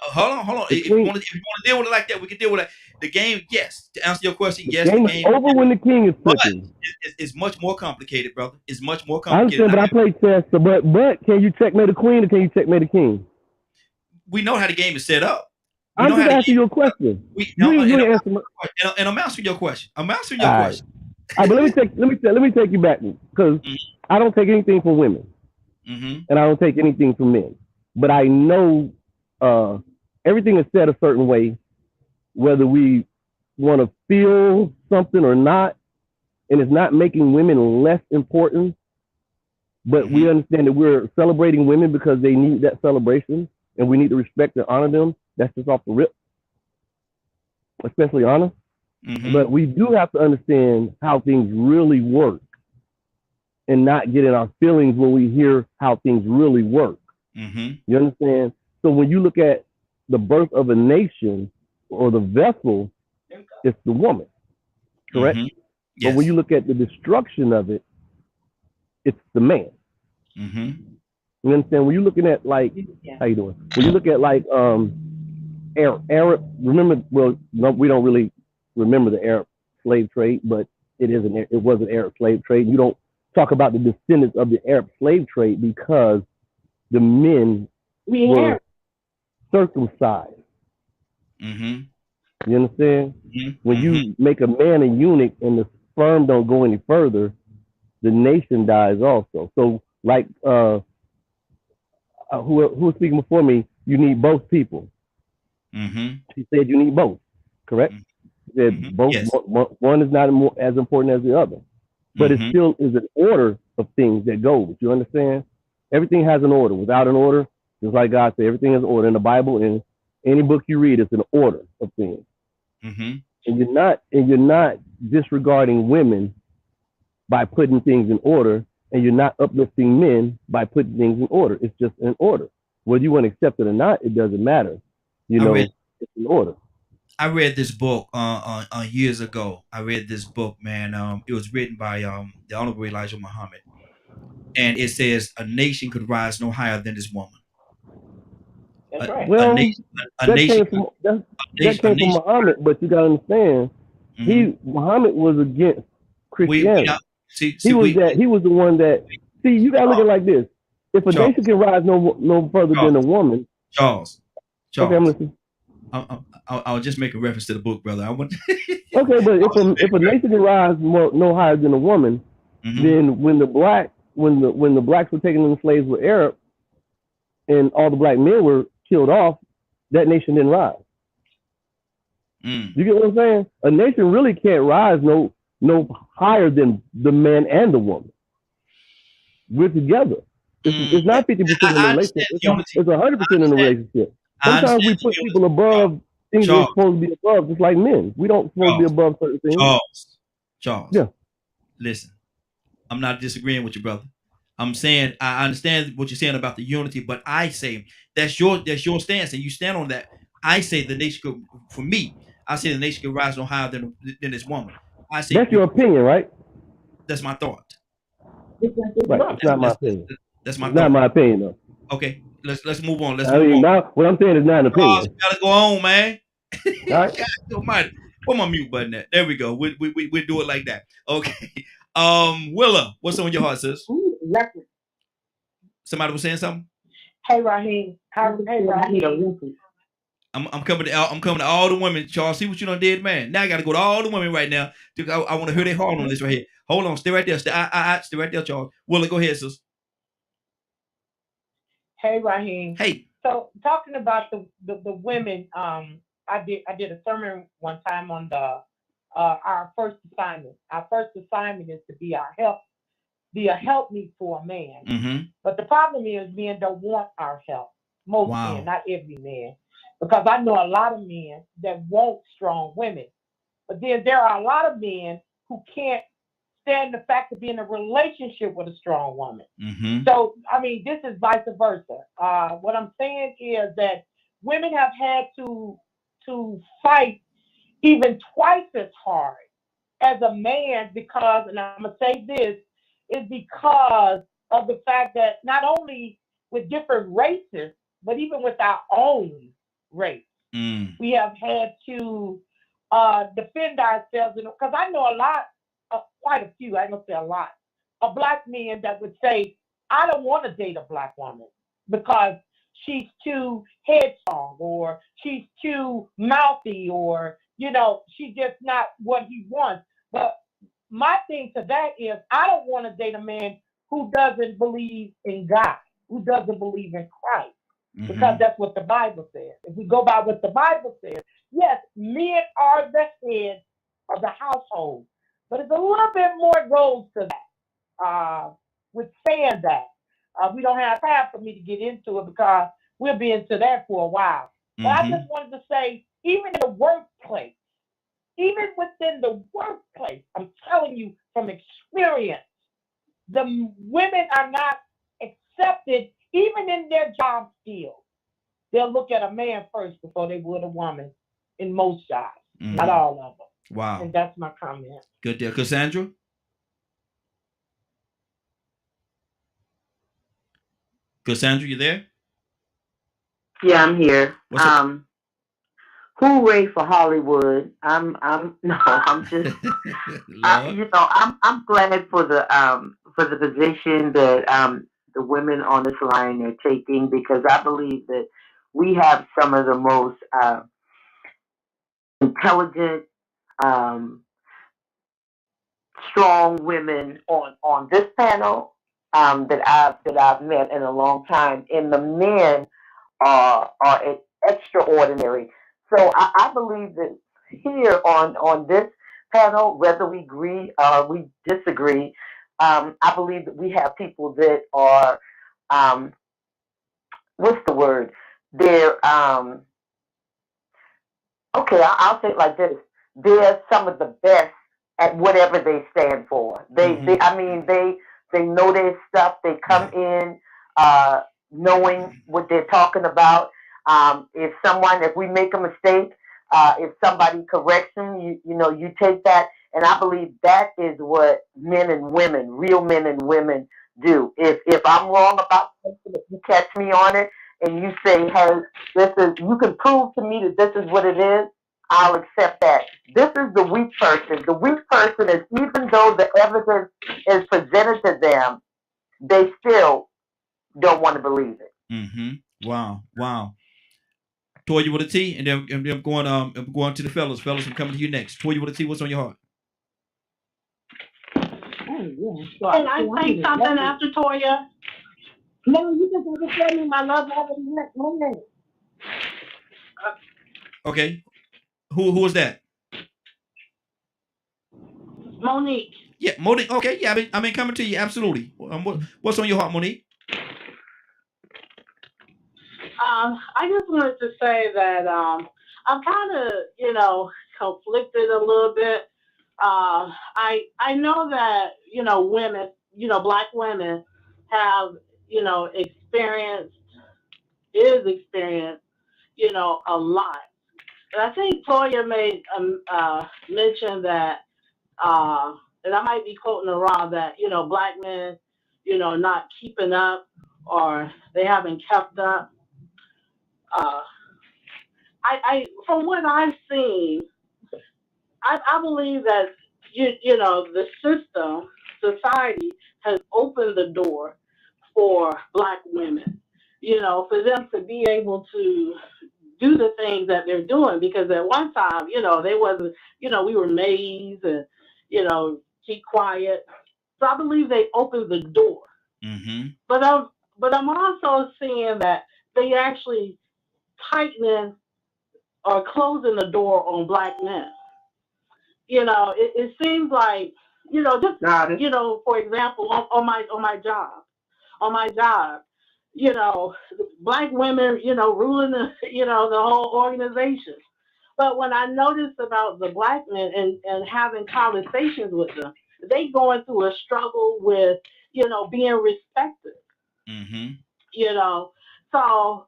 hold on. The If you king, want to deal with it like that, we can deal with it. The game, yes. To answer your question, the yes, the game is game. over when the king is But flipping. it's much more complicated, brother. It's much more I complicated. understand, but I play chess. So, but can you checkmate a queen or can you checkmate a king? We know how the game is set up. We I'm know how just the asking game you a is set up. question. We, You no, ain't and, answer my. I'm answering your question. I'm answering All your right. question. All right, but let me take you back because I don't take anything from women, Mm-hmm. and I don't take anything from men. But I know everything is said a certain way, whether we want to feel something or not, and it's not making women less important. But we understand that we're celebrating women because they need that celebration, and we need to respect and honor them. That's just off the rip, especially honor. Mm-hmm. But we do have to understand how things really work and not get in our feelings when we hear how things really work. Mm-hmm. You understand? So when you look at the birth of a nation or the vessel, it's the woman, correct? Mm-hmm. But when you look at the destruction of it, it's the man. Mm-hmm. You understand? When you're looking at like, how you doing? When you look at like Arab, remember? Well, no, we don't really remember the Arab slave trade, but it was an Arab slave trade. You don't talk about the descendants of the Arab slave trade because the men were circumcised. Mm-hmm. You understand? Mm-hmm. When you make a man a eunuch and the sperm don't go any further, the nation dies also. So like who was speaking before me, you need both people. Mm-hmm. She said you need both, correct? She said both. Yes. One is not as important as the other, but it still is an order of things that goes. You understand? Everything has an order. Without an order, just like God said, everything is order in the Bible. In any book you read, it's an order of things. Mm-hmm. And you're not disregarding women by putting things in order, and you're not uplifting men by putting things in order. It's just an order. Whether you want to accept it or not, it doesn't matter. You know, it's an order. I read this book years ago. I read this book, man. It was written by the Honorable Elijah Muhammad, and it says a nation could rise no higher than this woman. That's right. Well, that came from Muhammad, but you gotta understand, Muhammad was against Christianity. He was the one that. See, you gotta look at it like this: if a nation can rise no further than a woman, Charles. Okay, I'm listening. I'll just make a reference to the book, brother. I want. Okay, but if a nation can rise no higher than a woman, then when the blacks were taken into slaves with Arab, and all the black men were killed off, that nation didn't rise. You get what I'm saying? A nation really can't rise no higher than the man and the woman. We're together. It's not 50% in the relationship. It's 100% in the relationship. Sometimes we put people above things they're supposed to be above, just like men. We don't supposed to be above certain things. Charles. Yeah. Listen, I'm not disagreeing with you, brother. I'm saying I understand what you're saying about the unity, but I say that's your stance, and you stand on that. I say the nation could, for me, I say the nation could rise no higher than this woman. I say that's your opinion, right? That's my thought. Right. It's not my opinion. That's my thought. Not my opinion, though. Okay, let's move on. I mean, now what I'm saying is not an opinion. Charles, gotta go on, man. All right. God almighty. Where my mute button at? There we go. We do it like that. Okay. Willa, what's on your heart, sis? Somebody was saying something? Hey Raheem. Hey Raheem. I'm coming to all the women, Charles. See what you done did, man. Now I gotta go to all the women right now. I want to hear their heart on this right here. Hold on, stay right there. Stay right there, Charles. Willa, go ahead, sis. Hey Raheem. Hey. So talking about the women, I did a sermon one time on our first assignment. Our first assignment is to be a helpmeet for a man. Mm-hmm. But the problem is men don't want our help. Most men, not every man. Because I know a lot of men that want strong women. But then there are a lot of men who can't stand the fact of being in a relationship with a strong woman. Mm-hmm. So, I mean, this is vice versa. What I'm saying is that women have had to fight even twice as hard as a man because, and I'm going to say this, is because of the fact that not only with different races, but even with our own race, we have had to defend ourselves. Because I know a lot, quite a few, I ain't gonna say a lot, of black men that would say, I don't want to date a black woman because she's too headstrong, or she's too mouthy, or, she's just not what he wants. But my thing to that is, I don't want to date a man who doesn't believe in God, who doesn't believe in Christ, because that's what the Bible says. If we go by what the Bible says, yes, men are the head of the household, but there's a little bit more goes to that. With saying that, we don't have time for me to get into it because we'll be into that for a while. But I just wanted to say, even in the workplace, even within the workplace, I'm telling you from experience, the women are not accepted even in their job skills. They'll look at a man first before they would a woman in most jobs, not all of them. Wow. And that's my comment. Good deal. Cassandra? Cassandra, you there? Yeah, I'm here. What's up? Hooray for Hollywood. I'm just I'm glad for the position that the women on this line are taking, because I believe that we have some of the most intelligent, strong women on this panel that I've met in a long time, and the men are extraordinary. So I believe that here on this panel, whether we agree or we disagree, I believe that we have people that are what's the word? They're okay. I'll say it like this: they're some of the best at whatever they stand for. They know their stuff. They come in knowing what they're talking about. If we make a mistake, if somebody corrects them, you take that. And I believe that is what men and women, real men and women, do. If I'm wrong about something, if you catch me on it and you say, hey, you can prove to me that this is what it is, I'll accept that. This is the weak person. The weak person is, even though the evidence is presented to them, they still don't want to believe it. Wow. Toya with a T, and then I'm going to the fellas. Fellas, I'm coming to you next. Toya with a T, what's on your heart? Can I say something after Toya? No, you just have to tell me my love next moment. Okay. Who was that? Monique. Yeah, Monique. Okay, yeah, I mean coming to you, absolutely. What's on your heart, Monique? I just wanted to say that I'm kind of, conflicted a little bit. I know that, women, black women have, experienced, a lot. And I think Toya made mention that, and I might be quoting her wrong, that, black men, not keeping up, or they haven't kept up. I from what I've seen, I believe that the society has opened the door for black women, for them to be able to do the things that they're doing, because at one time, they wasn't, we were maids and, keep quiet. So I believe they opened the door. But I'm also seeing that they actually tightening or closing the door on black men. It seems like, just, for example, on my job, black women, ruling the whole organization. But when I notice about the black men and having conversations with them, they going through a struggle with, being respected. So,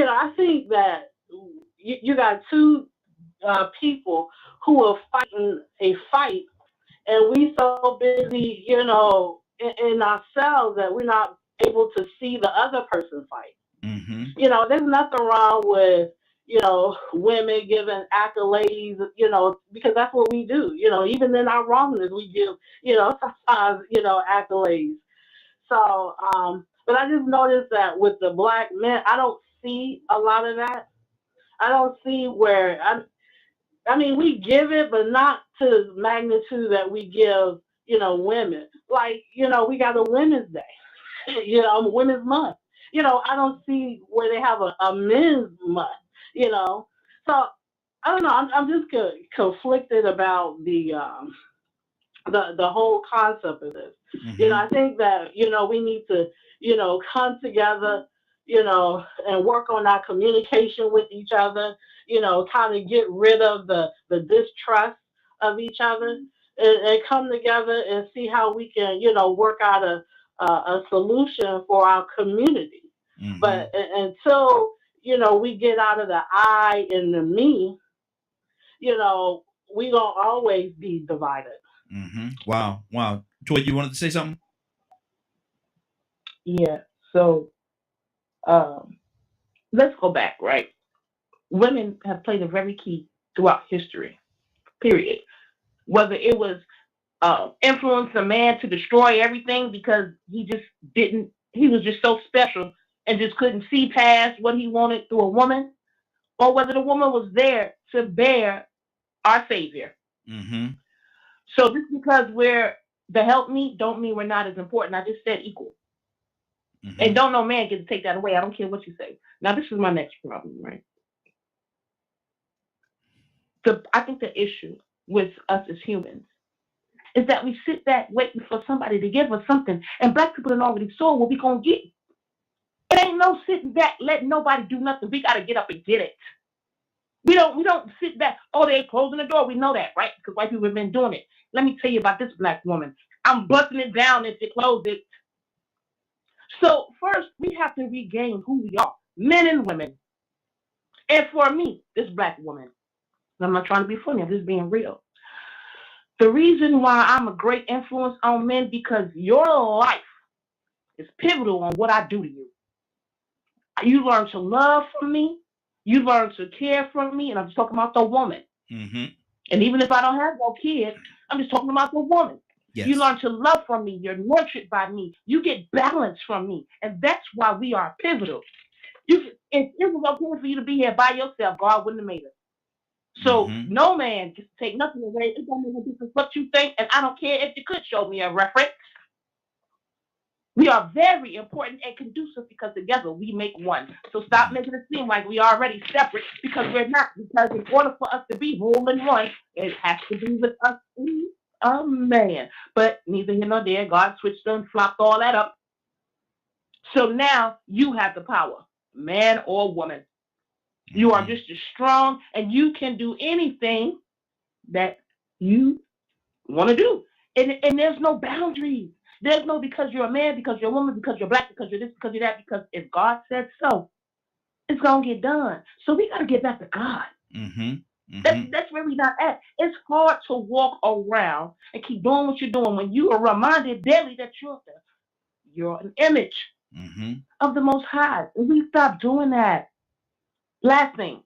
I think that you got two people who are fighting a fight, and we so busy, in ourselves that we're not able to see the other person fight. Mm-hmm. You know, there's nothing wrong with, you know, women giving accolades, you know, because that's what we do. You know, even in our wrongness, we give, you know, sometimes, you know, accolades. So, but I just noticed that with the black men, I don't see a lot of that. I don't see where, I mean, we give it, but not to the magnitude that we give, you know, women. Like, you know, we got a Women's Day, you know, Women's Month. You know, I don't see where they have a men's month, you know. So I don't know. I'm just conflicted about the whole concept of this. Mm-hmm. You know, I think that, you know, we need to, you know, come together, you know, and work on our communication with each other, you know, kind of get rid of the distrust of each other, and come together and see how we can, you know, work out a solution for our community. Mm-hmm. But until, you know, we get out of the I and the me, you know, we gonna always be divided. Mm-hmm. Wow. Toy, you wanted to say something? Yeah. So let's go back, right? Women have played a very key throughout history, period. Whether it was influence a man to destroy everything because he was just so special and just couldn't see past what he wanted through a woman, or whether the woman was there to bear our savior. Mm-hmm. So just because we're the helpmeet don't mean we're not as important. I just said equal. Mm-hmm. And don't no man get to take that away. I don't care what you say. Now this is my next problem, right? I think the issue with us as humans is that we sit back waiting for somebody to give us something, and black people have already saw what we gonna get. It ain't no sitting back letting nobody do nothing. We gotta get up and get it. We don't sit back. Oh, they're closing the door. We know that, right? Because white people have been doing it. Let me tell you about this black woman. I'm busting it down if they close it. So first, we have to regain who we are, men and women. And for me, this black woman, and I'm not trying to be funny, I'm just being real. The reason why I'm a great influence on men, because your life is pivotal on what I do to you. You learn to love from me. You learn to care from me. And I'm just talking about the woman. Mm-hmm. And even if I don't have no kids, I'm just talking about the woman. Yes. You learn to love from me. You're nurtured by me. You get balance from me. And that's why we are pivotal. If it was okay for you to be here by yourself, God wouldn't have made us. So no man can take nothing away. It don't make no difference what you think, and I don't care if you could show me a reference. We are very important and conducive because together we make one. So stop making it seem like we are already separate, because we're not. Because in order for us to be whole and one, it has to be with us a man. But neither here nor there. God switched and flopped all that up. So now you have the power, man or woman. You are just as strong, and you can do anything that you want to do. And there's no boundaries. There's no because you're a man, because you're a woman, because you're black, because you're this, because you're that, because if God said so, it's going to get done. So we got to get back to God. Mm-hmm. That's where we're not at. It's hard to walk around and keep doing what you're doing when you are reminded daily that you're an image of the Most High. And we stop doing that. Last thing,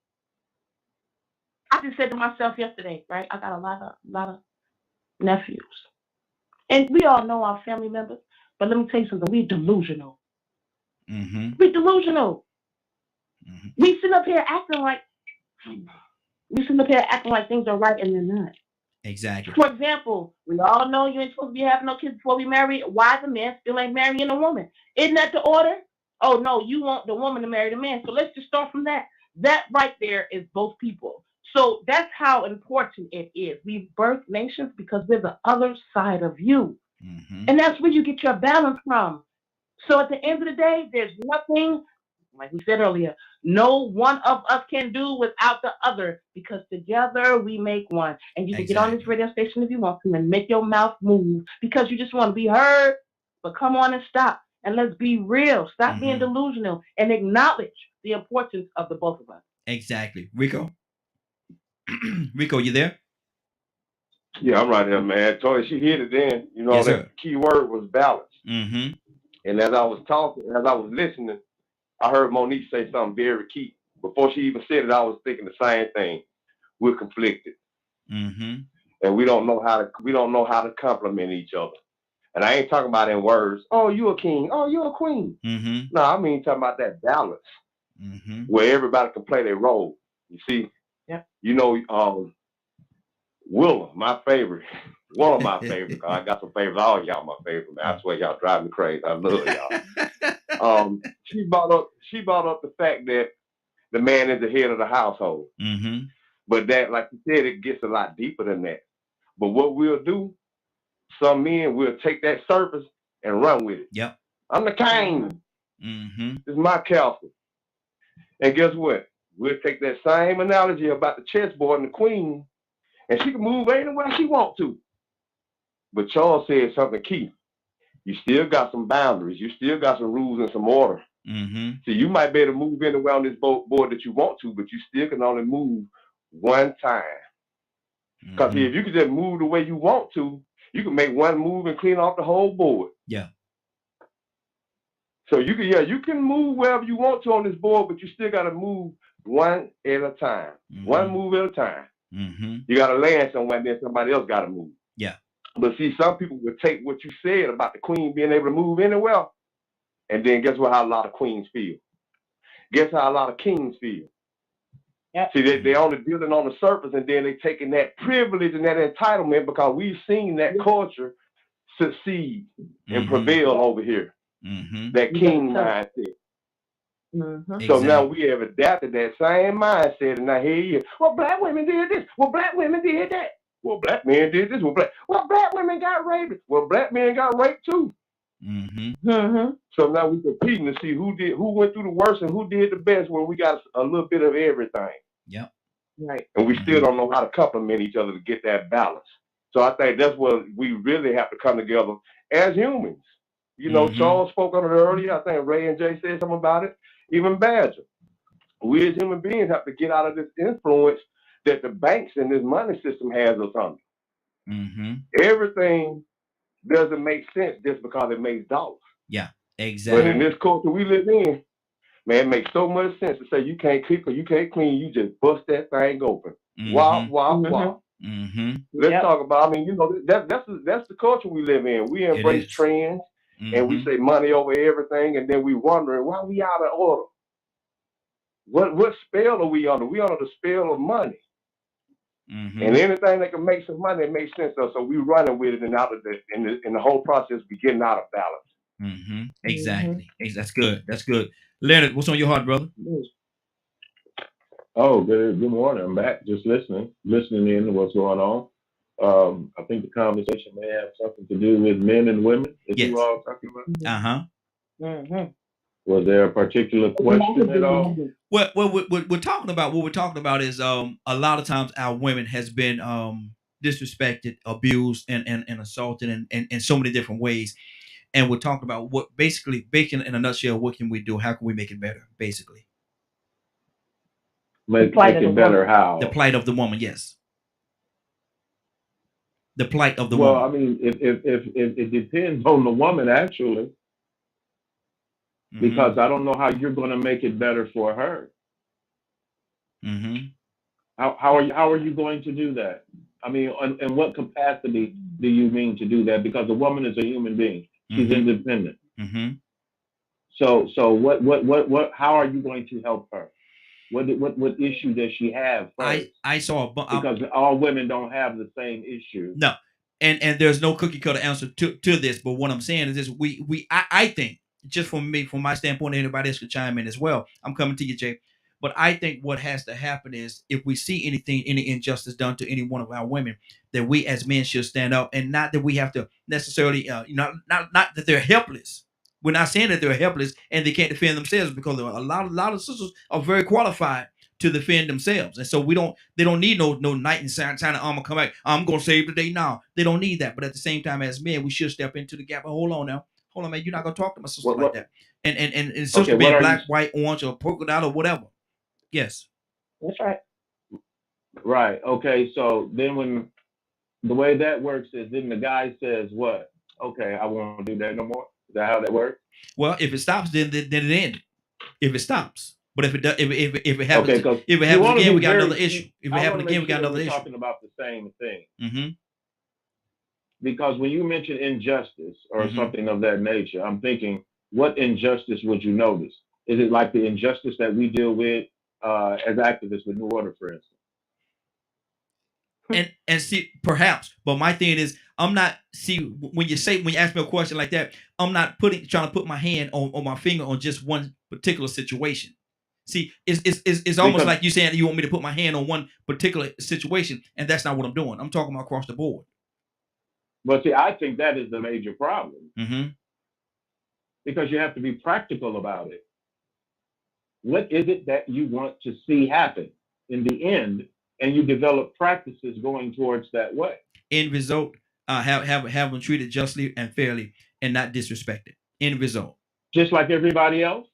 I just said to myself yesterday, right? I got a lot of nephews, and we all know our family members. But let me tell you something: we're delusional. We're delusional. We sit up here acting like things are right, and they're not. Exactly. For example, we all know you ain't supposed to be having no kids before we marry. Why the man still ain't marrying a woman? Isn't that the order? Oh no, you want the woman to marry the man. So let's just start from that. That right there is both people. So that's how important it is. We birth nations because we're the other side of you. And that's where you get your balance from. So at the end of the day, there's nothing, like we said earlier, no one of us can do without the other, because together we make one. And you can get on this radio station if you want to and make your mouth move because you just want to be heard. But come on and stop. And let's be real. Stop being delusional and acknowledge the importance of the both of us. Exactly. Rico? Rico, you there? Yeah, I'm right here, man. Toy, she hit it then. You know, yes, that key word was balance. And as I was talking, as I was listening, I heard Monique say something very key. Before she even said it, I was thinking the same thing. We're conflicted, and we don't know how to compliment each other. And I ain't talking about in words. Oh, you a king. Oh, you a queen. No, I mean talking about that balance where everybody can play their role. You see, you know, Willa, my favorite, one of my favorites. I got some favorites. All y'all my favorite, man. I swear y'all drive me crazy. I love y'all. She brought up the fact that the man is the head of the household. But that, like you said, it gets a lot deeper than that. But what we'll do, some men will take that surface and run with it. Yep. I'm the king. This is my castle. And guess what? We'll take that same analogy about the chessboard and the queen, and she can move anywhere she wants to. But Charles said something key. You still got some boundaries. You still got some rules and some order. So you might be able to move anywhere on this board that you want to, but you still can only move one time. Because if you can just move the way you want to, you can make one move and clean off the whole board. Yeah. So you can move wherever you want to on this board, but you still got to move one at a time. One move at a time. You got to land somewhere, and then somebody else got to move. Yeah. But see, some people would take what you said about the queen being able to move anywhere, and then guess what? How a lot of queens feel. Guess how a lot of kings feel. Yep. See, they only dealing on the surface, and then they taking that privilege and that entitlement because we've seen that culture succeed and prevail over here. That king mindset. So now we have adapted that same mindset, and now here you. Well, black women did this. Well, black women did that. Well, black men did this. Well, black women got raped. Well, black men got raped too. So now we're competing to see who went through the worst and who did the best. When we got a little bit of everything. Yep. Right. And we still don't know how to compliment each other to get that balance. So I think that's what we really have to come together as humans. You know, Charles spoke on it earlier. I think Ray and Jay said something about it. Even Badger. We as human beings have to get out of this influence that the banks and this money system has us under. Everything doesn't make sense just because it makes dollars. Yeah, exactly. But in this culture we live in, man, it makes so much sense to say you can't cook or you can't clean. You just bust that thing open. Wow. Let's talk about. I mean, you know, that's the culture we live in. We embrace trends and we say money over everything, and then we wondering why we out of order. What spell are we under? We under the spell of money. And anything that can make some money, it makes sense to us. So we running with it, and out of in the whole process, we getting out of balance. Exactly. That's good. That's good. Leonard, what's on your heart, brother? Oh, good morning. I'm back, just listening in to what's going on. I think the conversation may have something to do with men and women that you all talking about. Was there a particular question at all? Well, we're talking about what we're talking about is a lot of times our women has been disrespected, abused, and assaulted in so many different ways. And we're talking about what basically in a nutshell, what can we do? How can we make it better? Basically. Make it better how? The plight of the woman, yes. The plight of the woman. Well, I mean, if it depends on the woman actually. Because I don't know how you're going to make it better for her. How are you going to do that? I mean, in what capacity do you mean to do that? Because a woman is a human being; she's independent. So what? How are you going to help her? What issue does she have first? I saw because all women don't have the same issue. No, and there's no cookie cutter answer to this. But what I'm saying is this: I think. Just from me, from my standpoint, anybody else could chime in as well. I'm coming to you, Jay. But I think what has to happen is if we see any injustice done to any one of our women, that we as men should stand up, and not that we have to necessarily, not that they're helpless. We're not saying that they're helpless and they can't defend themselves, because a lot of sisters are very qualified to defend themselves, and so they don't need no knight in shining armor come back. I'm gonna save the day now. They don't need that. But at the same time, as men, we should step into the gap. But hold on, man. You're not gonna talk to my sister like that. And sister being black, white, orange, or polka dot or whatever. Yes. That's right. Right. Okay. So then when the way that works is then the guy says what? Okay, I won't do that no more. Is that how that works? Well, if it stops, then it ended. If it stops, but if it does, if it happens, Okay, if it happens again, we got another issue. If it I happens wanna again, make we got sure that another we're issue. talking about the same thing. Mm-hmm. Because when you mention injustice or Mhm. something of that nature, I'm thinking, what injustice would you notice? Is it like the injustice that we deal with as activists with New Order, for instance? And see, perhaps, but my thing is, I'm not when you ask me a question like that, I'm not trying to put my hand on my finger on just one particular situation. See, it's almost Because, like you saying you want me to put my hand on one particular situation, and that's not what I'm doing. I'm talking about across the board. but see, I think that is the major problem Mm-hmm. because you have to be practical about it. What is it that you want to see happen in the end? And you develop practices going towards that way. End result, have them treated justly and fairly, and not disrespected. End result, Just like everybody else.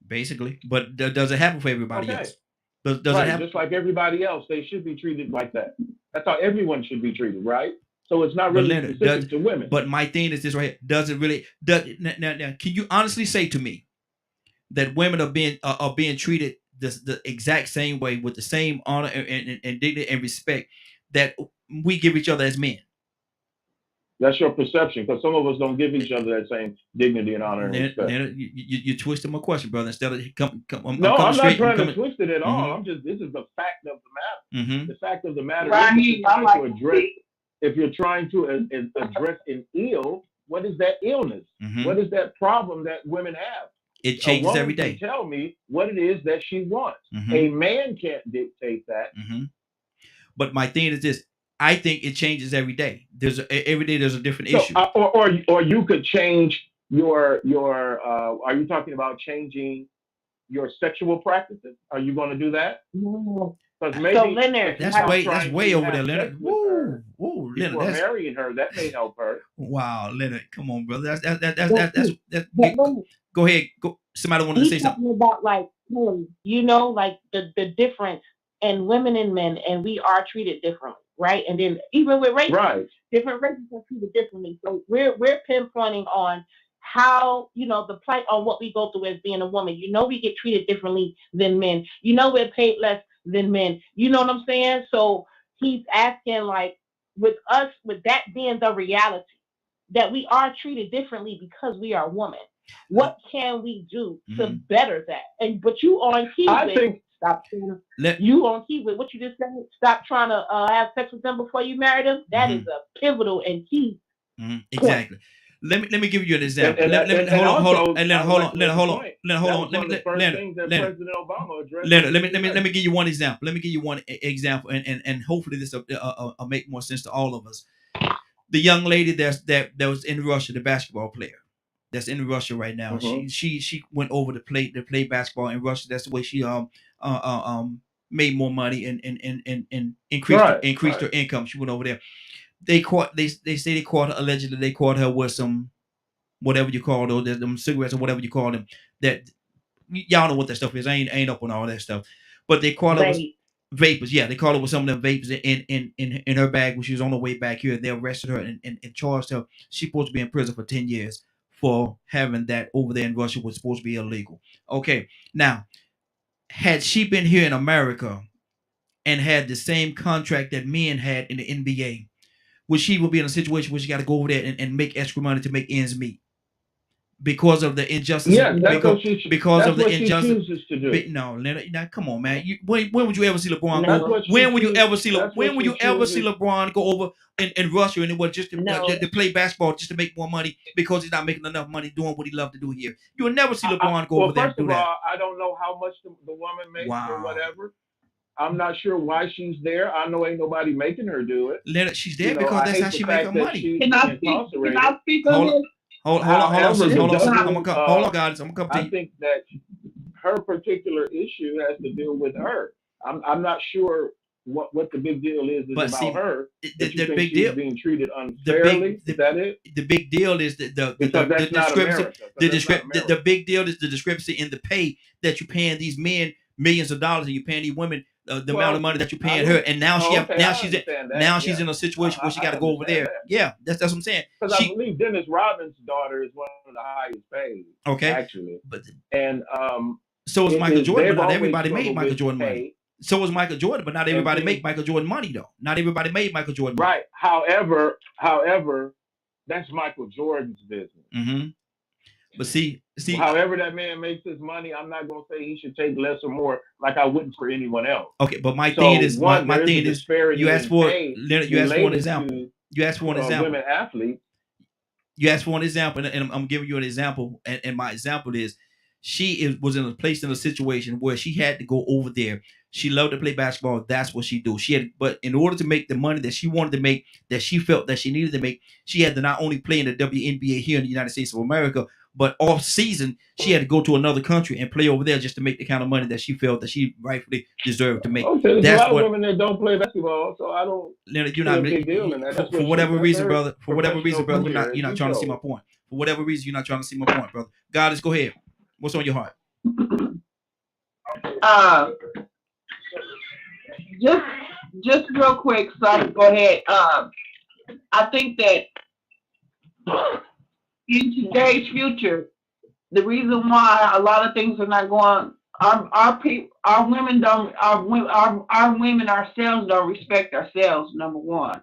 basically. But does it happen for everybody Okay. else? Does Right, it happen? just like everybody else, they should be treated like that. That's how everyone should be treated, right? So it's not But really Leonard, specific to women. but my thing is this right here. Does it really? Now, can you honestly say to me that women are being treated the exact same way with the same honor and dignity and respect that we give each other as men? That's your perception, because some of us don't give each other that same dignity and honor and respect. You twisted my question, brother. Instead of I'm No, I'm not straight. trying to twist it at all. Mhm. I'm just, this is the fact of the matter. Mm-hmm. The fact of the matter Right. is, I'm like, if you're trying to address an ill, what is that illness? Mhm. What is that problem that women have? It A changes woman every can day. tell me what it is that she wants. Mhm. A man can't dictate that. Mm-hmm. But my thing is this: I think it changes every day. Every day there's a different So, issue. or you could change your. Are you talking about changing your sexual practices? Are you going to do that? Because maybe So Leonard, That's way over there, Leonard. Woo, Leonard. Before marrying her, that may help her. Wow, Leonard, come on, brother. Go ahead. Go. Somebody wanted to say he's something. talking about like, you know, like the difference in women and men, and we are treated differently, right? And then even with races, Right. different races are treated differently. So we're pinpointing on how, you know, the plight on what we go through as being a woman. You know, we get treated differently than men. You know, we're paid less than men. You know what I'm saying? So he's asking, like, with us, with that being the reality, that we are treated differently because we are women. What can we do to better that? And but you on key with you on key with what you just said. Stop trying to have sex with them before you marry them. That is a pivotal and key. Exactly. Let me give you an example. Let me give you one example. Let me give you one example, and hopefully this will make more sense to all of us. The young lady that was in Russia, the basketball player that's in Russia right now. She went over to play basketball in Russia. That's the way she made more money and increased her income. She went over there. They say they caught her, allegedly they caught her with some whatever you call those, them cigarettes or whatever you call them. That y'all know what that stuff is. I ain't up on all that stuff. But they caught her with vapors. Yeah, they caught her with some of them vapors in her bag when she was on her way back here. They arrested her and charged her. She's supposed to be in prison for 10 years for having that over there in Russia, was supposed to be illegal. Okay, now, had she been here in America and had the same contract that men had in the NBA, would she be in a situation where she got to go over there and make extra money to make ends meet because of the injustice? Yeah, because of the injustice. She chooses to do. No, Leonard, now come on, man. When would you ever see LeBron go? When would you ever see LeBron go over in Russia and it was just to play basketball just to make more money because he's not making enough money doing what he loved to do here? You will never see LeBron go over there and do that. First of all, I don't know how much the woman makes or whatever. I'm not sure why she's there. I know ain't nobody making her do it. Leonard, she's there because that's how she make her money. Can I speak on this? Hold on, guys. I'm gonna come to you. I think that her particular issue has to deal with her. I'm not sure what the big deal is about her. The big deal being treated unfairly. Is that it? The big deal is the discrepancy. The big deal is the discrepancy in the pay that you're paying these men millions of dollars and you're paying these women the amount of money that you're paying her, and now she's in a situation where she got to go over there. Yeah, that's what I'm saying. Because I believe Dennis Rodman's daughter is one of the highest paid. Okay, actually, but so is Michael Jordan, but not everybody made Michael Jordan money. So was Michael Jordan, but not everybody made Michael Jordan money though. Not everybody made Michael Jordan money. Right. However, that's Michael Jordan's business. Mm-hmm. But see, however that man makes his money, I'm not gonna say he should take less or more, like I wouldn't for anyone else. Okay, but my thing is, you asked for an example. You asked for an example. Women athletes. You asked for an example, and I'm giving you an example. And my example is, was in a situation where she had to go over there. She loved to play basketball. That's what she do. But in order to make the money that she wanted to make, that she felt that she needed to make, she had to not only play in the WNBA here in the United States of America, but off season she had to go to another country and play over there just to make the kind of money that she felt that she rightfully deserved to make. Okay, there's a lot of women that don't play basketball, so I don't. You're not big deal in that. For whatever reason, brother. For whatever reason, brother, you're not trying to see my point. For whatever reason, you're not trying to see my point, brother. Goddess, go ahead. What's on your heart? Just real quick, so go ahead. I think that in today's future, the reason why a lot of things are not going, our women ourselves don't respect ourselves. Number one.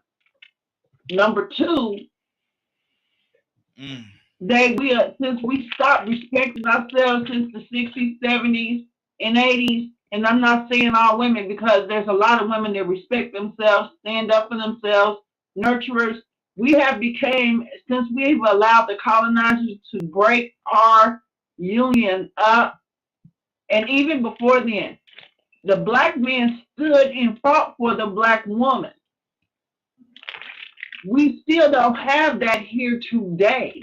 Number two, since we stopped respecting ourselves since the 60s, 70s, and 80s. And I'm not saying all women, because there's a lot of women that respect themselves, stand up for themselves, nurturers. We have since we've allowed the colonizers to break our union up, and even before then, the black men stood and fought for the black woman. We still don't have that here today.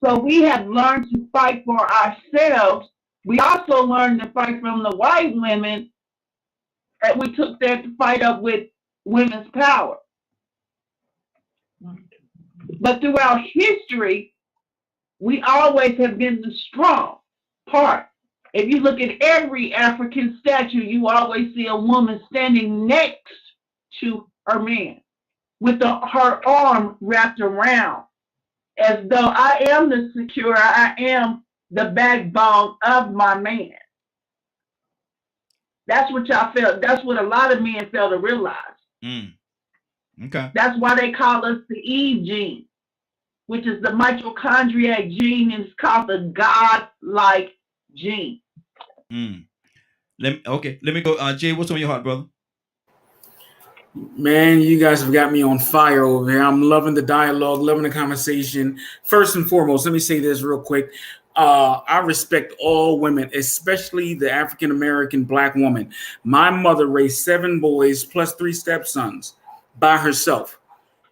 So we have learned to fight for ourselves. We also learned to fight from the white women, and we took that to fight up with women's power. But throughout history, we always have been the strong part. If you look at every African statue, you always see a woman standing next to her man with her arm wrapped around, as though I am the secure, I am the backbone of my man. That's what y'all felt. That's what a lot of men fail to realize. Okay. That's why they call us the Eve gene, which is the mitochondrial gene, and it's called the God-like gene. Let me go. Jay, what's on your heart, brother? Man, you guys have got me on fire over here. I'm loving the dialogue, loving the conversation. First and foremost, let me say this real quick. I respect all women, especially the African-American black woman. My mother raised 7 boys plus 3 stepsons by herself.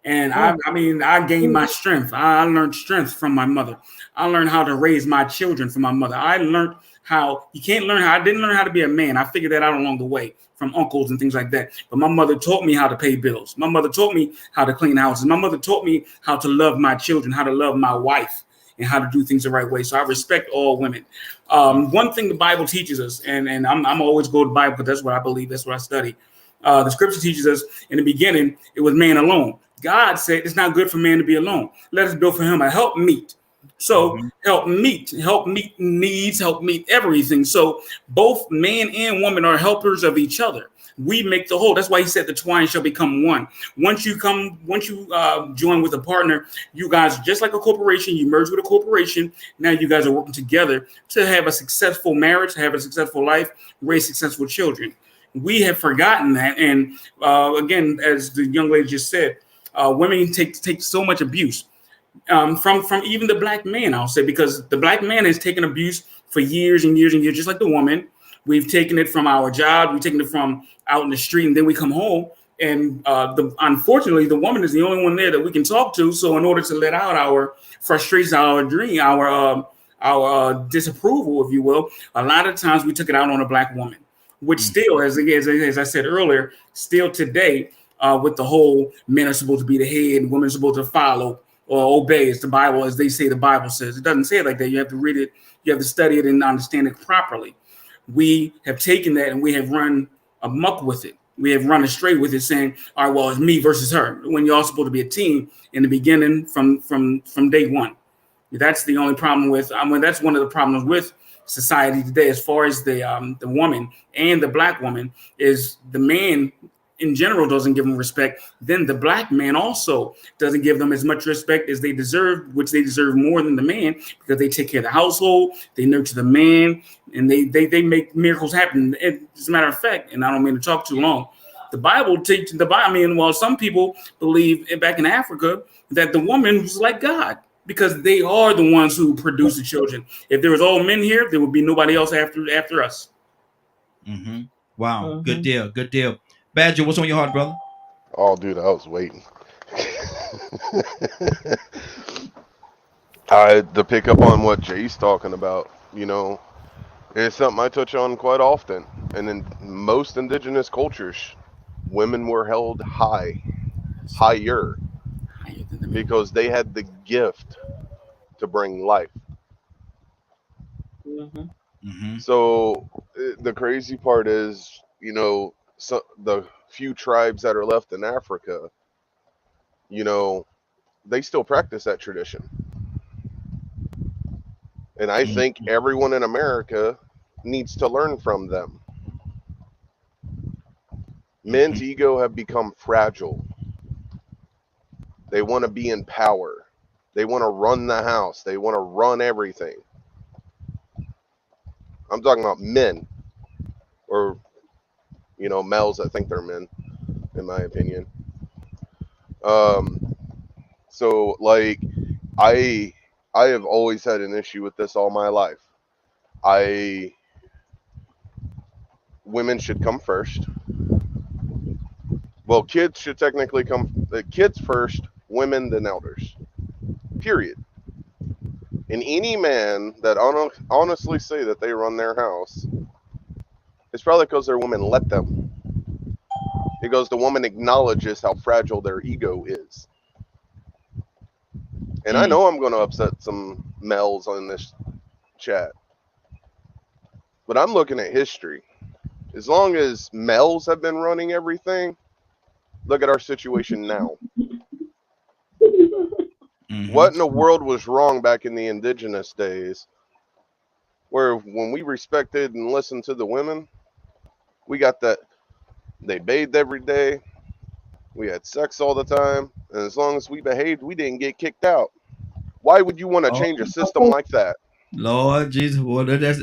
And I gained my strength. I learned strength from my mother. I learned how to raise my children from my mother. I learned how I didn't learn how to be a man. I figured that out along the way from uncles and things like that. But my mother taught me how to pay bills. My mother taught me how to clean houses. My mother taught me how to love my children, how to love my wife, and how to do things the right way. So I respect all women. One thing the Bible teaches us, and I'm always go to the Bible because that's what I believe, that's what I study. The scripture teaches us in the beginning, it was man alone. God said it's not good for man to be alone. Let us build for him a helpmeet. So help meet needs, help meet everything. So both man and woman are helpers of each other. We make the whole. That's why he said the twine shall become one. Once you join with a partner, you guys, just like a corporation, you merge with a corporation. Now you guys are working together to have a successful marriage, to have a successful life, raise successful children. We have forgotten that. And again, as the young lady just said, women take so much abuse from even the black man, I'll say, because the black man has taken abuse for years and years and years, just like the woman. We've taken it from our job. We've taken it from out in the street, and then we come home. And unfortunately, the woman is the only one there that we can talk to. So in order to let out our frustration, our dream, our disapproval, if you will, a lot of times we took it out on a black woman, which still, as I said earlier, still today, with the whole men are supposed to be the head and women are supposed to follow or obey, as the Bible, as they say the Bible says. It doesn't say it like that. You have to read it. You have to study it and understand it properly. we have taken that and we have run amok with it. We have run astray with it, saying, all right, well, it's me versus her, when you're all supposed to be a team in the beginning from day one. That's the only problem with, that's one of the problems with society today, as far as the woman and the black woman, is the man in general doesn't give them respect. Then the black man also doesn't give them as much respect as they deserve, which they deserve more than the man, because they take care of the household, they nurture the man, and they make miracles happen. As a matter of fact, and I don't mean to talk too long, the Bible teaches well, some people believe back in Africa that the woman was like God, because they are the ones who produce the children. If there was all men here, there would be nobody else after us. Mm-hmm. Wow. Good deal. Good deal. Badger, what's on your heart, brother? Oh, dude, I was waiting. To pick up on what Jay's talking about, it's something I touch on quite often. And in most indigenous cultures, women were held higher, because they had the gift to bring life. Mm-hmm. So the crazy part is, so the few tribes that are left in Africa, they still practice that tradition. And I think everyone in America needs to learn from them. Men's ego have become fragile. They want to be in power. They want to run the house. They want to run everything. I'm talking about men, or males that think they're men, in my opinion. So like I have always had an issue with this all my life. Women should come first. Well, kids should technically come, kids first, women then elders. Period. And any man that honestly say that they run their house, it's probably because their women let them. Because the woman acknowledges how fragile their ego is. And I know I'm going to upset some males on this chat, but I'm looking at history. As long as males have been running everything, look at our situation now. What in the world was wrong back in the indigenous days, where when we respected and listened to the women, we got that they bathed every day, we had sex all the time, and as long as we behaved, we didn't get kicked out. Why would you want to change a system like that? Lord Jesus, well, that's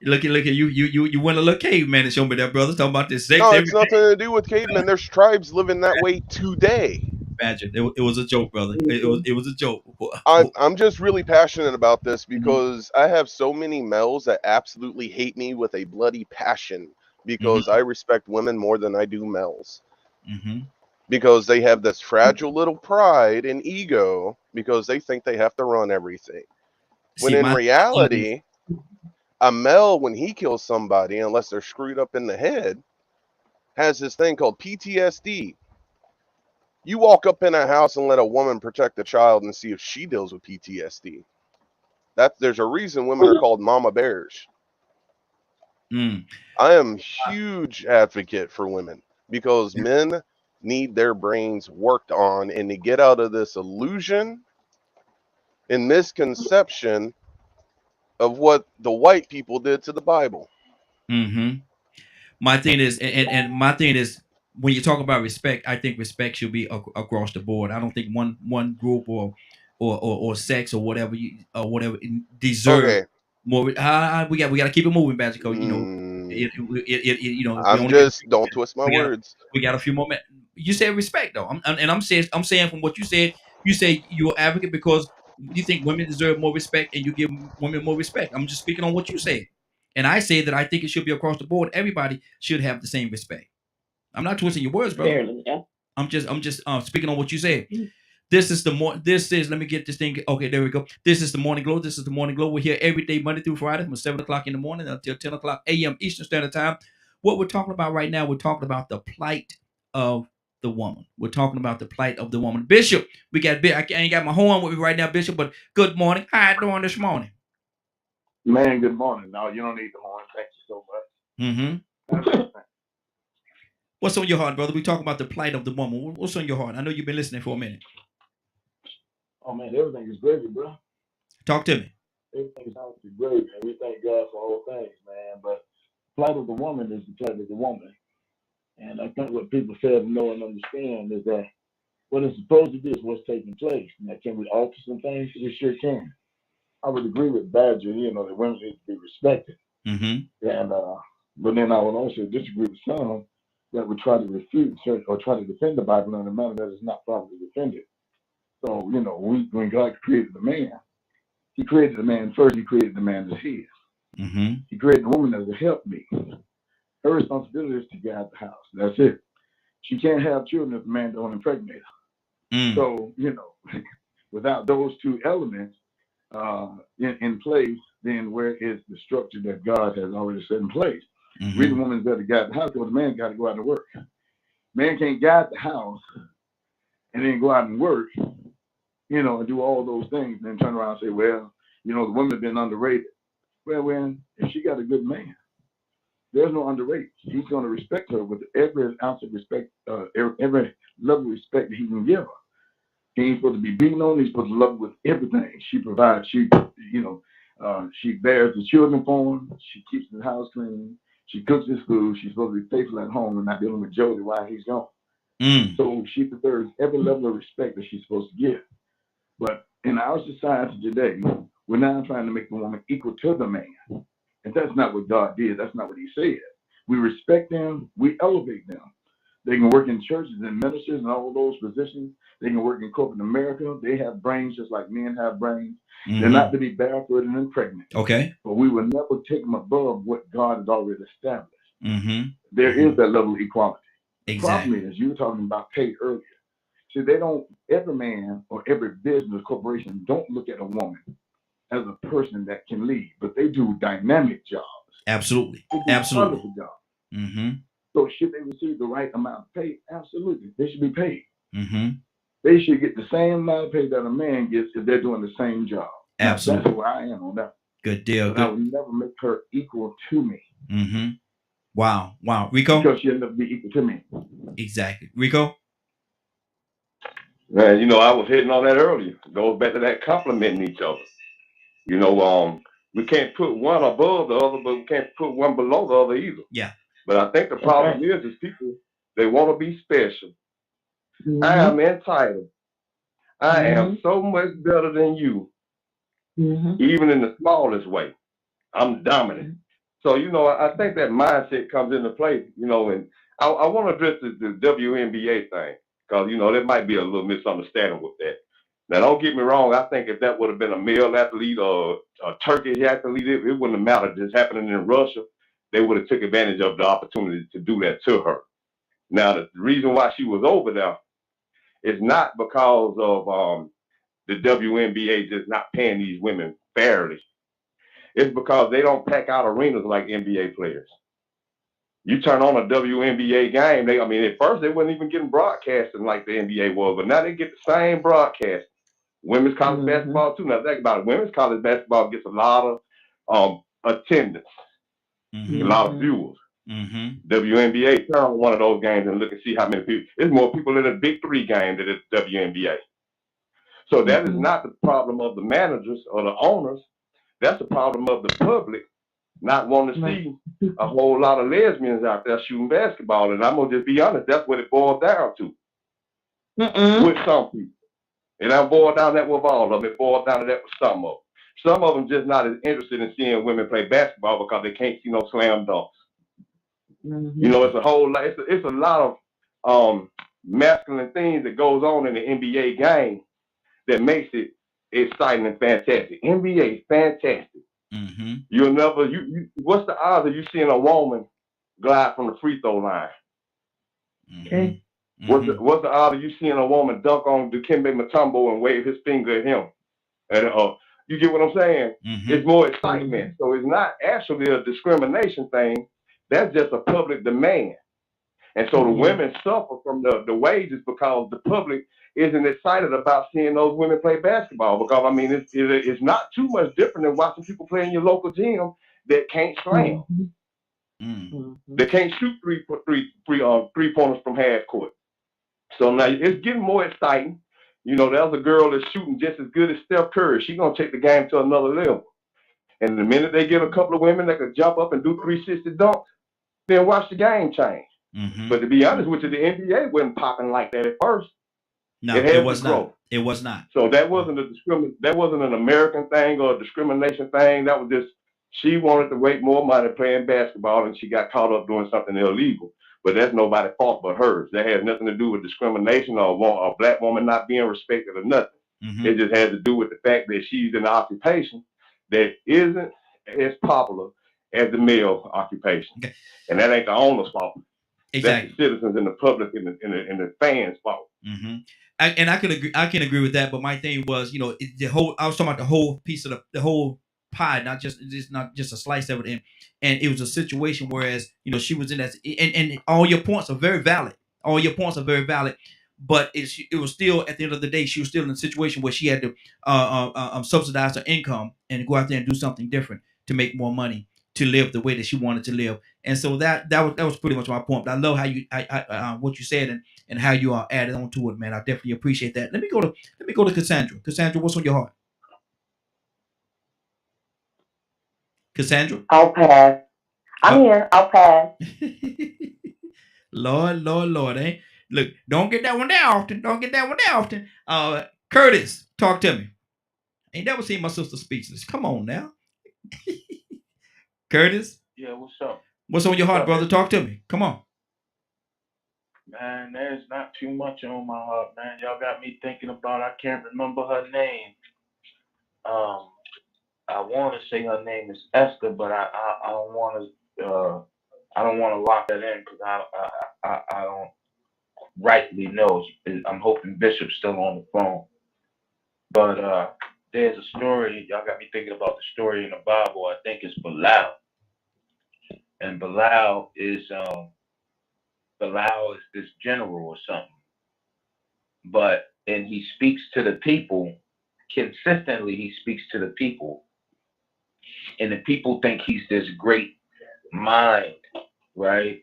look at you went a little caveman and showed me that, brother. Talking about this sex. No, it's nothing to do with cavemen. There's tribes living that way today. Imagine it was a joke, brother. It was a joke. I'm just really passionate about this because I have so many males that absolutely hate me with a bloody passion because I respect women more than I do males. Because they have this fragile little pride and ego because they think they have to run everything. When in reality, a male, when he kills somebody, unless they're screwed up in the head, has this thing called PTSD. You walk up in a house and let a woman protect a child and see if she deals with PTSD. There's a reason women are called mama bears. I am huge advocate for women because men need their brains worked on and to get out of this illusion and misconception of what the white people did to the Bible. My thing is, and my thing is, when you talk about respect, I think respect should be across the board. I don't think one group or sex or whatever deserve more. We got to keep it moving, Magico. I'm just don't twist my words. We got a few more minutes. You said respect though, I'm saying from what you said, you say you're an advocate because you think women deserve more respect and you give women more respect. I'm just speaking on what you said, and I say that I think it should be across the board. Everybody should have the same respect. I'm not twisting your words, bro. Barely, yeah. I'm just speaking on what you said. This is let me get this thing. Okay, there we go. This is the Morning Glow. This is the Morning Glow. We're here every day, Monday through Friday, from 7 o'clock in the morning until 10 o'clock a.m. Eastern Standard Time. What we're talking about right now, we're talking about the plight of the woman. We're talking about the plight of the woman. Bishop, I ain't got my horn with me right now, Bishop, but good morning. How you doing this morning? Man, good morning. No, you don't need the horn. Thank you so much. What's on your heart, brother? We talk about the plight of the woman. What's on your heart? I know you've been listening for a minute. Oh man, everything is gravy, bro. Talk to me. Everything is absolutely gravy, and we thank God for all things, man. But the plight of the woman is the plight of the woman. And I think what people fail to know and understand is that what it's supposed to be is what's taking place. Now, can we alter some things? We sure can. I would agree with Badger, that women need to be respected. And but then I would also disagree with some that would try to refute or try to defend the Bible in a manner that is not properly defended. So, when God created the man, he created the man first, he created the man as his. He created the woman as a helpmeet. Her responsibility is to get out the house. That's it. She can't have children if the man don't impregnate her. So, without those two elements in place, then where is the structure that God has already set in place? We the woman's got to guide the house, because the man got to go out and work. Man can't guide the house and then go out and work, and do all those things, and then turn around and say, well, the women have been underrated. Well, if she got a good man, there's no underrated. He's going to respect her with every ounce of respect, every level of respect that he can give her. He ain't supposed to be beating on her. He's supposed to love her with everything. She provides, she bears the children for him. She keeps the house clean. She cooks his food. She's supposed to be faithful at home and not dealing with Jody while he's gone. So she deserves every level of respect that she's supposed to give. But in our society today, we're now trying to make the woman equal to the man. And that's not what God did. That's not what he said. We respect them. We elevate them. They can work in churches and ministers and all those positions. They can work in corporate America. They have brains just like men have brains. They're not to be barefooted and pregnant. Okay. But we will never take them above what God has already established. There is that level of equality. The problem is, you were talking about pay earlier. See, every man or every business corporation don't look at a woman as a person that can lead, but they do dynamic jobs. Absolutely. They do Absolutely. wonderful jobs. So should they receive the right amount of pay? Absolutely. They should be paid. They should get the same amount of pay that a man gets if they're doing the same job. Absolutely. Now, that's where I am on that. Good deal. But I would never make her equal to me. Wow. Rico? Because she'll never be equal to me. Exactly. Rico? Man, I was hitting on that earlier. It goes back to that complimenting each other. We can't put one above the other, but we can't put one below the other either. Yeah. But I think the problem is people, they want to be special. I am entitled. I am so much better than you, even in the smallest way. I'm dominant. So, I think that mindset comes into play, and I want to address the WNBA thing, because, there might be a little misunderstanding with that. Now, don't get me wrong. I think if that would have been a male athlete or a Turkish athlete, it wouldn't have mattered. Just happening in Russia, they would have took advantage of the opportunity to do that to her. Now, the reason why she was over there is not because of the WNBA just not paying these women fairly. It's because they don't pack out arenas like NBA players. You turn on a WNBA game, at first they wasn't even getting broadcasting like the NBA was, but now they get the same broadcast. Women's college basketball too. Now think about it. Women's college basketball gets a lot of attendance, a lot of viewers. WNBA, turn on one of those games and look and see how many people. There's more people in the Big Three game than the WNBA. So that is not the problem of the managers or the owners. That's the problem of the public not wanting to see a whole lot of lesbians out there shooting basketball. And I'm gonna just be honest, that's what it boils down to with some people. It don't boil down that with all of them. It boils down to that with some of them. Some of them just not as interested in seeing women play basketball because they can't see no slam dunks. It's a whole lot. It's a lot of masculine things that goes on in the NBA game that makes it exciting and fantastic. NBA is fantastic. You'll never. What's the odds of you seeing a woman glide from the free throw line? Okay. What's the odds of you seeing a woman dunk on Dikembe Mutombo and wave his finger at him? And you get what I'm saying? It's more excitement. So it's not actually a discrimination thing. That's just a public demand. And so the women suffer from the wages because the public isn't excited about seeing those women play basketball. Because I mean, it's not too much different than watching people play in your local gym that can't slam. They can't shoot three pointers from half court. So now it's getting more exciting. You know, there's a girl that's shooting just as good as Steph Curry. She's gonna take the game to another level. And the minute they get a couple of women that can jump up and do 360 dunks, then watch the game change. But to be honest with you, the NBA wasn't popping like that at first. No, it was not. It was not. So that wasn't that wasn't an American thing or a discrimination thing. That was just she wanted to make more money playing basketball, and she got caught up doing something illegal. But that's nobody's fault but hers. That has nothing to do with discrimination or a black woman not being respected or nothing. It just has to do with the fact that she's in an occupation that isn't as popular as the male occupation. Okay. And that ain't the owner's fault. Exactly. That's the citizens and the public and the fans' fault. And I can agree. I can agree with that. But my thing was, you know, I was talking about the whole piece of the whole pie, not just a slice of it. And it was a situation whereas, you know, she was in that, and all your points are very valid. All your points are very valid. But it was still, at the end of the day, she was still in a situation where she had to subsidize her income and go out there and do something different to make more money to live the way that she wanted to live. And so that was pretty much my point. But I love how you what you said and how you are added on to it, man. I definitely appreciate that. Let me go to Cassandra. Cassandra, what's on your heart? Cassandra? I'll pass. I'm here. I'll pass. Lord, eh? Look, don't get that one that often. Curtis, talk to me. Ain't never seen my sister speechless. Come on now. Curtis? Yeah, what's up? What's on your heart, brother? Talk to me. Come on. Man, there's not too much on my heart, man. Y'all got me thinking about, I can't remember her name. I want to say her name is Esther, but I don't want to lock that in because I don't rightly know. I'm hoping Bishop's still on the phone. But there's a story. Y'all got me thinking about the story in the Bible. I think it's Belial. And Belial is this general or something. And he speaks to the people consistently. He speaks to the people, and the people think he's this great mind, right?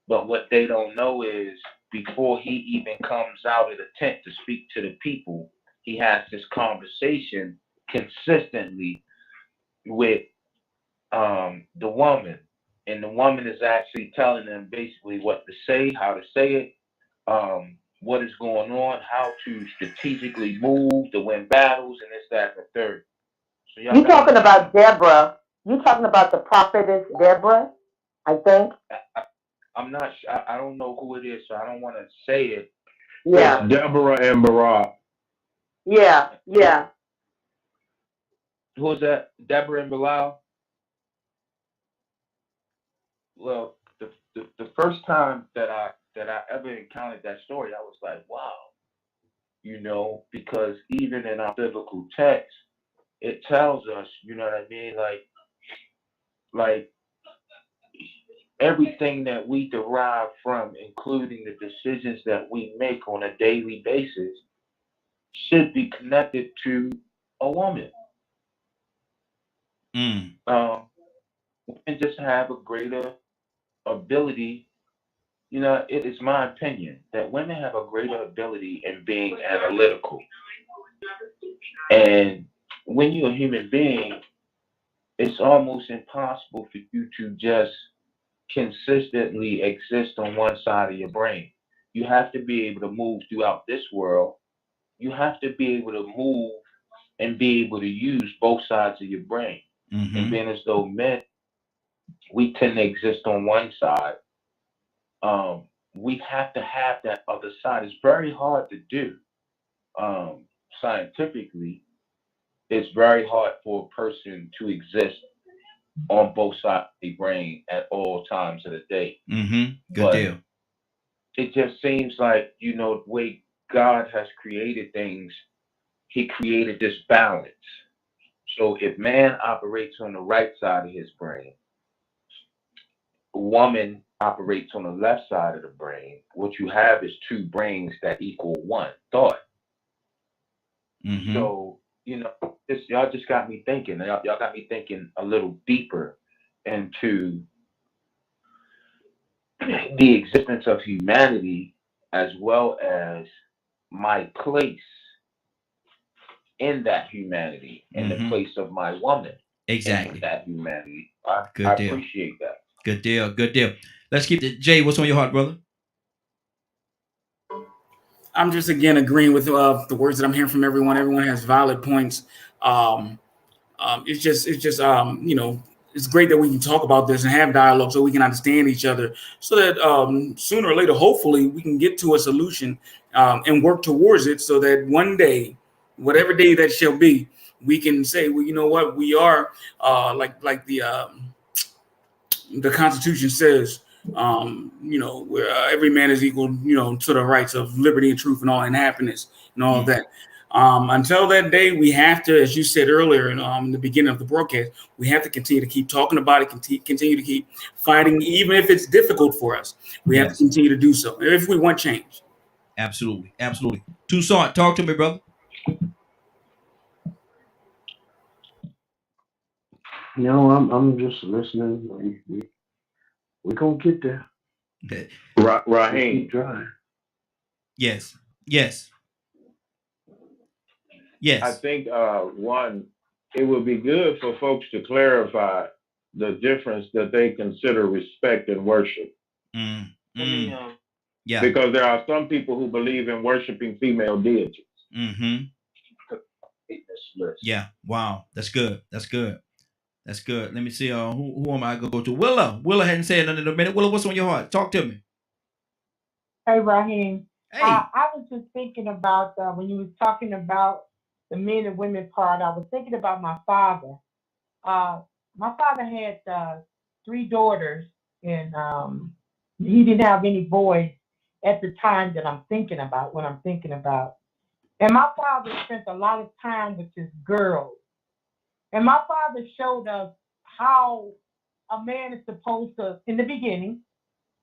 But what they don't know is before he even comes out of the tent to speak to the people, he has this conversation consistently with the woman. And the woman is actually telling them basically what to say, how to say it, what is going on, how to strategically move to win battles, and this, that, and the third. So you talking about Deborah. You talking about the prophetess Deborah, I think. I'm not sure. I don't know who it is, so I don't want to say it. Yeah. Deborah and Barak. Yeah. Who is that? Deborah and Belial? Well, the first time that I ever encountered that story, I was like, wow. You know, because even in our biblical text, it tells us, you know what I mean? Like everything that we derive from, including the decisions that we make on a daily basis, should be connected to a woman. And just have a greater ability. You know, it is my opinion that women have a greater ability in being analytical. And when you're a human being, it's almost impossible for you to just consistently exist on one side of your brain. You have to be able to move throughout this world. You have to be able to move and be able to use both sides of your brain. And being as though men, we tend to exist on one side. We have to have that other side. It's very hard to do. Scientifically, it's very hard for a person to exist on both sides of the brain at all times of the day. Good deal. It just seems like, you know, the way God has created things, he created this balance. So if man operates on the right side of his brain, woman operates on the left side of the brain, what you have is two brains that equal one thought. Mm-hmm. So, y'all just got me thinking. Y'all got me thinking a little deeper into the existence of humanity as well as my place in that humanity, in the place of my woman. Exactly. In that humanity. Good I deal. appreciate that. Good deal. Good deal. Let's keep it. Jay, what's on your heart, brother? I'm just again agreeing with the words that I'm hearing from everyone. Everyone has valid points. It's just it's great that we can talk about this and have dialogue so we can understand each other, so that sooner or later, hopefully, we can get to a solution and work towards it, so that one day, whatever day that shall be, we can say, well, you know what, we are like the Constitution says, where every man is equal, to the rights of liberty and truth and all and happiness and all of that. Until that day, we have to, as you said earlier in the beginning of the broadcast, we have to continue to keep talking about it, continue to keep fighting, even if it's difficult for us. We have to continue to do so if we want change. Absolutely. Absolutely. Toussaint, talk to me, brother. I'm just listening. We're going to get there. Okay. Raheem. Keep trying. Yes. Yes. Yes. I think one, it would be good for folks to clarify the difference that they consider respect and worship. Yeah. Because there are some people who believe in worshiping female deities. Mm-hmm. Yeah. Wow. That's good. That's good. That's good. Let me see. Who am I gonna go to? Willa. Willa hadn't said nothing in a minute. Willa, what's on your heart? Talk to me. Hey, Raheem. Hey. I was just thinking about when you was talking about the men and women part. I was thinking about my father. My father had 3 daughters, and he didn't have any boys at the time that I'm thinking about. When I'm thinking about, and my father spent a lot of time with his girls. And my father showed us how a man is supposed to, in the beginning,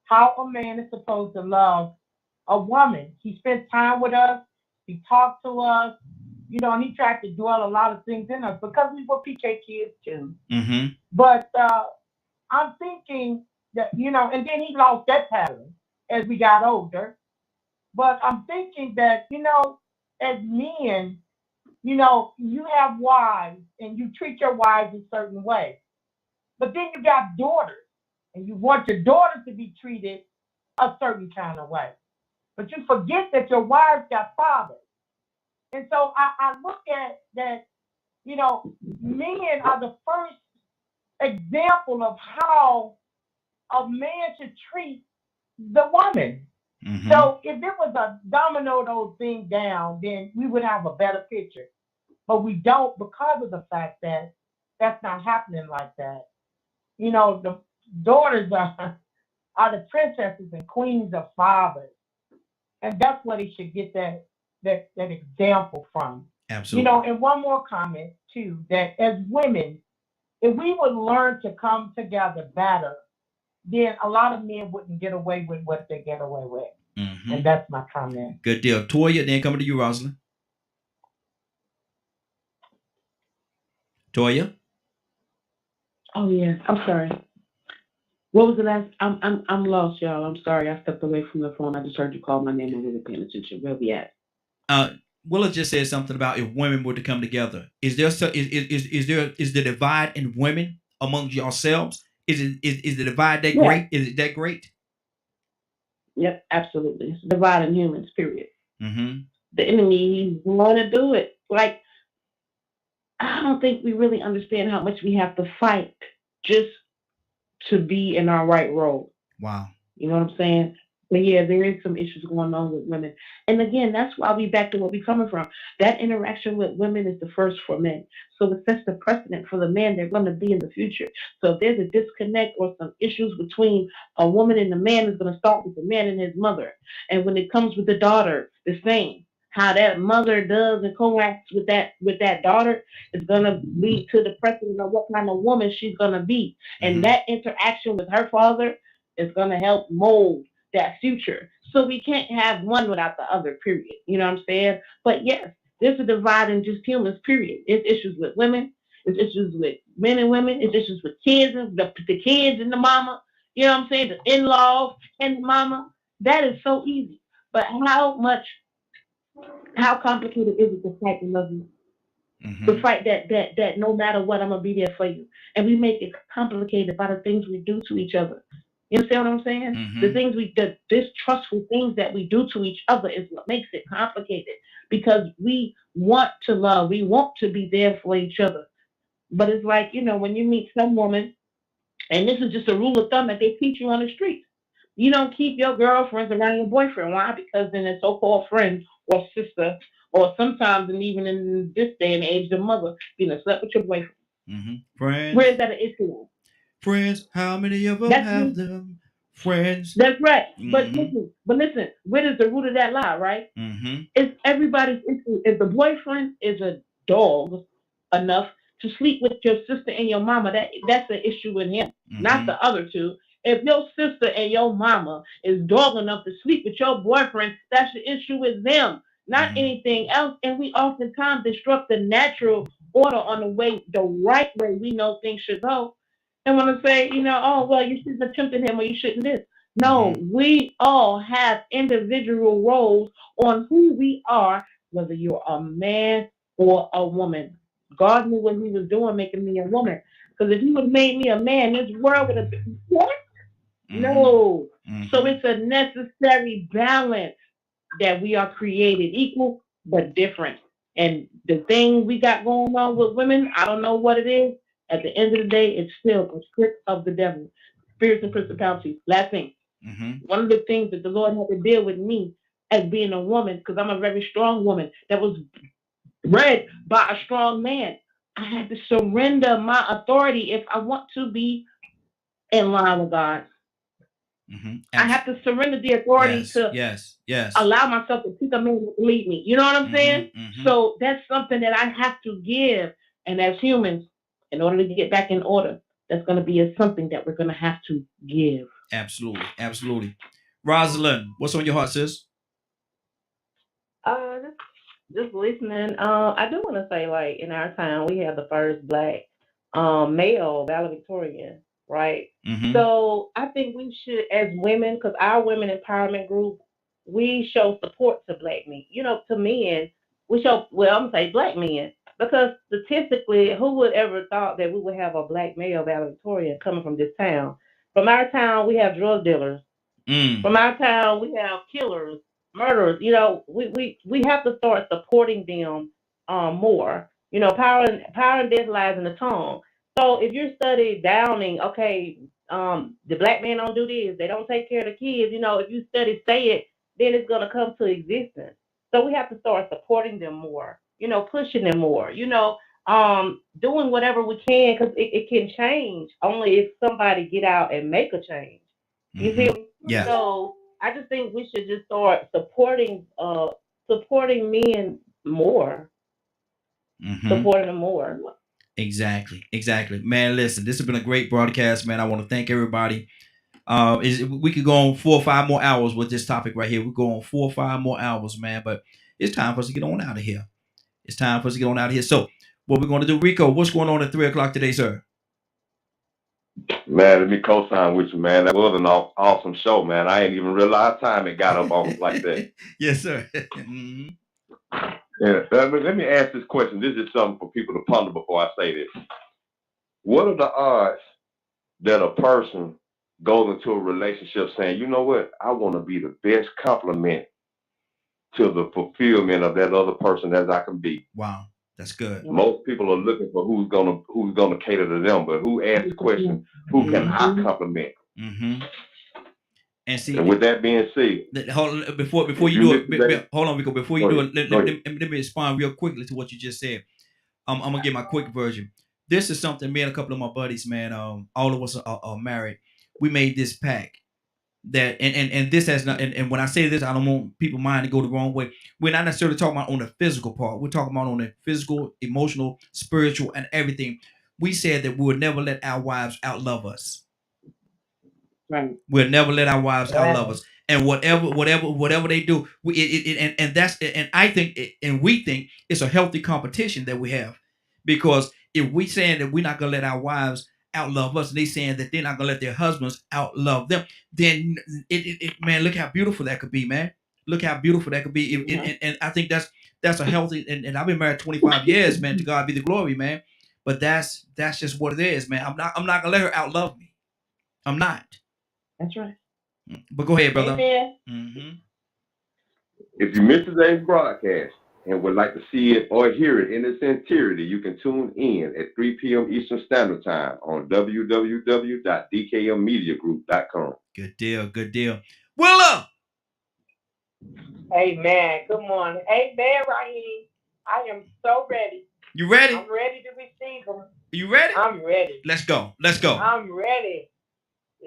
how a man is supposed to love a woman. He spent time with us. He talked to us, and he tried to dwell a lot of things in us because we were PK kids too. Mm-hmm. But I'm thinking that, and then he lost that pattern as we got older. But I'm thinking that, as men, you have wives and you treat your wives a certain way. But then you got daughters and you want your daughters to be treated a certain kind of way. But you forget that your wives got fathers. And so I look at that, men are the first example of how a man should treat the woman. Mm-hmm. So if it was a domino those things down, then we would have a better picture. But we don't, because of the fact that that's not happening like that. The daughters are the princesses and queens of fathers. And that's where they should get that example from. Absolutely. And one more comment too, that as women, if we would learn to come together better, then a lot of men wouldn't get away with what they get away with. Mm-hmm. And that's my comment. Good deal. Toya, then coming to you, Rosalind. Toya? Oh yeah, I'm sorry. What was the last? I'm lost, y'all. I'm sorry. I stepped away from the phone. I just heard you call my name. I wasn't paying attention. Where we at? Willa just said something about if women were to come together. Is there the divide in women among yourselves? Is the divide that great? Is it that great? Yep, absolutely. It's dividing humans. Period. Mm-hmm. The enemy want to do it. Like, I don't think we really understand how much we have to fight just to be in our right role. Wow. You know what I'm saying? But yeah, there is some issues going on with women. And again, that's why we back to where we're coming from. That interaction with women is the first for men. So it sets the precedent for the men they're going to be in the future. So if there's a disconnect or some issues between a woman and a man, it's going to start with the man and his mother. And when it comes with the daughter, the same. How that mother does and co-acts with that daughter is going to lead to the precedent of what kind of woman she's going to be. And that interaction with her father It's going to help mold that future. So we can't have one without the other, period. You know what I'm saying? But yes, there's a divide in just humans, period. It's issues with women. It's issues with men and women. It's issues with kids, and the kids and the mama. You know what I'm saying? The in-laws and the mama. That is so easy. But how complicated is it to fight to love you? To fight that no matter what, I'm gonna be there for you. And we make it complicated by the things we do to each other. You understand what I'm saying? The things the distrustful things that we do to each other is what makes it complicated, because we want to love, we want to be there for each other. But it's like, when you meet some woman, and this is just a rule of thumb that they teach you on the street. You don't keep your girlfriends around your boyfriend. Why? Because then a so-called friend or sister, or sometimes, and even in this day and age, the mother, slept with your boyfriend. Friends. Where is that an issue? Friends, how many of them have them? Friends. That's right. But listen, where does the root of that lie, right? It's everybody's issue. If the boyfriend is a dog enough to sleep with your sister and your mama, that's the issue with him, not the other two. If your sister and your mama is dog enough to sleep with your boyfriend, that's the issue with them, not anything else. And we oftentimes disrupt the natural order on the right way we know things should go. And want to say, oh, well, you shouldn't have tempted him, or you shouldn't this. No, we all have individual roles on who we are, whether you're a man or a woman. God knew what he was doing, making me a woman. Because if he would have made me a man, this world would have been, what? No. So it's a necessary balance that we are created equal but different. And the thing we got going on with women, I don't know what it is. At the end of the day, it's still a trick of the devil. Spirits and principalities. Last thing. One of the things that the Lord had to deal with me as being a woman, because I'm a very strong woman that was bred by a strong man. I had to surrender my authority if I want to be in line with God. I have to surrender the authority to allow myself to pick a man to lead me. You know what I'm saying? So that's something that I have to give. And as humans, in order to get back in order, that's going to be something that we're going to have to give. Absolutely. Absolutely. Rosalind, what's on your heart, sis? Just listening. I do want to say, like, in our town, we have the first Black male valedictorian, right? So I think we should, as women, because our women empowerment group, we show support to Black men. To men, we show, well, I'm going to say Black men, because statistically, who would ever thought that we would have a Black male valedictorian coming from this town? From our town, we have drug dealers. From our town, we have killers, murderers. We have to start supporting them more. Power and death lies in the tongue. So if you're studying downing, okay, the Black men don't do this, they don't take care of the kids. If you study say it, then it's gonna come to existence. So we have to start supporting them more. Pushing them more. Doing whatever we can, because it can change only if somebody get out and make a change. You see? Yeah. So I just think we should just start supporting men more. Supporting them more. Exactly. Man, listen, this has been a great broadcast, man. I want to thank everybody. We could go on 4 or 5 more hours with this topic right here. We go on 4 or 5 more hours, man, but it's time for us to get on out of here. So what we're going to do, Rico, what's going on at 3 o'clock today, sir? Man, let me co-sign with you, man. That was an awesome show, man. I ain't even realized time it got up on like that. Yes, sir. Yeah, let me ask this question. This is something for people to ponder before I say this. What are the odds that a person goes into a relationship saying, you know what, I want to be the best complement to the fulfillment of that other person as I can be? Wow, that's good. Most people are looking for who's gonna cater to them, but who asks the question, who can I compliment? And see, and with that being said, hold on, before you do it, hold on, Rico. Before you do it, let me respond real quickly to what you just said. I'm gonna give my quick version. This is something me and a couple of my buddies, man. All of us are married. We made this pact that, and this has not. And when I say this, I don't want people's mind to go the wrong way. We're not necessarily talking about on the physical part. We're talking about on the physical, emotional, spiritual, and everything. We said that we would never let our wives outlove us. Right. We'll never let our wives Right. outlove us. And whatever they do, I think and we think it's a healthy competition that we have, because if we saying that we're not gonna let our wives outlove us, and they saying that they're not gonna let their husbands outlove them, then man, look how beautiful that could be, man. Look how beautiful that could be. And I think that's a healthy. And I've been married 25 years, man. To God be the glory, man. But that's just what it is, man. I'm not gonna let her outlove me. I'm not. That's right. But go ahead, brother. Amen. Mm-hmm. If you missed today's broadcast and would like to see it or hear it in its entirety, you can tune in at 3 p.m. Eastern Standard Time on www.dkmmediagroup.com. Good deal. Good deal. Willa! Amen. Good morning. Amen, Raheem. I am so ready. You ready? I'm ready to receive them. You ready? I'm ready. Let's go. Let's go. I'm ready.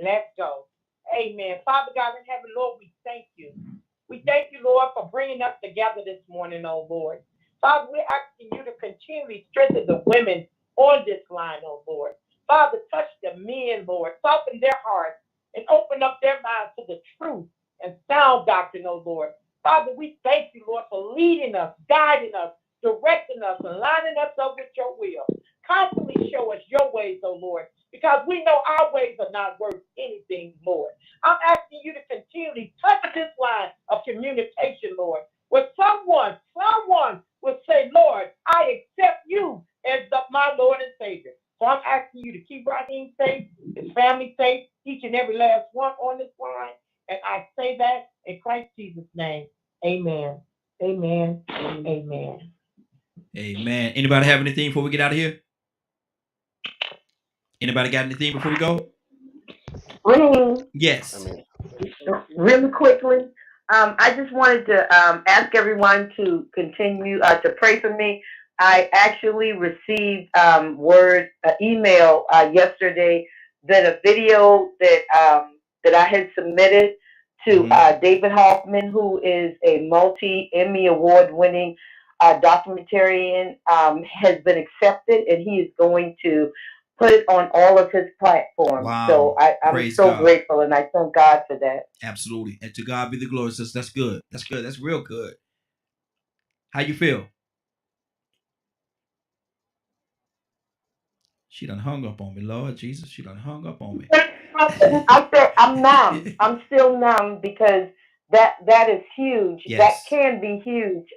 Let's go. Amen. Father God in heaven, Lord, we thank you. We thank you, Lord, for bringing us together this morning, oh Lord. Father, we're asking you to continually strengthen the women on this line, oh Lord. Father, touch the men, Lord. Soften their hearts and open up their minds to the truth and sound doctrine, oh Lord. Father, we thank you, Lord, for leading us, guiding us, directing us, and lining us up with your will. Constantly show us your ways, oh Lord, because we know our ways are not worth anything, Lord. I'm asking you to continually touch this line of communication, Lord, where someone will say, Lord, I accept you as my Lord and Savior. So I'm asking you to keep Raheem safe, his family safe, each and every last one on this line. And I say that in Christ Jesus' name. Amen. Amen. Amen. Amen. Anybody have anything before we get out of here? Anybody got anything before we go? Yes. Really quickly, I just wanted to ask everyone to continue to pray for me. I actually received email yesterday that a video that I had submitted to David Hoffman, who is a multi-Emmy award-winning documentarian, has been accepted, and he is going to put it on all of his platforms. Wow. So I'm so grateful, and I thank God for that. Absolutely. And to God be the glory. That's good. That's good. That's real good. How you feel? She done hung up on me, Lord Jesus. She done hung up on me. I said I'm numb. I'm still numb because that is huge. Yes. That can be huge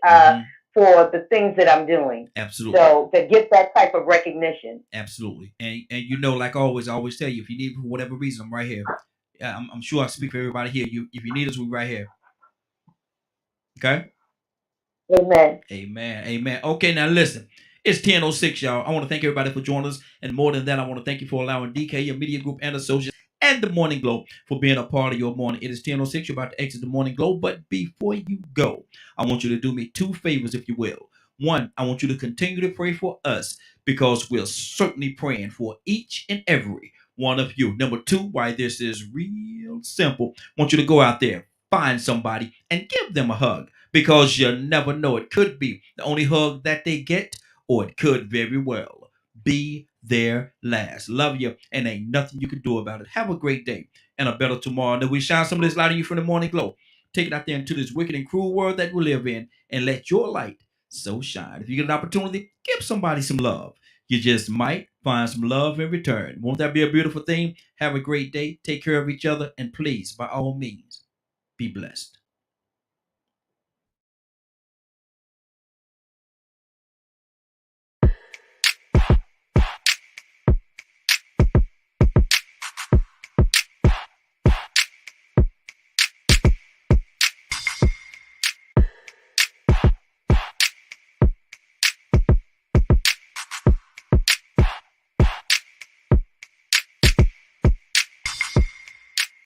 for the things that I'm doing. Absolutely. So to get that type of recognition. Absolutely. And you know, like always, I always tell you, if you need for whatever reason, I'm right here. I'm sure I speak for everybody here. If you need us, we're right here. Okay? Amen. Amen. Amen. Okay, now listen. It's 10:06, y'all. I want to thank everybody for joining us. And more than that, I want to thank you for allowing DK Media Group and Associates and the Morning Glow for being a part of your morning. It is 10:06. You're about to exit the Morning Glow. But before you go, I want you to do me two favors, if you will. One, I want you to continue to pray for us because we're certainly praying for each and every one of you. Number two, why this is real simple. I want you to go out there, find somebody, and give them a hug because you never know. It could be the only hug that they get, or it could very well be their last. Love you, and ain't nothing you can do about it. Have a great day and a better tomorrow. And then we shine some of this light on you from the Morning Glow. Take it out there into this wicked and cruel world that we live in and let your light so shine. If you get an opportunity, give somebody some love. You just might find some love in return. Won't that be a beautiful thing? Have a great day. Take care of each other. And please, by all means, be blessed.